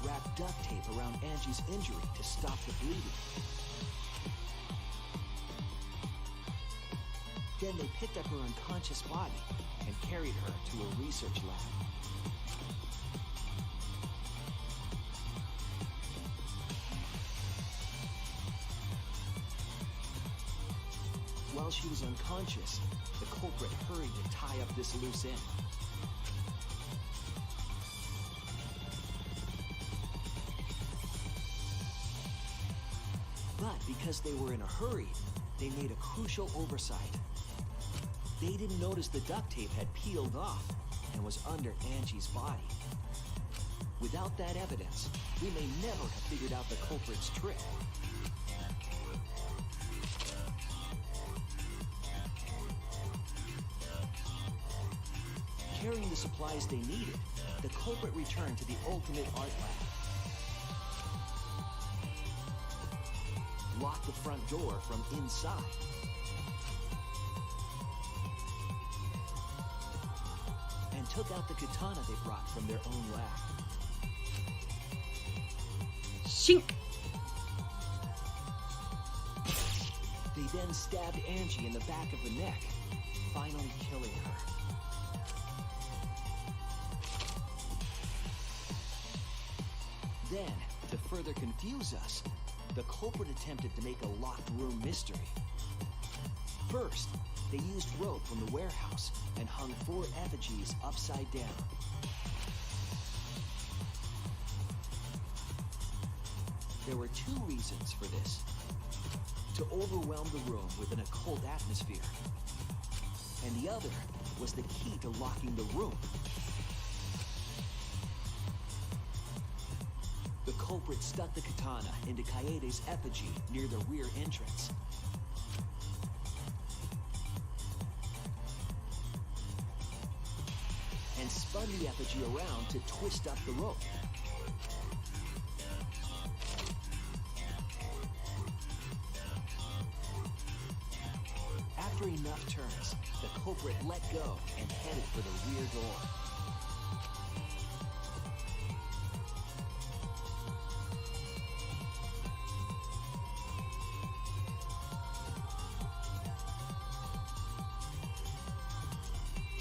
wrapped duct tape around Angie's injury to stop the bleeding. Then they picked up her unconscious body and carried her to a research lab. While she was unconscious, the culprit hurried to tie up this loose end. But because they were in a hurry, they made a crucial oversight. They didn't notice the duct tape had peeled off and was under Angie's body. Without that evidence, we may never have figured out the culprit's trick. Carrying the supplies they needed, the culprit returned to the ultimate art lab. Locked the front door from inside. And took out the katana they brought from their own lab. Shink! They then stabbed Angie in the back of the neck, finally killing her. Then, to further confuse us, the culprit attempted to make a locked room mystery. First, they used rope from the warehouse and hung 4 effigies upside down. There were 2 reasons for this. To overwhelm the room with an occult atmosphere. And the other was the key to locking the room. The culprit stuck the katana into Kaede's effigy near the rear entrance. And spun the effigy around to twist up the rope. After enough turns, the culprit let go and headed for the rear door.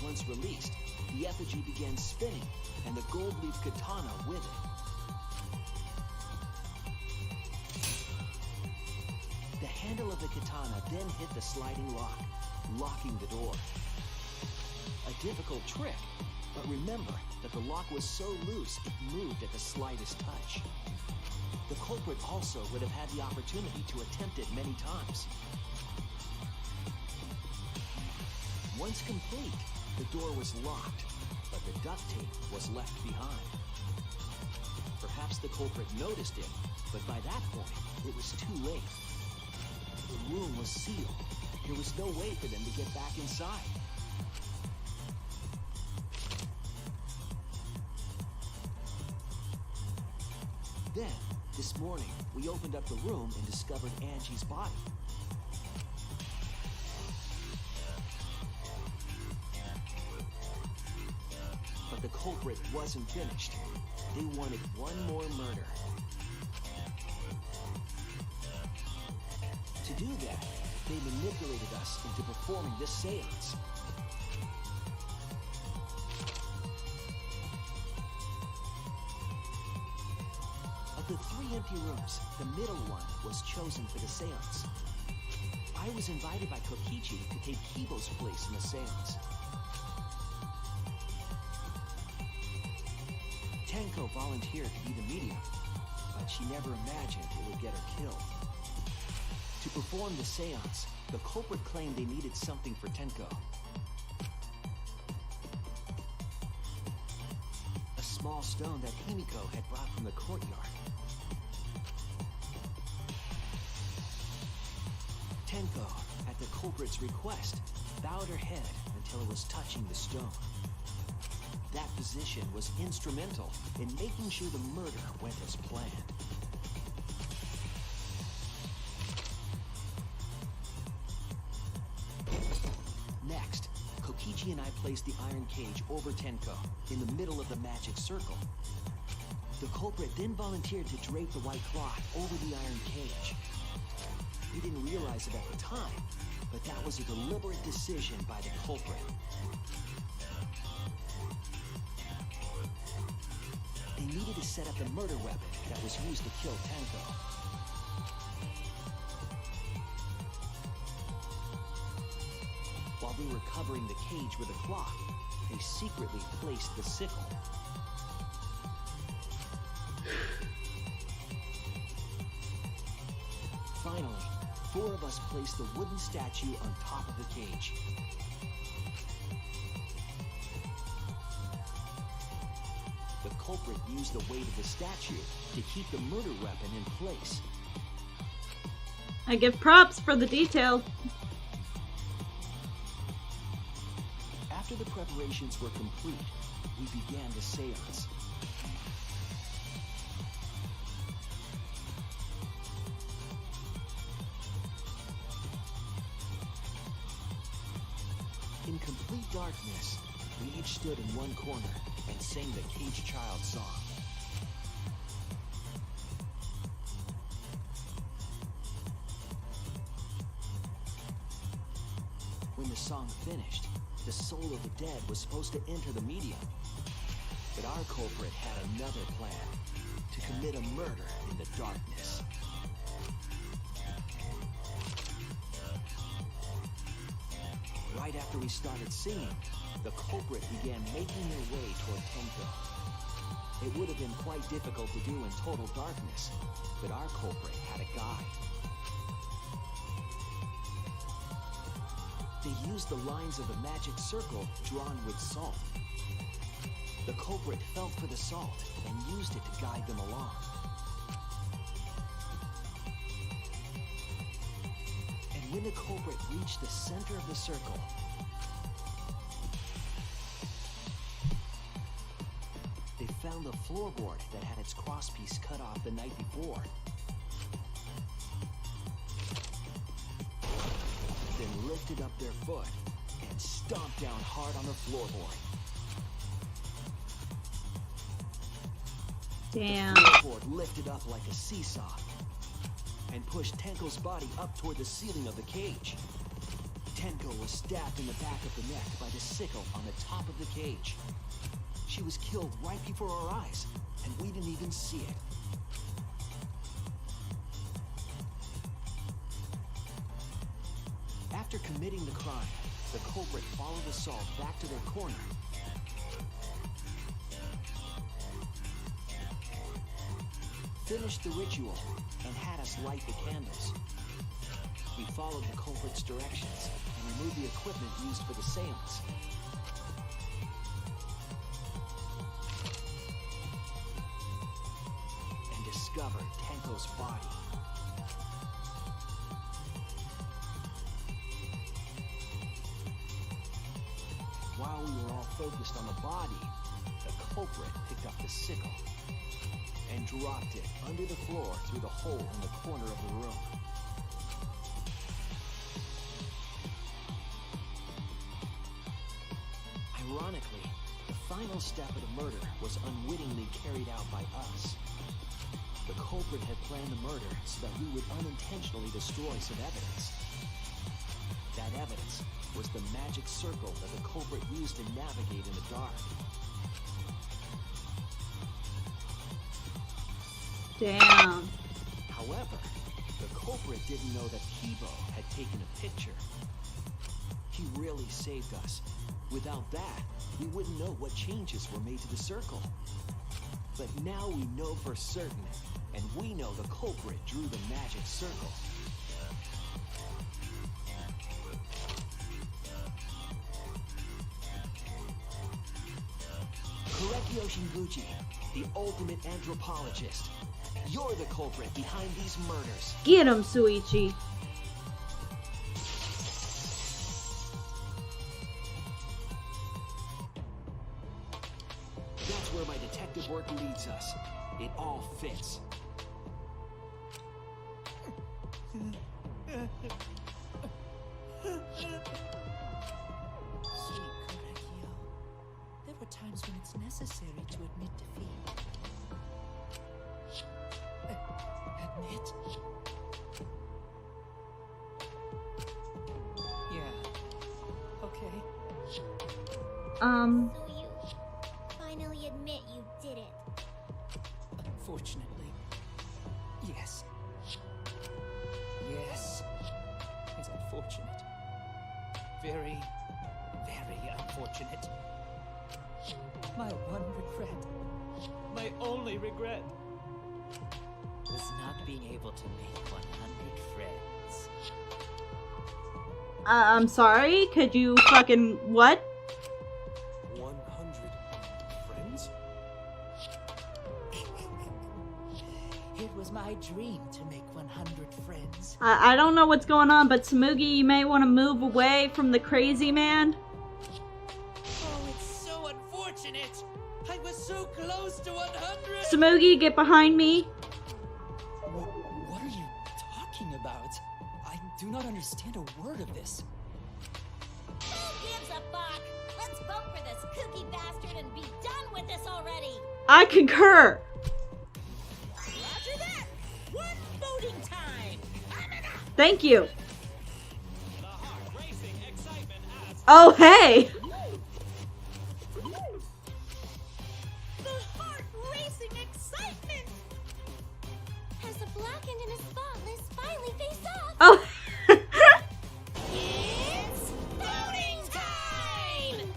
Once released, the effigy began spinning, and the gold leaf katana with it. The handle of the katana then hit the sliding lock, locking the door. A difficult trick, but remember that the lock was so loose it moved at the slightest touch. The culprit also would have had the opportunity to attempt it many times. Once complete, the door was locked, but the duct tape was left behind. Perhaps the culprit noticed it, but by that point, it was too late. The room was sealed. There was no way for them to get back inside. Then, this morning, we opened up the room and discovered Angie's body. But the culprit wasn't finished. They wanted one more murder. To do that, they manipulated us into performing this seance. Of the 3 empty rooms, the middle one was chosen for the seance. I was invited by Kokichi to take Kibo's place in the seance. Tenko volunteered to be the medium, but she never imagined it would get her killed. To perform the seance, the culprit claimed they needed something for Tenko. A small stone that Himiko had brought from the courtyard. Tenko, at the culprit's request, bowed her head until it was touching the stone. That position was instrumental in making sure the murder went as planned. Next, Kokichi and I placed the iron cage over Tenko in the middle of the magic circle. The culprit then volunteered to drape the white cloth over the iron cage. We didn't realize it at the time, but that was a deliberate decision by the culprit. They needed to set up the murder weapon that was used to kill Tenko. While they were covering the cage with a cloth, they secretly placed the sickle. Finally, 4 of us placed the wooden statue on top of the cage. The culprit used the weight of the statue to keep the murder weapon in place. I give props for the detail. After the preparations were complete, we began the seance. In complete darkness, we each stood in one corner and sang the Cage Child song. When the song finished, the soul of the dead was supposed to enter the medium. But our culprit had another plan: to commit a murder in the darkness. Right after we started singing, the culprit began making their way toward Tenko. It would have been quite difficult to do in total darkness, but our culprit had a guide. They used the lines of the magic circle drawn with salt. The culprit felt for the salt and used it to guide them along. And when the culprit reached the center of the circle, they found the floorboard that had its crosspiece cut off the night before. Then lifted up their foot and stomped down hard on the floorboard. Damn. The floorboard lifted up like a seesaw and pushed Tenko's body up toward the ceiling of the cage. Tenko was stabbed in the back of the neck by the sickle on the top of the cage. She was killed right before our eyes, and we didn't even see it. After committing the crime, the culprit followed the assault back to their corner. Finished the ritual and had us light the candles. We followed the culprit's directions and removed the equipment used for the seance. And discovered Tenko's body. While we were all focused on the body, the culprit picked up the sickle and dropped it under the floor through the hole in the corner of the room. Ironically, the final step of the murder was unwittingly carried out by us. The culprit had planned the murder so that we would unintentionally destroy some evidence. That evidence was the magic circle that the culprit used to navigate in the dark. Damn. However, the culprit didn't know that Kibo had taken a picture. He really saved us. Without that, we wouldn't know what changes were made to the circle. But now we know for certain, and we know the culprit drew the magic circle. Korekio Shinguchi, the ultimate anthropologist. You're the culprit behind these murders. Get him, Suichi. That's where my detective work leads us. It all fits. Sweet Korekio, there were times when it's necessary to admit defeat. Admit? Yeah. Okay. So you finally admit you did it. Unfortunately, yes. Yes. It's unfortunate. Very, very unfortunate. My one regret, my only regret, was not being able to make 100 friends. I'm sorry, could you fucking what? 100 friends? It was my dream to make 100 friends. I don't know what's going on, but Tsumugi, you may want to move away from the crazy man. Oh, it's so unfortunate. I was so close to 100. Tsumugi, get behind me. What are you talking about? I do not understand a word of this. Who gives a fuck? Let's vote for this kooky bastard and be done with this already. I concur. Roger that. One voting time. Coming up. Thank you. Oh, hey. The heart-racing excitement. As the blackened and his spotless finally face off. Oh. It's voting time.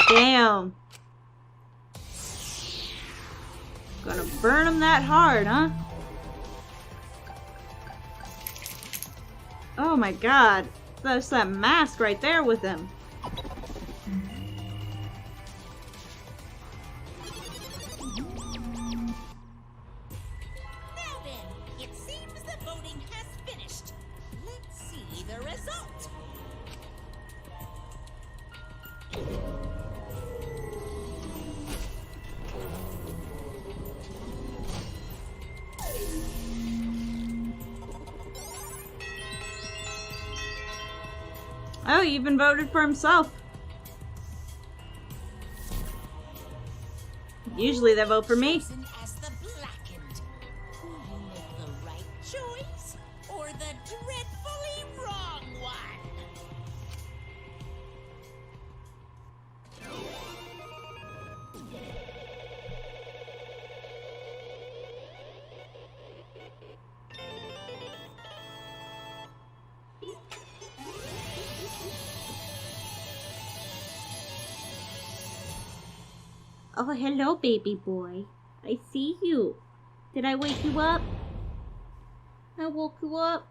Damn. Gonna burn him that hard, huh? Oh my god. That's that mask right there with him. Now then, it seems the voting has finished. Let's see the result. Oh, he even voted for himself. Usually they vote for me. Chosen as the blackened. Will you make the right choice or the dreadfully wrong one? Oh, hello, baby boy. I see you. Did I wake you up? I woke you up.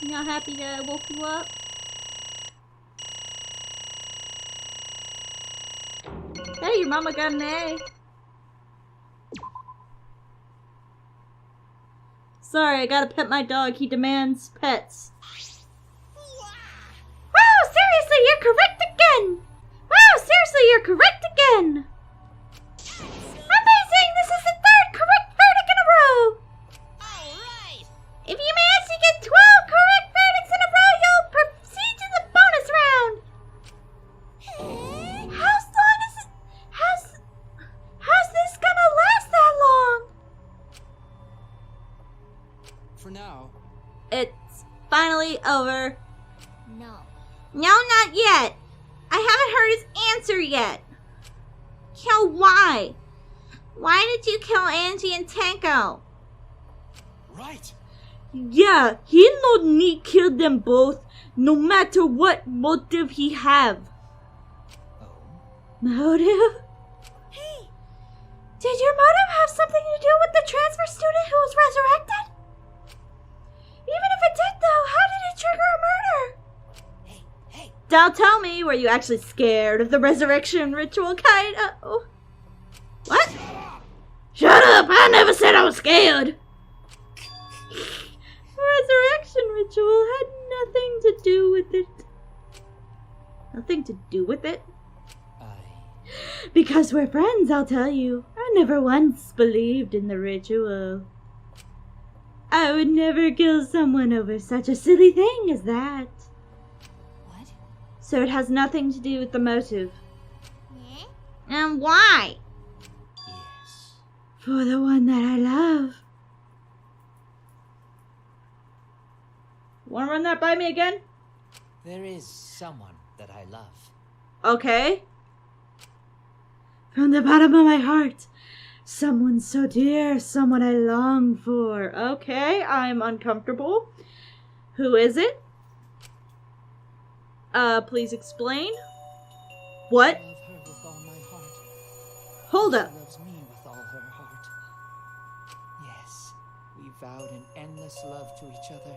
You not happy that I woke you up? Hey, your mama got an A. Sorry, I gotta pet my dog. He demands pets. Wow, seriously, you're correct again! Wow, seriously, you're correct again! Amazing! This is the third correct verdict in a row! All right. If you manage to get 12 correct verdicts in a row, you'll proceed to the bonus round! How's long is it? How's this gonna last that long? For now, It's finally over. No. No, not yet. I haven't heard his answer yet. Kill why? Why did you kill Angie and Tenko? Right. Yeah, he no need kill them both, no matter what motive he have. oh, Motive? Hey, did your motive have something to do with the transfer student who was resurrected? Even if it did, though, how did it trigger a murder? Hey, Now tell me, were you actually scared of the resurrection ritual, Kaido? What? Shut up! I never said I was scared! The resurrection ritual had nothing to do with it. Nothing to do with it? Because we're friends, I'll tell you. I never once believed in the ritual. I would never kill someone over such a silly thing as that. what? So it has nothing to do with the motive. And why? Yes. for the one that I love. Wanna run that by me again? There is someone that I love. Okay. From the bottom of my heart, someone so dear, someone I long for. Okay, I'm uncomfortable. Who is it? Please explain. What? I love her with all my heart. Hold up. She loves me with all her heart. Yes, we vowed an endless love to each other,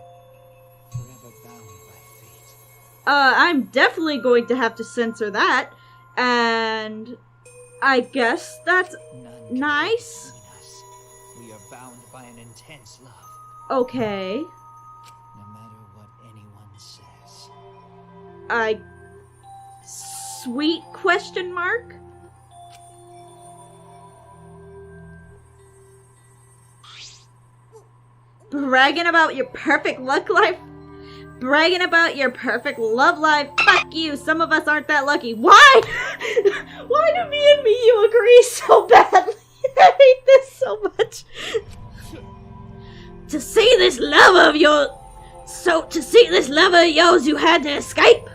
forever bound by fate. I'm definitely going to have to censor that. And I guess that's None can nice. get between us. We are bound by an intense love, Okay. no matter what anyone says. Sweet question mark? Bragging about your perfect luck life? Bragging about your perfect love life? Fuck you, some of us aren't that lucky. Why? Why do me and you agree so badly? I hate this so much. To see this love of yours, you had to escape?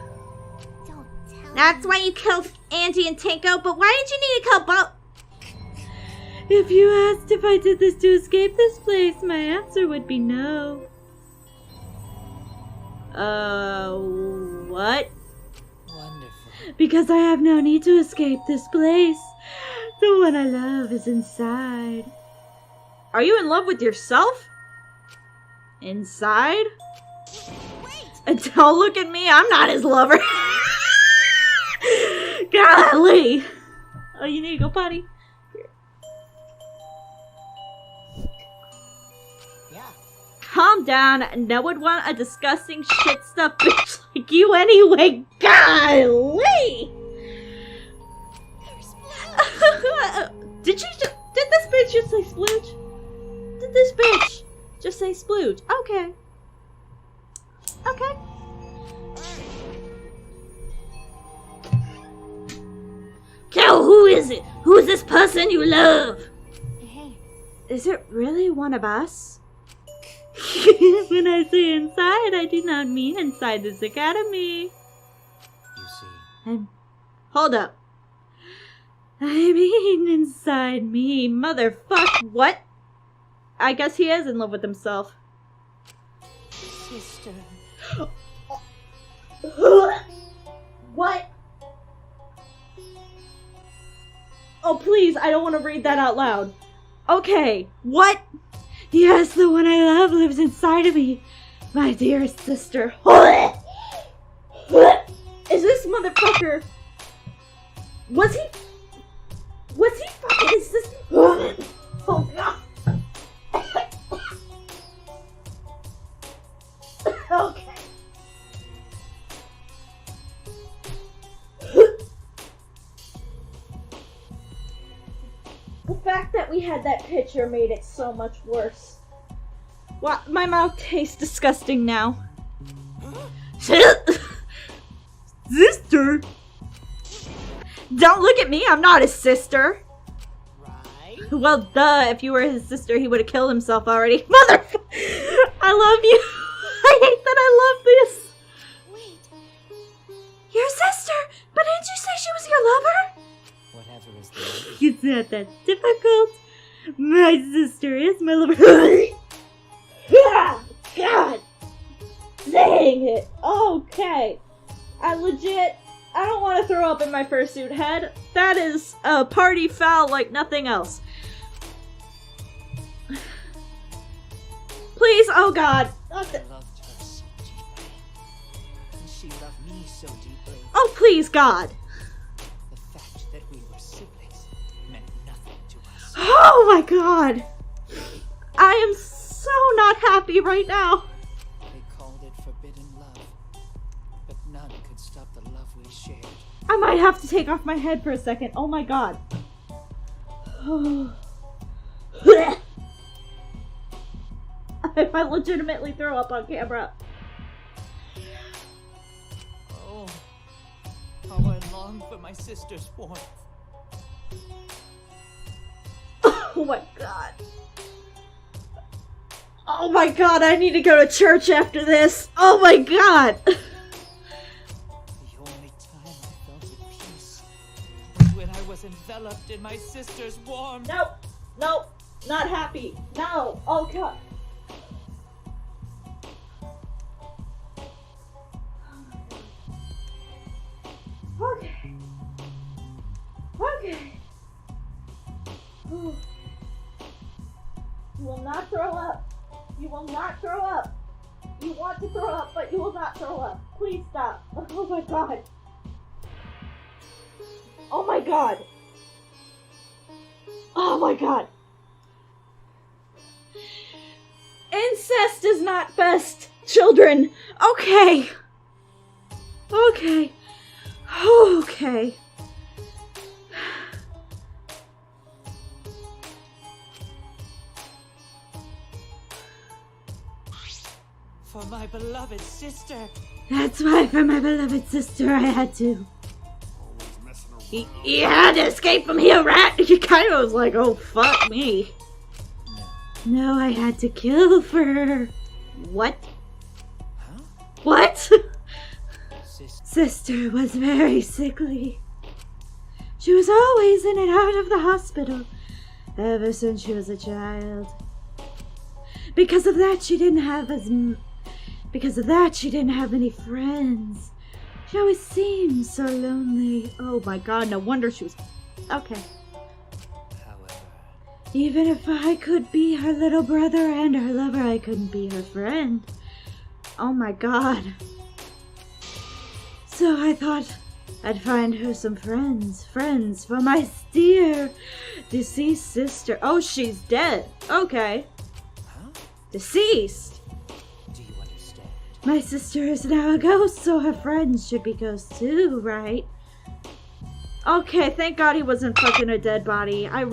Don't tell That's why you killed Angie and Tenko, but why did you need to kill both? If you asked if I did this to escape this place, my answer would be no. What? Wonderful. Because I have no need to escape this place. The one I love is inside. Are you in love with yourself? Inside? Wait! Don't look at me, I'm not his lover. Golly. Oh, you need to go potty? Yeah. Calm down. No one want a disgusting shit stuff bitch like you anyway. Golly. Did this bitch just say splooge? Did this bitch just say splooge? Okay. Okay. Kel, who is it? Who is this person you love? Hey, Is it really one of us? When I say inside, I do not mean inside this academy. You see, And hold up. I mean inside me, motherfuck. What? I guess he is in love with himself. sister. What? Oh, please, I don't want to read that out loud. Okay, what? Yes, the one I love lives inside of me. My dear sister. Is this motherfucker... Was he fucking his sister? Oh, God. Okay. The fact that we had that picture made it so much worse. Wow, my mouth tastes disgusting now. Sister? Don't look at me, I'm not his sister. Right? Well, duh, if you were his sister, he would have killed himself already. Motherfucker! I love you. I hate that I love this. Wait, Your sister? But didn't you say she was your lover? Whatever is the matter. It's not that difficult. My sister is my lover. God dang it. Okay. I don't want to throw up in my fursuit head. That is a party foul like nothing else. Please, oh God. I loved her so deeply. And she loved me so deeply. Oh, please, God. The fact that we were siblings meant nothing to us. Oh my God. I am so not happy right now. They called it forbidden love. But none could stop the love we shared. I might have to take off my head for a second. Oh my God. If I legitimately throw up on camera. Oh, how I long for my sister's warmth. Oh my god. Oh my god, I need to go to church after this. Oh my god. The only time I felt at peace was when I was enveloped in my sister's warmth. Nope. Nope. Not happy. No. Oh god. Okay. Okay. Ooh. You will not throw up. You will not throw up. You want to throw up, but you will not throw up. Please stop. Oh my god. Oh my god. Oh my god. Incest is not best, children. Okay. Okay. Okay. For my beloved sister. That's why for my beloved sister I had to. You had to escape from here, rat! You kind of was like, oh fuck me. No, I had to kill for her. What? Huh? What? Sister was very sickly. She was always in and out of the hospital ever since she was a child. Because of that, she didn't have any friends. She always seemed so lonely. Oh my god, no wonder she was... Okay. However... Even if I could be her little brother and her lover, I couldn't be her friend. Oh my god. So I thought I'd find her some friends for my dear deceased sister. Oh, she's dead. Okay. Huh? Deceased. Do you understand? My sister is now a ghost, so her friends should be ghosts too, right? Okay, thank God he wasn't fucking a dead body. I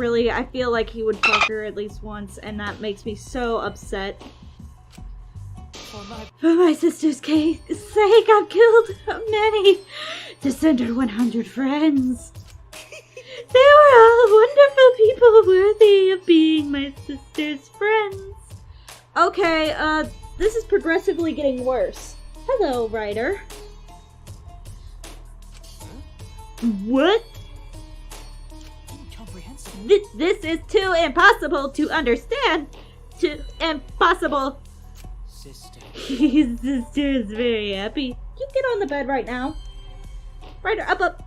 feel like he would fuck her at least once, and that makes me so upset. For my sister's sake, I've killed many to send her 100 friends. They were all wonderful people worthy of being my sister's friends. Okay, this is progressively getting worse. Hello, writer. What? Incomprehensible. This is too impossible to understand. Too impossible. Sister. His sister is very happy. You get on the bed right now. Writer, up.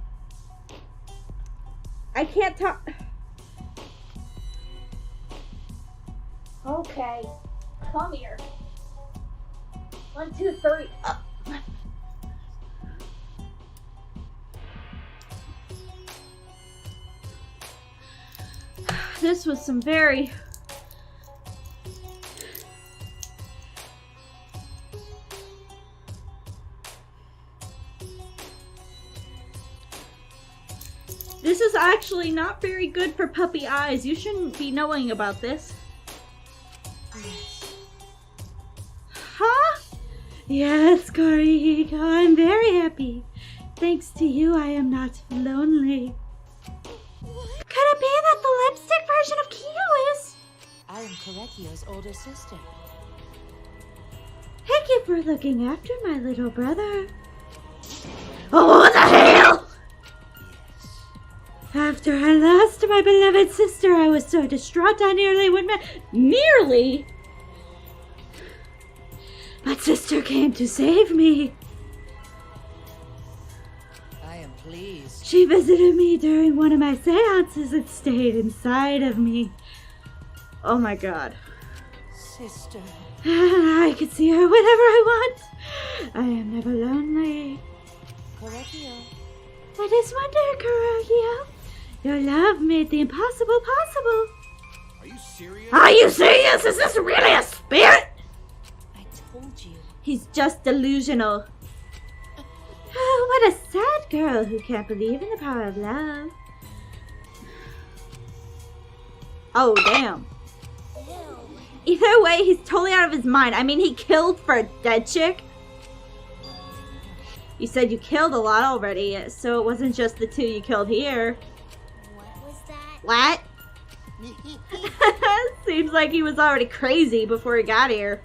I can't talk. Okay. Come here. 1, 2, 3. Up. This was some very... This is actually not very good for puppy eyes. You shouldn't be knowing about this. Huh? Yes, Korihiko, I'm very happy. Thanks to you, I am not lonely. Could it be that the lipstick version of Kyo is? I am Korekio's older sister. Thank you for looking after my little brother. Oh, what the hell? After I lost my beloved sister, I was so distraught I nearly went mad. Nearly? But sister came to save me. I am pleased. She visited me during one of my seances and stayed inside of me. Oh my god. Sister. I can see her whenever I want. I am never lonely. Korekio. I just wonder, Kurohio. Your love made the impossible possible. Are you serious? Are you serious? Is this really a spirit? I told you. He's just delusional. Oh, what a sad girl who can't believe in the power of love. Oh, damn. Either way, he's totally out of his mind. I mean, he killed for a dead chick. You said you killed a lot already, so it wasn't just the 2 you killed here. What was that? What? Seems like he was already crazy before he got here.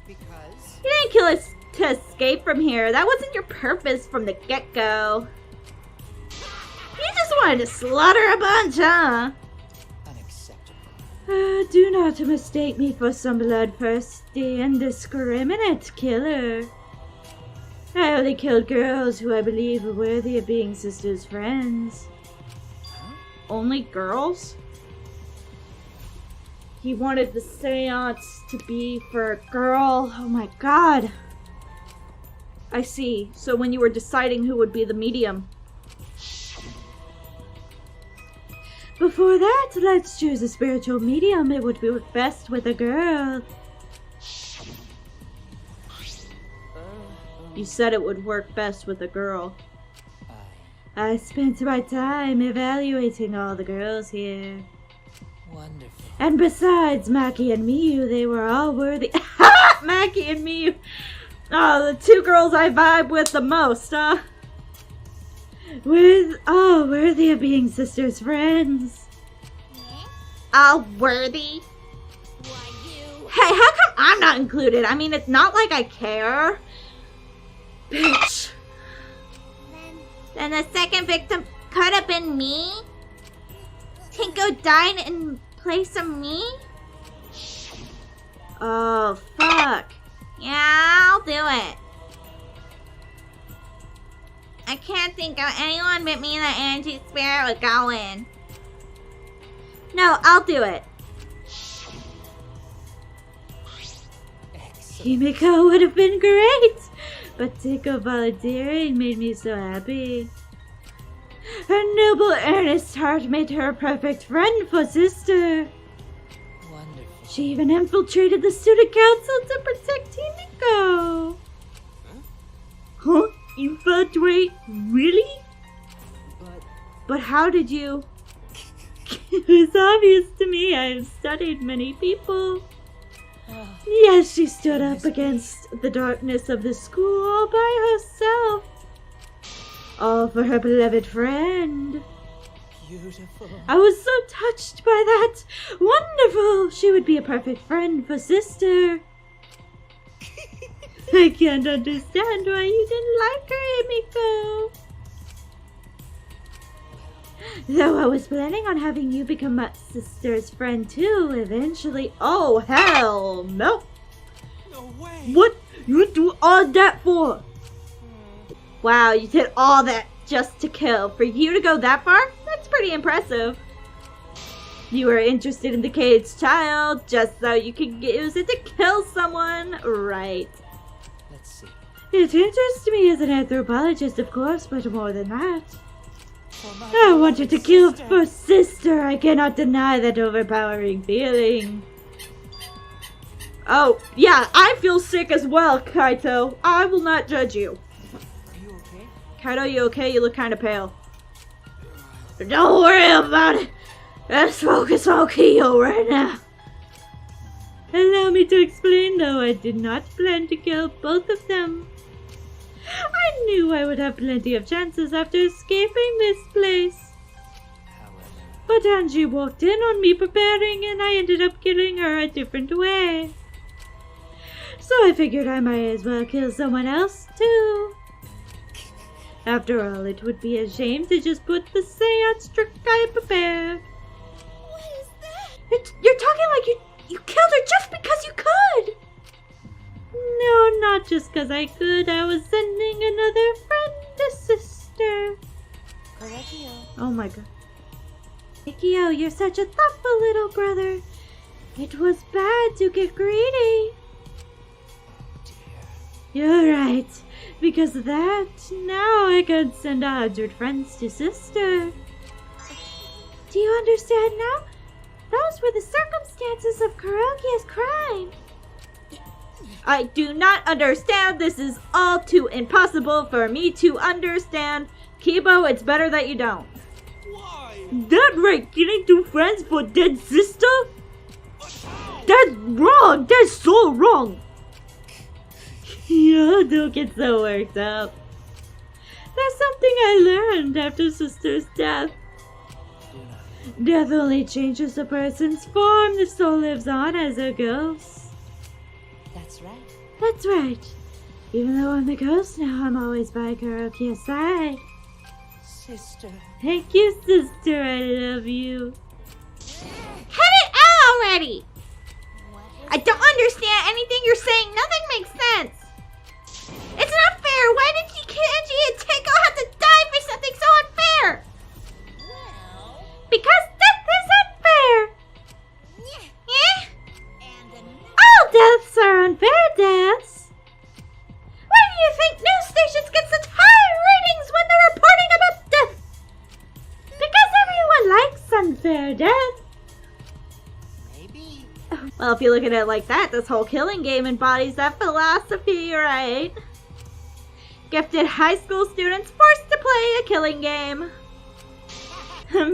Because? You didn't kill us to escape from here. That wasn't your purpose from the get-go. You just wanted to slaughter a bunch, huh? Unacceptable. Do not mistake me for some bloodthirsty, indiscriminate killer. I only killed girls who I believe were worthy of being sisters' friends. Huh? Only girls? He wanted the seance to be for a girl. Oh my god. I see. So when you were deciding who would be the medium. Before that, let's choose a spiritual medium. It would work best with a girl. You said it would work best with a girl. I spent my time evaluating all the girls here. Wonderful. And besides Maki and Miyu, they were all worthy. Maki and Miyu. Oh, the two girls I vibe with the most, huh? With all worthy of being sisters' friends. All worthy? Why, you... Hey, how come I'm not included? I mean, it's not like I care. Bitch. Then the second victim could have been me? Tenko died in place of me? Oh, fuck. Yeah, I'll do it. I can't think of anyone but me that Angie Spirit would go in. No, I'll do it. Excellent. Himiko would have been great, but Tenko volunteering made me so happy. Her noble, earnest heart made her a perfect friend for sister. Wonderful. She even infiltrated the student council to protect Himiko. Huh? Infiltrate? Really? But how did you? It was obvious to me. I have studied many people. Yes, she stood up against the darkness of the school all by herself. All for her beloved friend. Beautiful. I was so touched by that. Wonderful. She would be a perfect friend for sister. I can't understand why you didn't like her, Himiko. Though I was planning on having you become my sister's friend too, eventually. Oh, hell no. No way. What? You do all that for? Wow, you did all that just to kill. For you to go that far? That's pretty impressive. You were interested in the caged child just so you could use it to kill someone, right? Let's see. It interests me as an anthropologist, of course, but more than that. I wanted to kill for sister. I cannot deny that overpowering feeling. Oh, yeah, I feel sick as well, Kaito. I will not judge you. Are you okay? Kaito, you okay? You look kind of pale. Don't worry about it. Let's focus on Kyo right now. Allow me to explain, though. I did not plan to kill both of them. I knew I would have plenty of chances after escaping this place. However, But Angie walked in on me preparing and I ended up killing her a different way. So I figured I might as well kill someone else too. After all, it would be a shame to just put the seance trick I prepared. What is that? You're talking like you killed her just because you could! No, not just because I could. I was sending another friend to sister. Correggio. Oh my god. Ikio, you're such a thoughtful little brother. It was bad to get greedy. You're right. Because of that, now I can send 100 friends to sister. Do you understand now? Those were the circumstances of Kuroki's crime. I do not understand. This is all too impossible for me to understand. Kibo, it's better that you don't. Why? That right, killing 2 friends for dead sister? That's wrong. That's so wrong. Yeah, don't get so worked up. That's something I learned after sister's death. Death only changes a person's form. The soul lives on as a ghost. That's right. That's right. Even though I'm the ghost now, I'm always by Kuroki's side. Sister. Thank you, sister. I love you. Cut it out already! I don't understand anything you're saying. Nothing makes sense. It's not fair. Why did Angie and Tenko have to die for something so unfair? Well, Because death is unfair. yeah. Eh? And another. All deaths are unfair deaths. Why do you think news stations get such high ratings when they're reporting about death? Because everyone likes unfair death. Maybe. Well, if you look at it like that, this whole killing game embodies that philosophy, right? Gifted high school students forced to play a killing game.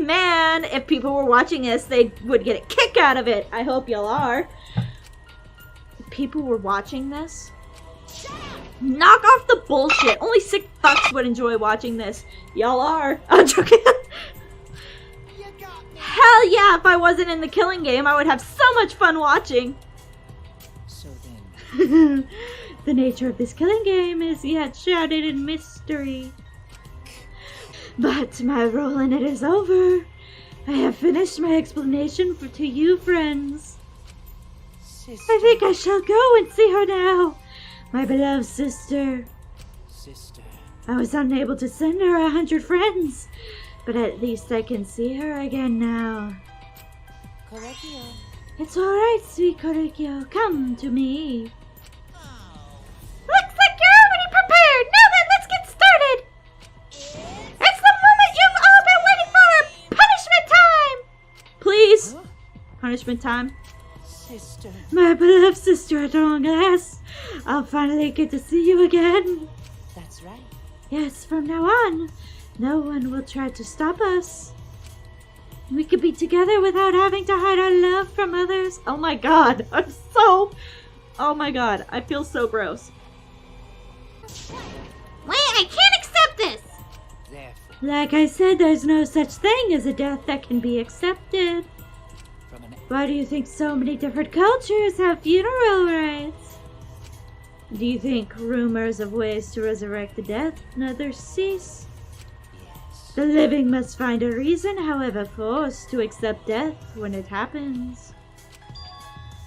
Man, if people were watching this, they would get a kick out of it. I hope y'all are. If people were watching this, knock off the bullshit. Only sick fucks would enjoy watching this. Y'all are. I'm joking. Hell yeah, if I wasn't in the killing game, I would have so much fun watching. So then, The nature of this killing game is yet shrouded in mystery. But my role in it is over. I have finished my explanation to you, friends. sister. I think I shall go and see her now. My beloved sister. Sister. I was unable to send her 100 friends, but at least I can see her again now. Correctio. It's alright, sweet Korikyo. Come to me. Looks like you're already prepared. Now then, let's get started. It's the moment you've all been waiting for. Punishment time. Please. Huh? Punishment time. Sister. My beloved sister at long last. I'll finally get to see you again. That's right. Yes, from now on, no one will try to stop us. We could be together without having to hide our love from others. Oh my god, oh my god, I feel so gross. Wait, I can't accept this. Therefore, Like I said, there's no such thing as a death that can be accepted. from an Why do you think so many different cultures have funeral rites? Do you think rumors of ways to resurrect the dead never cease? yes. The living must find a reason, however forced, to accept death when it happens.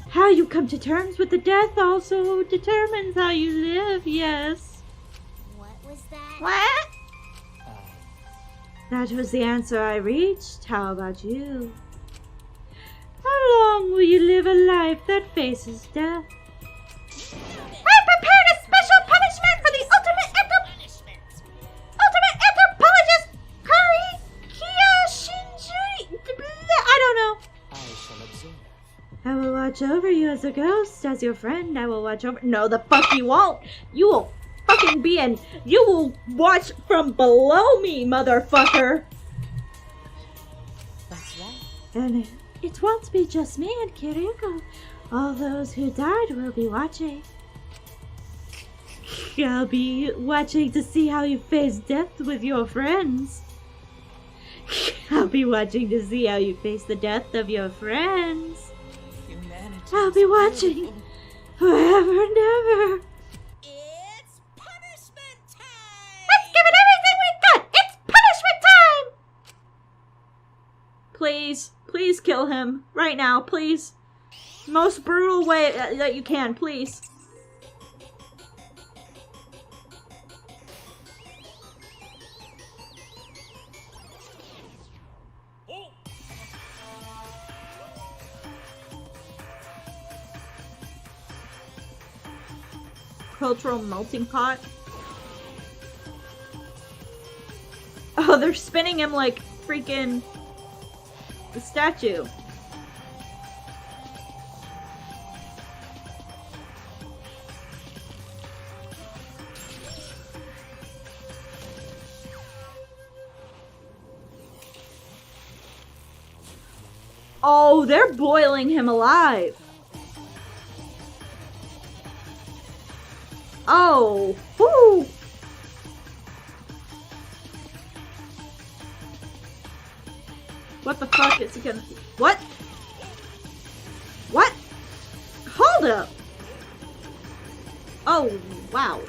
How you come to terms with the death also determines how you live, yes. What was that? What? That was the answer I reached. How about you? How long will you live a life that faces death? I prepared a special punishment for the ultimate anthropologist, Kari Kiyoshinji. I don't know. I shall observe. I will watch over you as a ghost, as your friend. I will watch over. No, the fuck you won't. You will fucking be in. You will watch from below me, motherfucker. That's right. And it won't be just me and Kiriko. All those who died will be watching. I'll be watching to see how you face death with your friends. I'll be watching to see how you face the death of your friends. Humanity. I'll be watching forever and ever. It's punishment time! Let's give it everything we got. It's punishment time. Please, please kill him right now, please. Most brutal way that you can, please. Cultural melting pot. Oh, they're spinning him like freaking the statue. Oh, they're boiling him alive. Oh, whoo. What the fuck is he gonna... What? What? Hold up! Oh, wow.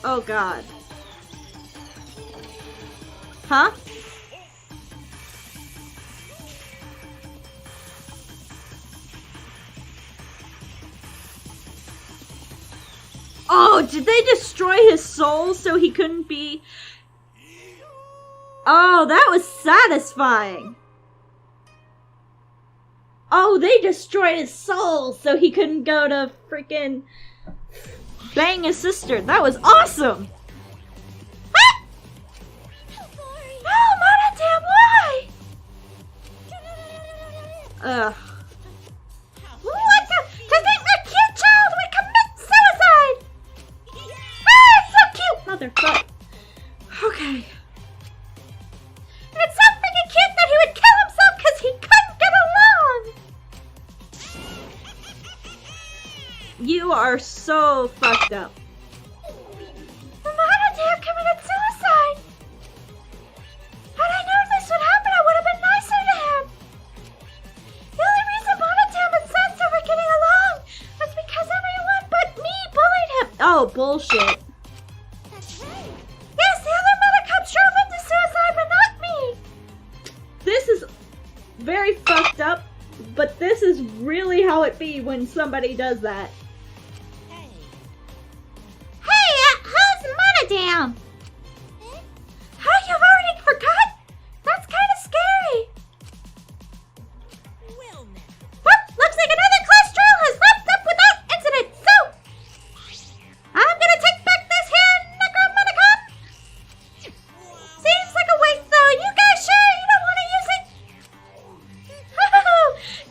Oh god. Huh? Oh, did they destroy his soul so he couldn't be... Oh, that was satisfying. Oh, they destroyed his soul so he couldn't go to freaking bang his sister. That was awesome. Ah! Oh, Monodam, why? Ugh. What the? To think that cute child would commit suicide! Ah, it's so cute! Motherfucker. Okay. And it's so freaking cute that he would kill himself because he couldn't get along! You are so fucked up. Monodam committed suicide! Had I known this would happen, I would have been nicer to him! The only reason Monodam and Sansa were getting along was because everyone but me bullied him! Oh, bullshit. That's right. Yes, the other Medicops drove him to suicide, but not me! This is very fucked up, but this is really how it be when somebody does that. Hey, Hey, how's Monodam? Oh, you've already forgot? That's kind of scary. well now. Well, looks like another class trial has wrapped up without incident, so... I'm gonna take back this here Necromonicon. Seems like a waste, though. You guys sure you don't want to use it?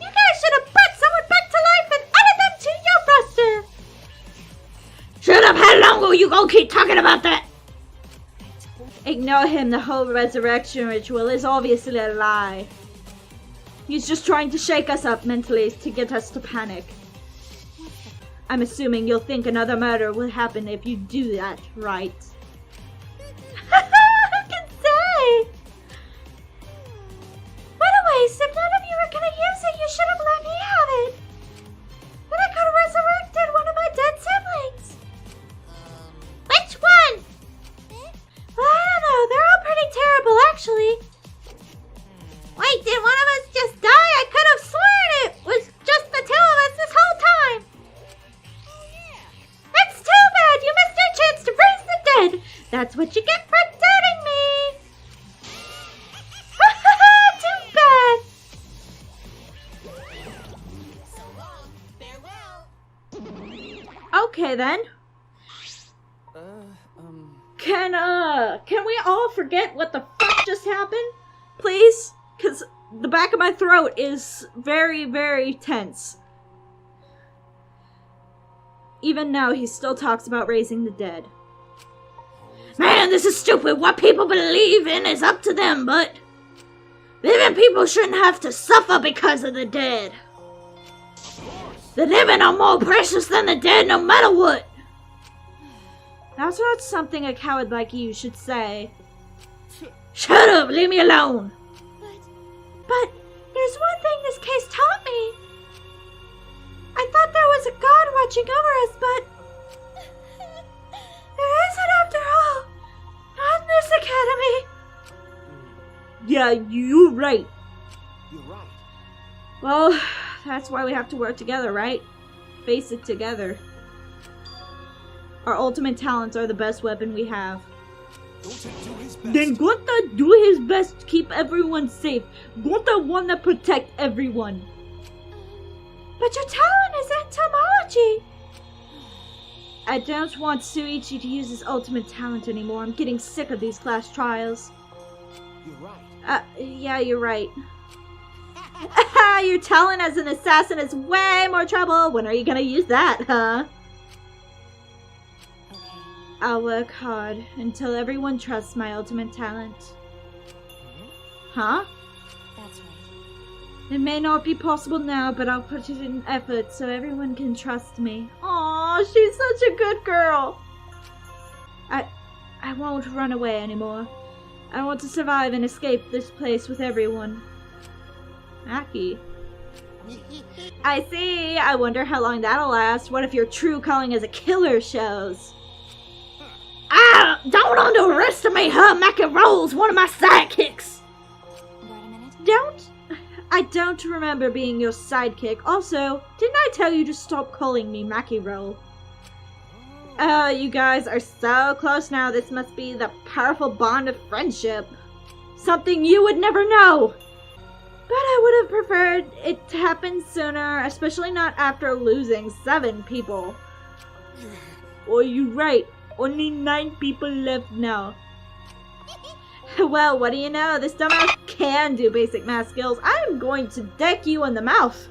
You guys should have brought someone back to life and added them to your roster. Shut up! How long will you gonna keep talking about that? Ignore him. The whole resurrection ritual is obviously a lie. He's just trying to shake us up mentally to get us to panic. I'm assuming you'll think another murder will happen if you do that, right? Who can say? What a waste. If none of you were gonna use it, you should have let me have it. Then I could have resurrected one of my dead siblings. Which one? Well, I don't know. They're all pretty terrible, actually. Wait, did one of us just die? I could have sworn it was just the two of us this whole time. That's too bad. You missed your chance to raise the dead. That's what you get for doubting me. Too bad. So long. Farewell. Okay then. Can we all forget what the fuck just happened? Please? Cause the back of my throat is very, very tense. Even now, he still talks about raising the dead. Man, this is stupid. What people believe in is up to them, but living people shouldn't have to suffer because of the dead. The living are more precious than the dead no matter what. That's not something a coward like you should say. Shut up, leave me alone. But there's one thing this case taught me. I thought there was a god watching over us, but there isn't after all. Not in this academy. Yeah, you're right. You're right. Well, that's why we have to work together, right? Face it together. Our ultimate talents are the best weapon we have. Don't do his best. Then Gonta do his best to keep everyone safe. Gonta wanna protect everyone. But your talent is entomology. I don't want Suichi to use his ultimate talent anymore. I'm getting sick of these class trials. You're right. Yeah, you're right. Your talent as an assassin is way more trouble. When are you gonna use that, huh? Okay. I'll work hard until everyone trusts my ultimate talent. Huh? That's right. It may not be possible now, but I'll put it in effort so everyone can trust me. Aw, she's such a good girl. I won't run away anymore. I want to survive and escape this place with everyone. Aki. I see. I wonder how long that'll last. What if your true calling as a killer shows? Ah! Don't underestimate her! Mackie Roll's one of my sidekicks! Got a minute? I don't remember being your sidekick. Also, didn't I tell you to stop calling me Mackie Roll? Oh, you guys are so close now. This must be the powerful bond of friendship. Something you would never know. But I would have preferred it to happen sooner, especially not after losing 7 people. Oh, you're right. Only 9 people left now. Well, what do you know? This dumbass can do basic math skills. I'm going to deck you in the mouth.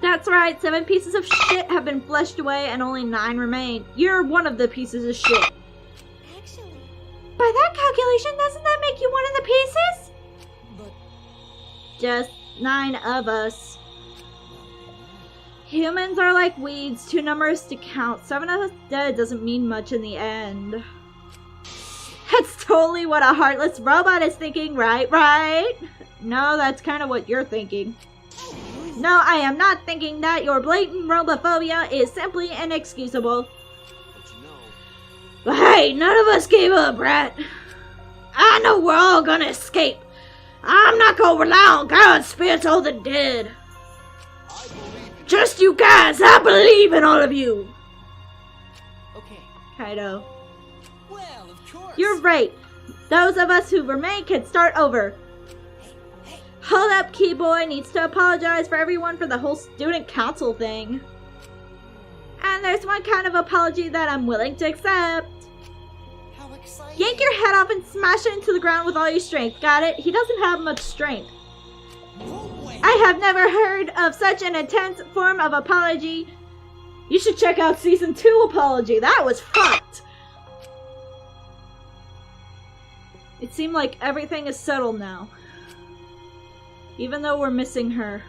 That's right. 7 pieces of shit have been fleshed away and only 9 remain. You're one of the pieces of shit. Actually, By that calculation, doesn't that make you one of the pieces? But Just 9 of us. Humans are like weeds, too numerous to count. 7 of us dead doesn't mean much in the end. That's totally what a heartless robot is thinking, right? No, that's kind of what you're thinking. No, I am not thinking that. Your blatant robophobia is simply inexcusable. But you know, But hey, none of us gave up, Rat. I know we're all gonna escape. I'm not gonna rely on God's spirits or the dead. I believe in Just you guys, I believe in all of you. okay. Kaido. Well, of course. You're right. Those of us who remain can start over. Hold up, Keyboy needs to apologize for everyone for the whole student council thing. And there's one kind of apology that I'm willing to accept. How exciting. Yank your head off and smash it into the ground with all your strength. Got it? He doesn't have much strength. I have never heard of such an intense form of apology. You should check out Season 2 Apology. That was fucked. It seemed like everything is settled now. Even though we're missing her.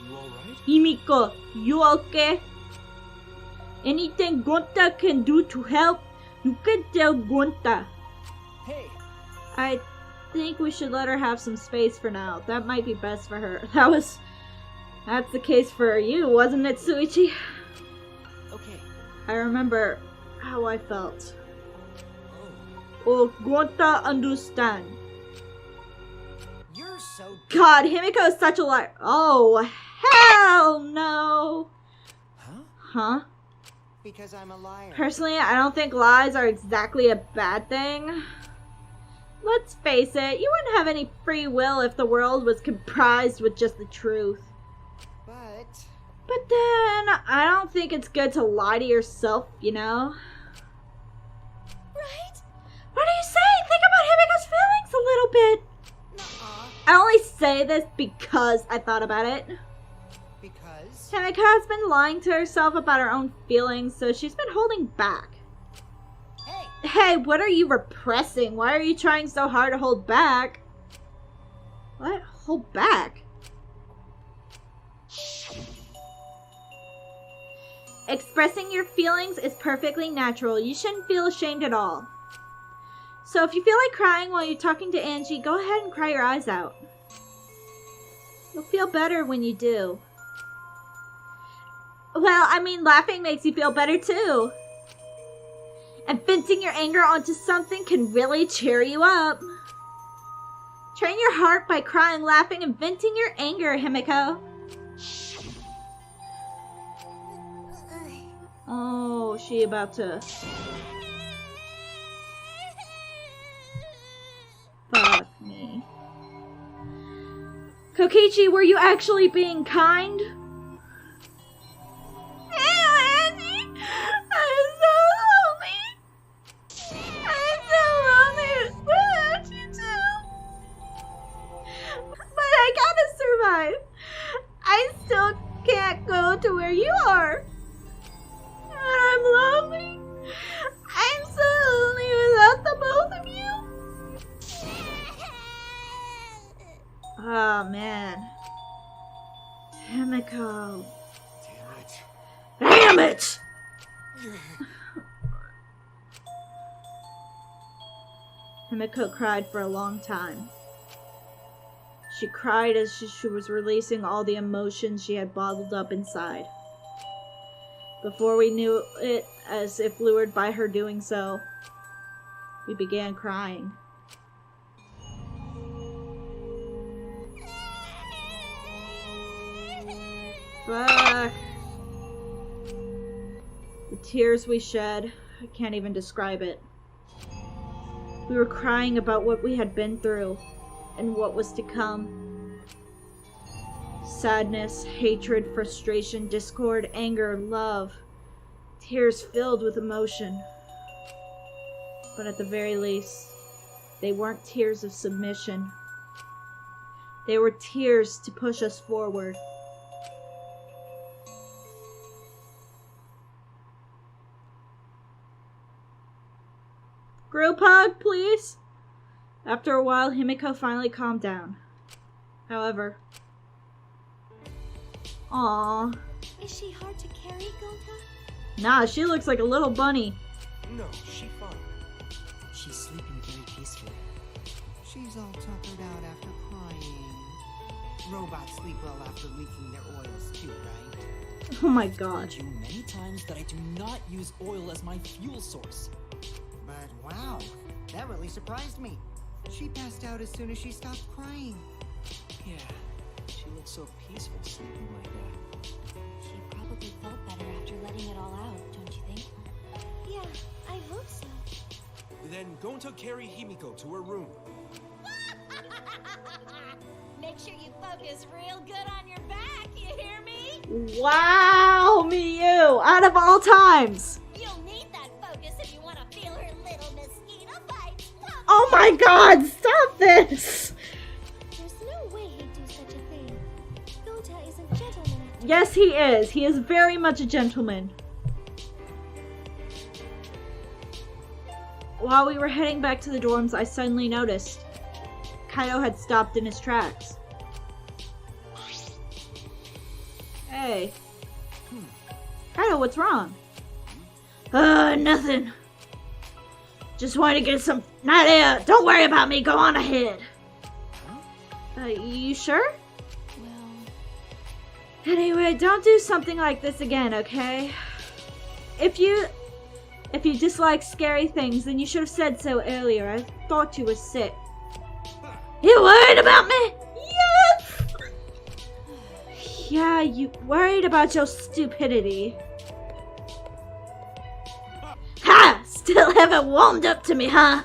you all right? Himiko, you okay? Anything Gonta can do to help, you can tell Gonta. Hey, I think we should let her have some space for now. That might be best for her. That's the case for you, wasn't it, Suichi? okay. I remember how I felt. Oh, Gonta understand. You're so God, Himiko is such a liar. Oh, hell no. Huh? because I'm a liar. Personally, I don't think lies are exactly a bad thing. Let's face it, you wouldn't have any free will if the world was comprised with just the truth. But then, I don't think it's good to lie to yourself, you know? right? What are you saying? Think about Himiko's feelings a little bit. I only say this because I thought about it. Because Himiko has been lying to herself about her own feelings, so she's been holding back. Hey, what are you repressing? Why are you trying so hard to hold back? What? Hold back? Expressing your feelings is perfectly natural. You shouldn't feel ashamed at all. So if you feel like crying while you're talking to Angie, go ahead and cry your eyes out. You'll feel better when you do. Well, I mean, laughing makes you feel better too. And venting your anger onto something can really cheer you up. Train your heart by crying, laughing, and venting your anger, Himiko. Oh, she about to... Fuck me. Kokichi, were you actually being kind? I still can't go to where you are. I'm lonely. I'm so lonely without the both of you. Oh, man. Himiko. Damn it. Damn it! Himiko cried for a long time. She cried as she was releasing all the emotions she had bottled up inside. Before we knew it, as if lured by her doing so, we began crying. Fuck. The tears we shed, I can't even describe it. We were crying about what we had been through and what was to come. Sadness, hatred, frustration, discord, anger, love. Tears filled with emotion. But at the very least, they weren't tears of submission. They were tears to push us forward. Group hug, please. After a while, Himiko finally calmed down. However, aww. Is she hard to carry, Gonta? Nah, she looks like a little bunny. No, she fine. She's sleeping very peacefully. She's all tuckered out after crying. Robots sleep well after leaking their oils too, right? Oh my I've god. told you many times that I do not use oil as my fuel source. But wow, that really surprised me. She passed out as soon as she stopped crying. Yeah, she looks so peaceful sleeping like that. She probably felt better after letting it all out, don't you think? Yeah, I hope so. Then Gonta carry Himiko to her room. Make sure you focus real good on your back, you hear me? Wow, Miyu! Out of all times! You'll need that focus if you want to feel her little mosquito bites. Oh my god, stop this! There's no way he'd do such a thing. Gonta is a gentleman. Yes, he is. He is very much a gentleman. While we were heading back to the dorms, I suddenly noticed Kaido had stopped in his tracks. Hey. Kaido, what's wrong? Nothing. Just wanted to get some night air. Don't worry about me. Go on ahead. You sure? Well, Anyway, don't do something like this again, okay? If you dislike scary things, then you should have said so earlier. I thought you were sick. You worried about me? Yes! Yeah, you worried about your stupidity. Ha! Still haven't warmed up to me, huh?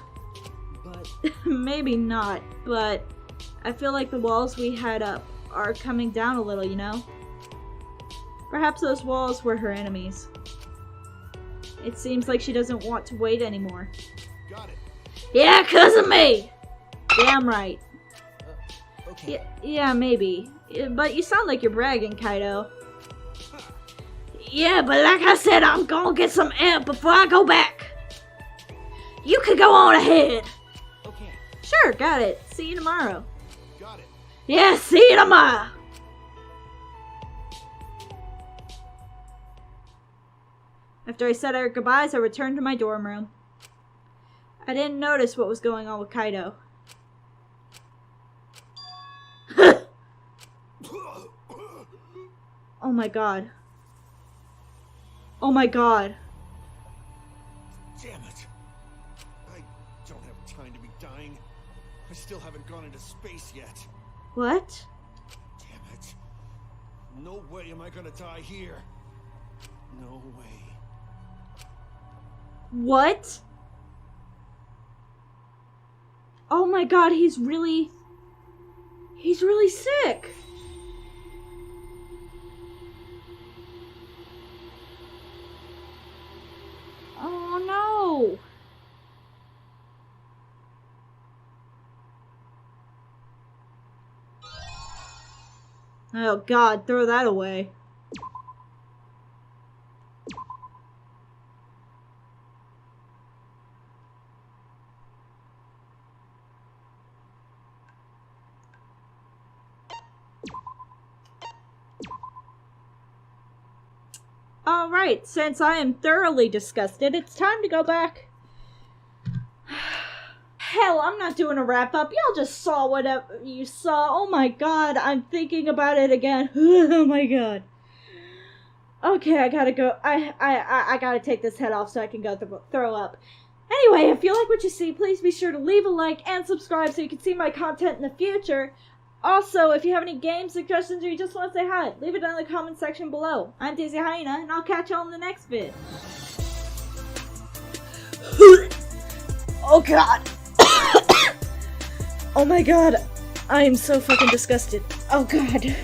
But Maybe not, but I feel like the walls we had up are coming down a little, you know? Perhaps those walls were her enemies. It seems like she doesn't want to wait anymore. Got it. Yeah, 'cause of me! Damn right. okay. Yeah, maybe. But you sound like you're bragging, Kaido. Yeah, but like I said, I'm gonna get some air before I go back. You can go on ahead. Okay. Sure, got it. See you tomorrow. Got it. Yeah, see you tomorrow. After I said our goodbyes, I returned to my dorm room. I didn't notice what was going on with Kaido. Oh my god. Oh my god. Damn it. I don't have time to be dying. I still haven't gone into space yet. What? Damn it. No way am I gonna die here. No way. What? Oh my god, he's really sick. Oh no. Oh god, throw that away. Alright, since I am thoroughly disgusted, it's time to go back. Hell, I'm not doing a wrap-up. Y'all just saw whatever you saw. Oh my god, I'm thinking about it again. Oh my god. Okay, I gotta go. I gotta take this head off so I can go throw up. Anyway, if you like what you see, please be sure to leave a like and subscribe so you can see my content in the future. Also, if you have any game suggestions or you just want to say hi, leave it down in the comment section below. I'm Daisy Hyena, and I'll catch y'all in the next vid. Oh god. Oh my god. I am so fucking disgusted. Oh god.